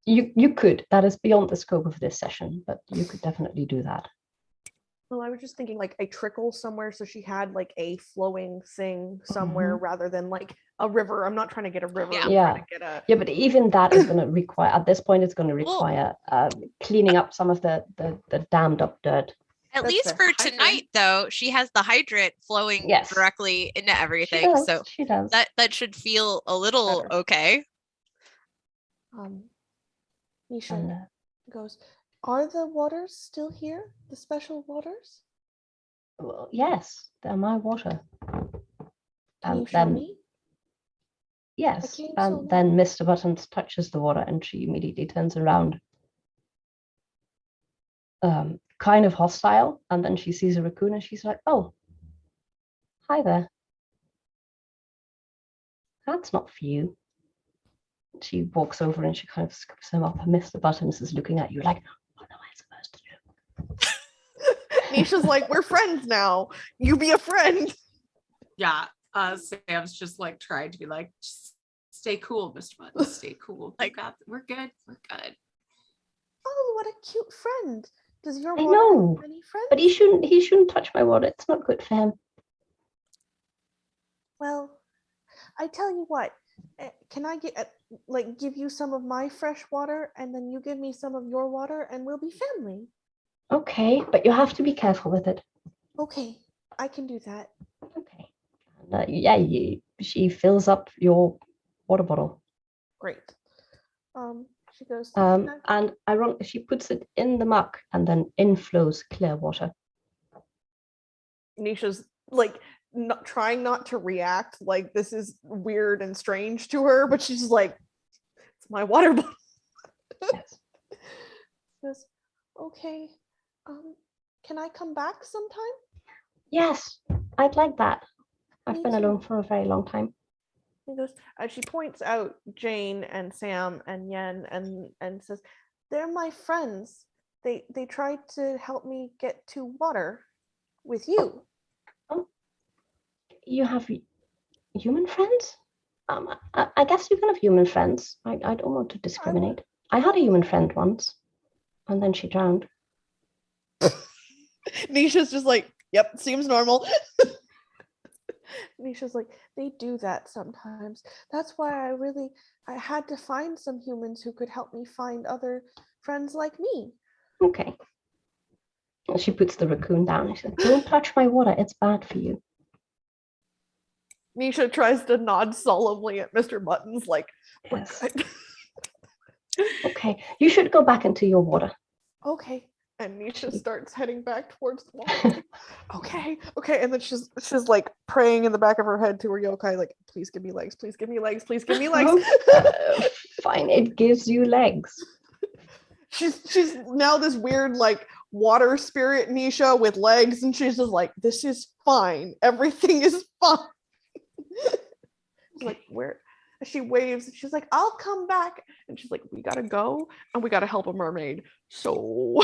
You could. That is beyond the scope of this session, but you could definitely do that. Well, I was just thinking like a trickle somewhere, so she had like a flowing thing somewhere rather than like a river. I'm not trying to get a river. Yeah. I'm Yeah. trying to get a Yeah, but even that is going to require, at this point, it's going to require cleaning up some of the dammed up dirt. At That's least fair. for Hydrant. tonight, though, she has the hydrant flowing Yes. directly into She everything. does. So She does. that should feel a little Better. okay. Nisha And, goes, are the waters still here? The special waters? well, yes, they're my water. Can you And show then, me? yes, came and so then Mr. Buttons touches the water, and she immediately turns around. Kind of hostile, and then she sees a raccoon, and she's like, oh, hi there. That's not for you. She walks over and she kind of scoops him up, and Mr. Buttons is looking at you like, what am I supposed to do? Nisha's like, we're friends now. You be a friend. Yeah. Sam's just like trying to be like, just stay cool, Mr. Buttons. Stay cool. Like, we're good. We're good. Oh, what a cute friend. Does your I water know, have many friends? but he shouldn't touch my water. It's not good for him. Well, I tell you what, can I get give you some of my fresh water, and then you give me some of your water, and we'll be family? Okay, but you have to be careful with it. Okay, I can do that. Okay. And, yeah, she fills up your water bottle. Great. She goes, And she puts it in the muck, and then inflows clear water. Nisha's like trying not to react like this is weird and strange to her, but she's just like, it's my water bottle. Yes. She goes, okay. Can I come back sometime? Yes, I'd like that. I've Me been too. alone for a very long time. He goes, she points out Jane and Sam and Yen and says, they're my friends. They tried to help me get to water with you. You have human friends? I guess you can have human friends. I don't want to discriminate. I had a human friend once, and then she drowned. Nisha's just like, yep, seems normal. Nisha's like, they do that sometimes. That's why I had to find some humans who could help me find other friends like me. Okay. And she puts the raccoon down and she says, don't touch my water. It's bad for you. Nisha tries to nod solemnly at Mr. Buttons, like, we're Yes. good. Okay. You should go back into your water. Okay. And Nisha starts heading back towards the wall. Okay. And then she's like praying in the back of her head to her yokai, like, please give me legs, please give me legs, please give me legs. Fine, it gives you legs. She's now this weird like water spirit Nisha with legs, and she's just like, this is fine. Everything is fine. Like, where? She waves. She's like, I'll come back. And she's like, we gotta go and we gotta help a mermaid. So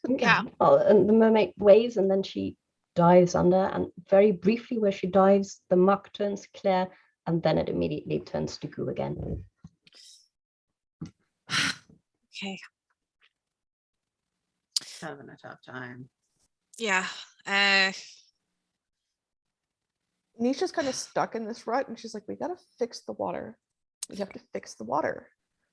Yeah. Well, and the mermaid waves and then she dives under, and very briefly where she dives, the muck turns clear and then it immediately turns to goo again. Okay. Having a tough time. Yeah. Nisha's kind of stuck in this rut, and she's like, we gotta fix the water. We have to fix the water.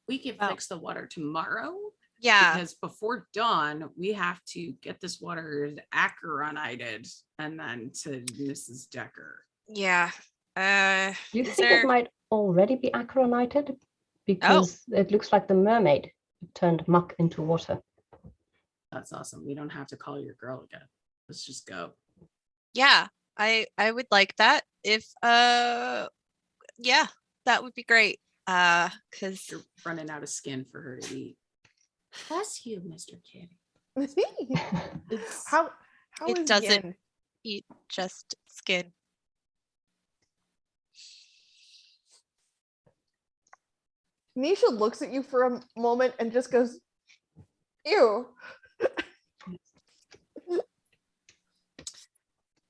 We can Oh. fix the water tomorrow. Yeah. Because before dawn, we have to get this water acronited and then to Mrs. Decker. Yeah. You Is think there... it might already be acronited? Because it looks like the mermaid turned muck into water. That's awesome. We don't have to call your girl again. Let's just go. Yeah, I would like that. If yeah, that would be great. Because You're running out of skin for her to eat. Bless you, Mr. Kitty. How it is doesn't Yen? eat just skin. Nisha looks at you for a moment and just goes, ew.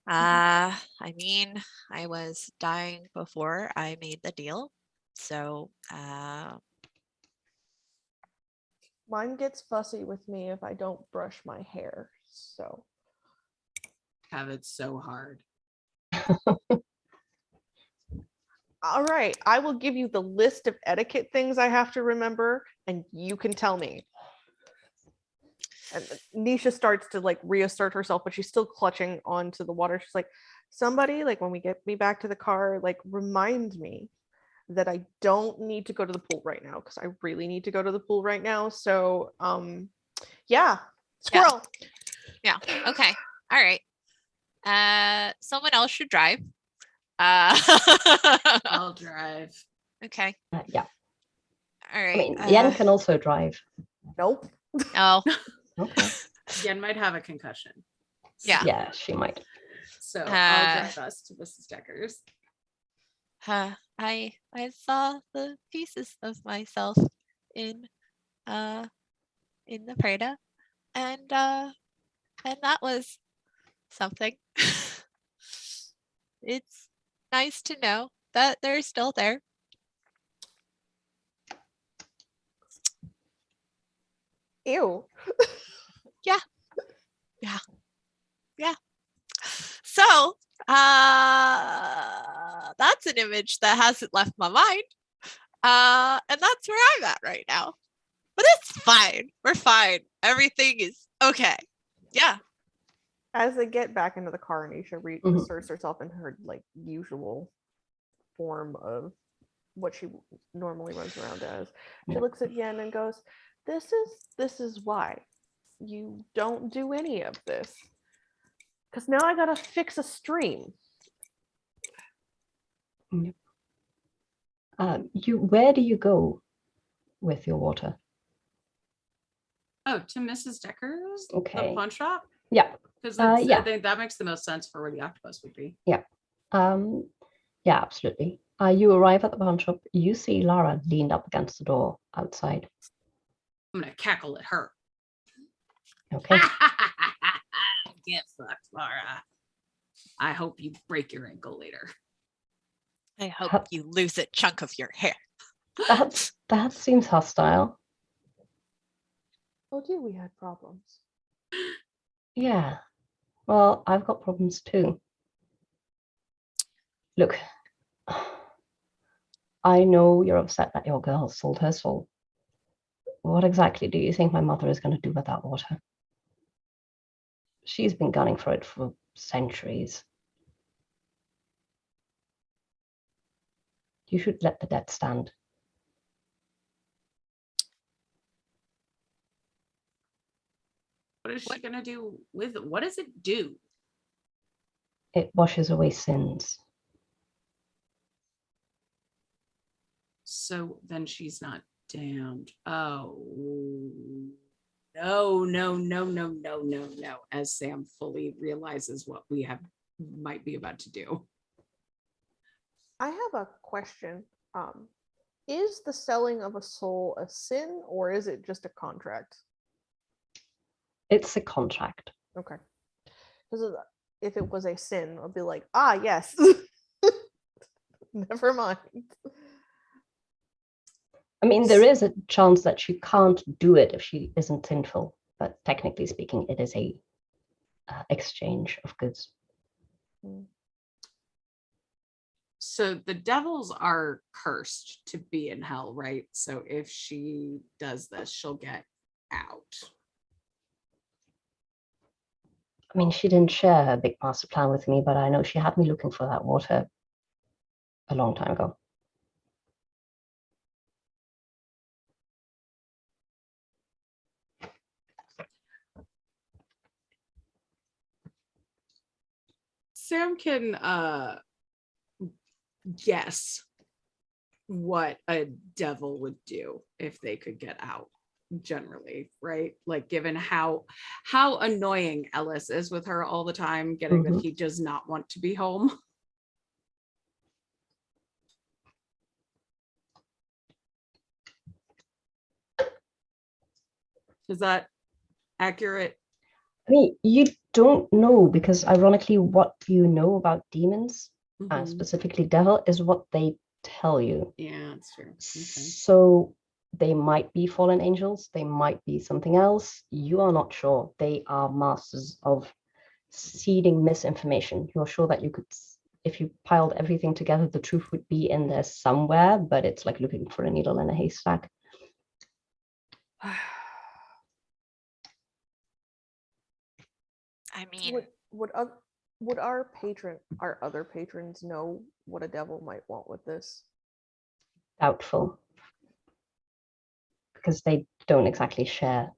I mean, I was dying before I made the deal. So Mine gets fussy with me if I don't brush my hair. So Have it so hard. all right, I will give you the list of etiquette things I have to remember, and you can tell me. And Nisha starts to like reassert herself, but she's still clutching onto the water. She's like, somebody, like when we get me back to the car, like remind me that I don't need to go to the pool right now, because I really need to go to the pool right now. So yeah, squirrel. yeah. Okay. All right. Someone else should drive. I'll drive. Okay. Yeah. All right. I mean, Yen can also drive. Nope. Oh. Okay. Yen might have a concussion. Yeah. Yeah, she might. So I'll drive us to Mrs. Decker's. I saw the pieces of myself in the Prada, and that was something. It's nice to know that they're still there. Ew. Yeah. So that's an image that hasn't left my mind. And that's where I'm at right now. But it's fine. We're fine. Everything is okay. Yeah. As they get back into the car, Nisha reasserts herself in her like usual form of what she normally runs around as. She looks at Yen and goes, this is why you don't do any of this. Because now I gotta fix a stream. Where do you go with your water? Oh, to Mrs. Decker's? Okay. The pawn shop? Yeah. Because yeah. I think that makes the most sense for where the octopus would be. Yeah. Yeah, absolutely. You arrive at the pawn shop. You see Lara leaned up against the door outside. I'm gonna cackle at her. Okay. Get fucked, Lara. I hope you break your ankle later. I hope you lose a chunk of your hair. That seems hostile. Oh dear, we had problems. Yeah. Well, I've got problems too. Look, I know you're upset that your girl sold her soul. What exactly do you think my mother is going to do with that water? She's been gunning for it for centuries. You should let the debt stand. What is she gonna do with it? What does it do? It washes away sins. So then she's not damned. Oh no. As Sam fully realizes what we might be about to do. I have a question. Is the selling of a soul a sin, or is it just a contract? It's a contract. Okay. Because if it was a sin, I'd be like, yes. Never mind. I mean, there is a chance that she can't do it if she isn't sinful, but technically speaking, it is a exchange of goods. So the devils are cursed to be in hell, right? So if she does this, she'll get out. I mean, she didn't share her big master plan with me, but I know she had me looking for that water a long time ago. Sam can guess what a devil would do if they could get out, generally, right? Like, given how annoying Ellis is with her all the time, getting that he does not want to be home. Is that accurate? I mean, you don't know, because ironically, what you know about demons, and specifically devil, is what they tell you. Yeah, that's true. Okay. So they might be fallen angels, they might be something else. You are not sure. They are masters of seeding misinformation. You're sure that you could, if you piled everything together, the truth would be in there somewhere, but it's like looking for a needle in a haystack. I mean, would our other patrons know what a devil might want with this? Doubtful, because they don't exactly share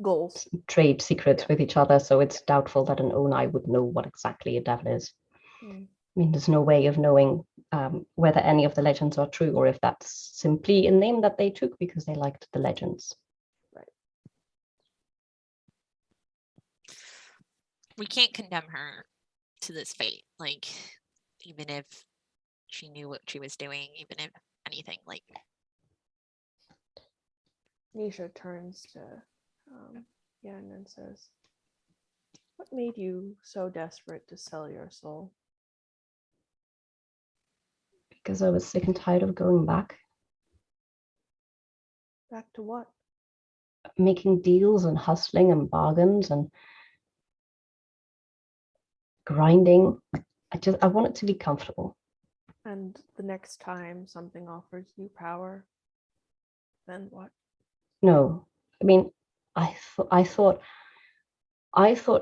Goals. trade secrets with each other, so it's doubtful that an Onai would know what exactly a devil is. I mean, there's no way of knowing whether any of the legends are true, or if that's simply a name that they took because they liked the legends. Right. we can't condemn her to this fate. Like, even if she knew what she was doing, even if anything, like. Nisha turns to Yan and says, "What made you so desperate to sell your soul?" Because I was sick and tired of going back. Back to what? Making deals and hustling and bargains and grinding. I want it to be comfortable. And the next time something offers you power, then what? No, I mean, I thought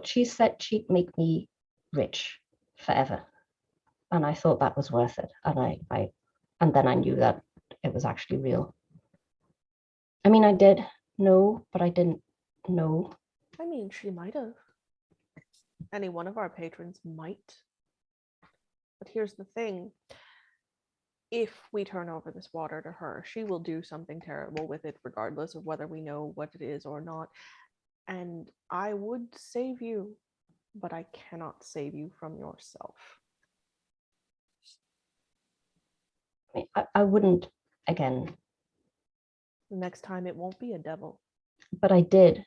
she said she'd make me rich forever, and I thought that was worth it. And then I knew that it was actually real. I mean, I did know, but I didn't know. I mean, she might have. Any one of our patrons might. But here's the thing. If we turn over this water to her, she will do something terrible with it, regardless of whether we know what it is or not. And I would save you, but I cannot save you from yourself. I wouldn't again. Next time it won't be a devil. But I did.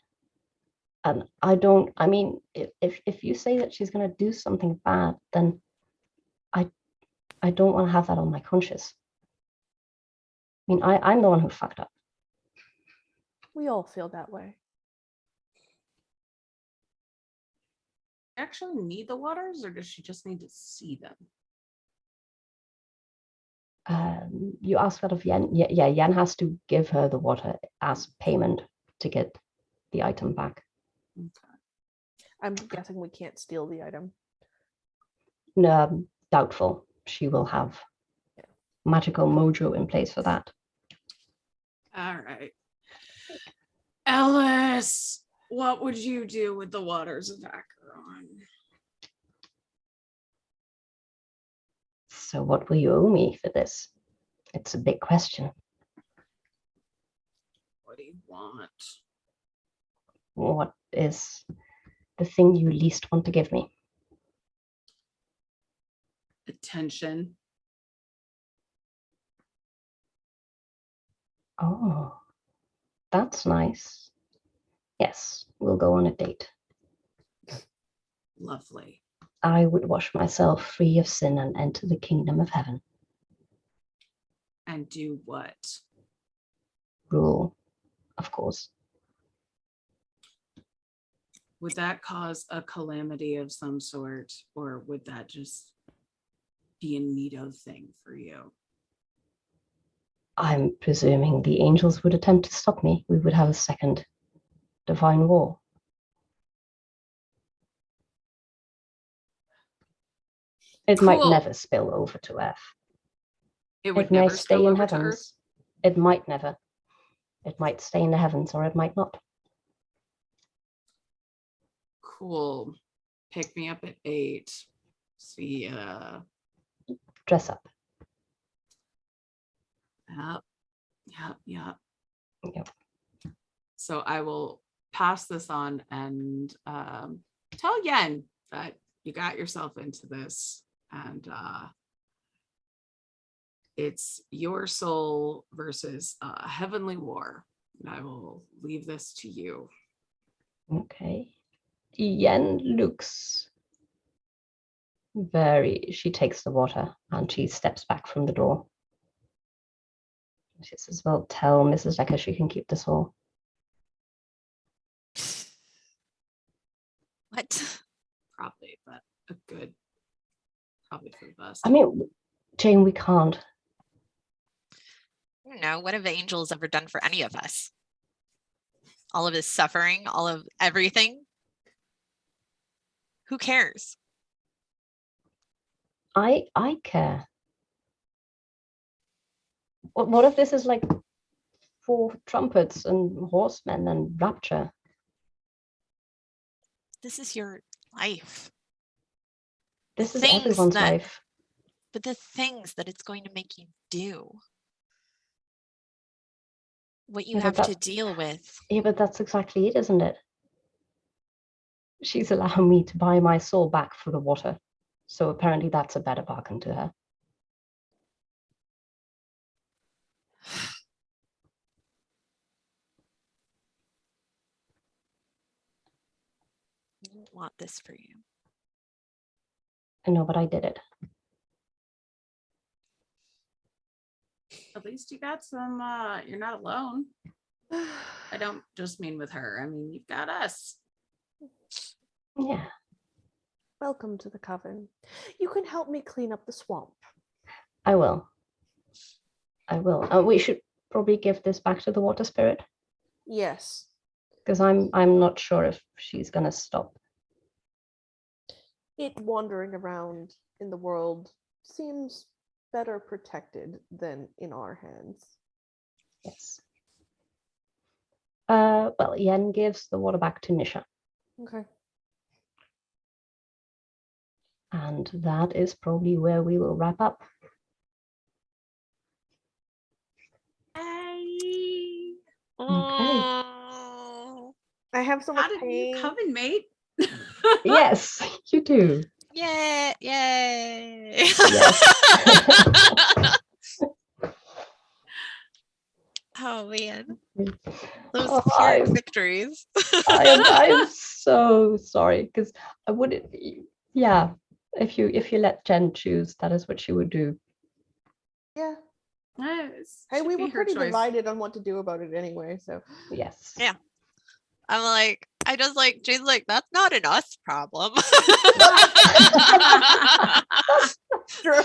And I mean, if you say that she's going to do something bad, then I don't want to have that on my conscience. I mean, I'm the one who fucked up. We all feel that way. Actually need the waters, or does she just need to see them? You ask that of Yen. Yeah, Yen has to give her the water as payment to get the item back. Okay. I'm guessing we can't steal the item. No, doubtful. She will have magical mojo in place for that. All right. Ellis, what would you do with the waters of Acheron? So what will you owe me for this? It's a big question. What do you want? What is the thing you least want to give me? Attention. Oh, that's nice. Yes, we'll go on a date. Lovely. I would wash myself free of sin and enter the kingdom of heaven. And do what? Rule, of course. Would that cause a calamity of some sort, or would that just be a neato thing for you? I'm presuming the angels would attempt to stop me. We would have a second divine war. It might Cool. never spill over to Earth. It would It may never stay spill in over to Earth. heavens. It might never. It might stay in the heavens, or it might not. Cool. Pick me up at 8. See Dress up. Yep. Yep. So I will pass this on and tell Yen that you got yourself into this, and it's your soul versus a heavenly war. And I will leave this to you. Okay. Yen looks very... She takes the water and she steps back from the door. She says, well, tell Mrs. Decker she can keep this all. What? Probably, but probably for the best. I mean, Jane, we can't. I don't know. What have the angels ever done for any of us? All of his suffering, all of everything. Who cares? I care. What if this is like 4 trumpets and horsemen and rapture? This is your life. This is Things everyone's that- life. But the things that it's going to make you do. What you Yeah, have but to deal with. Yeah, but that's exactly it, isn't it? She's allowing me to buy my soul back for the water. So apparently that's a better bargain to her. I don't want this for you. I know, but I did it. At least you got some, you're not alone. I don't just mean with her. I mean, you've got us. Yeah. Welcome to the Coven. You can help me clean up the swamp. I will. We should probably give this back to the water spirit, Yes. because I'm not sure if she's gonna stop. It wandering around in the world seems better protected than in our hands. Yes. Well, Yen gives the water back to Nisha, Okay. and that is probably where we will wrap up. Hey, Oh, I have so much how did pain. you Coven, mate? Yes, you do. yeah, yay. Yes. Oh man. Those Oh, pyrrhic victories. I am so sorry, because I wouldn't. Yeah, if you let Jen choose, that is what she would do. Yeah. Nice. Hey, Should we be were her pretty choice. divided on what to do about it anyway, so. Yes. Yeah. I'm like, I just like, Jane's like, that's not an us problem. Sure.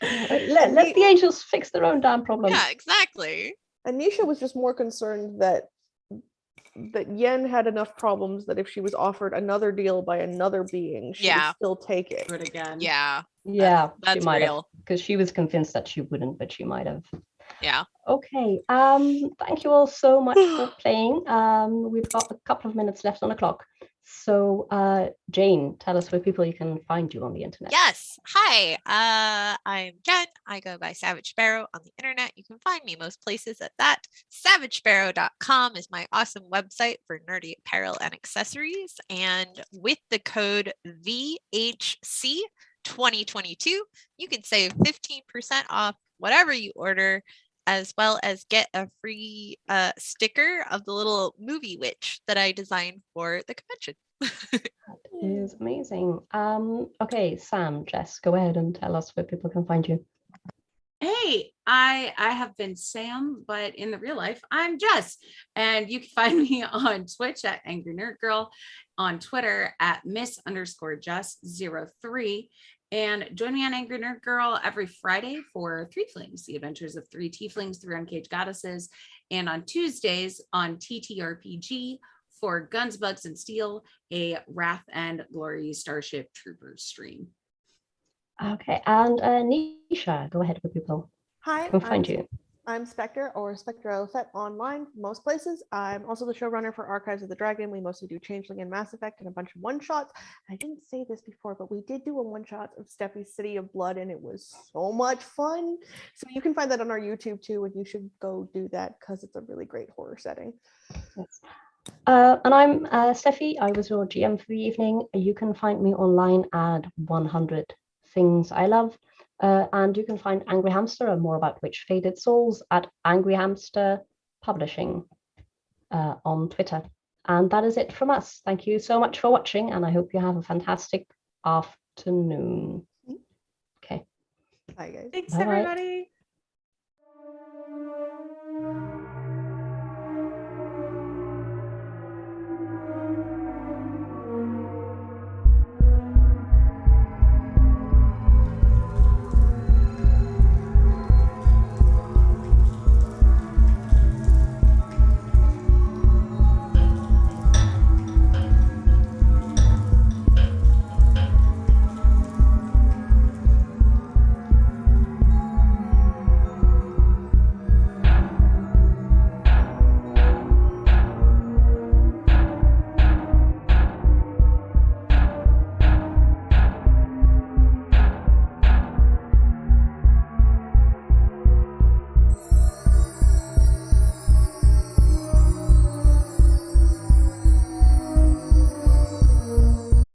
Let the angels fix their own damn problem. Yeah, exactly. Anisha was just more concerned that Yen had enough problems that if she was offered another deal by another being, she Yeah. would still take it. Do it again. Yeah. Yeah, she That's might have, real. because she was convinced that she wouldn't, but she might have. Yeah. Okay. Thank you all so much for playing. We've got a couple of minutes left on the clock. So, Jane, tell us where people you can find you on the internet. Yes. Hi. I'm Jen. I go by Savage Sparrow on the internet. You can find me most places at that. SavageSparrow.com is my awesome website for nerdy apparel and accessories. And with the code VHC2022, you can save 15% off whatever you order, as well as get a free sticker of the little movie witch that I designed for the convention. That is amazing. Okay, Sam, Jess, go ahead and tell us where people can find you. Hey, I have been Sam, but in the real life, I'm Jess. And you can find me on Twitch at Angry Nerd Girl, on Twitter at Miss_Jess03. And join me on Angry Nerd Girl every Friday for Three Flings, the adventures of three tieflings, three uncaged goddesses. And on Tuesdays on TTRPG for Guns, Bugs, and Steel, a Wrath and Glory Starship Troopers stream. Okay, and Nisha, go ahead with people. Hi, Can find you. I'm Spectre or Spectrealafete online, most places. I'm also the showrunner for Archives of the Dragon. We mostly do Changeling and Mass Effect and a bunch of one-shots. I didn't say this before, but we did do a one-shot of Steffie's City of Blood, and it was so much fun. So you can find that on our YouTube too, and you should go do that because it's a really great horror setting. Yes. And I'm Steffie. I was your GM for the evening. You can find me online at 100 Things I Love. And you can find Angry Hamster and more about Which Faded Souls at Angry Hamster Publishing on Twitter. And that is it from us. Thank you so much for watching, and I hope you have a fantastic afternoon. Okay. Bye, guys. Thanks, Bye-bye. everybody.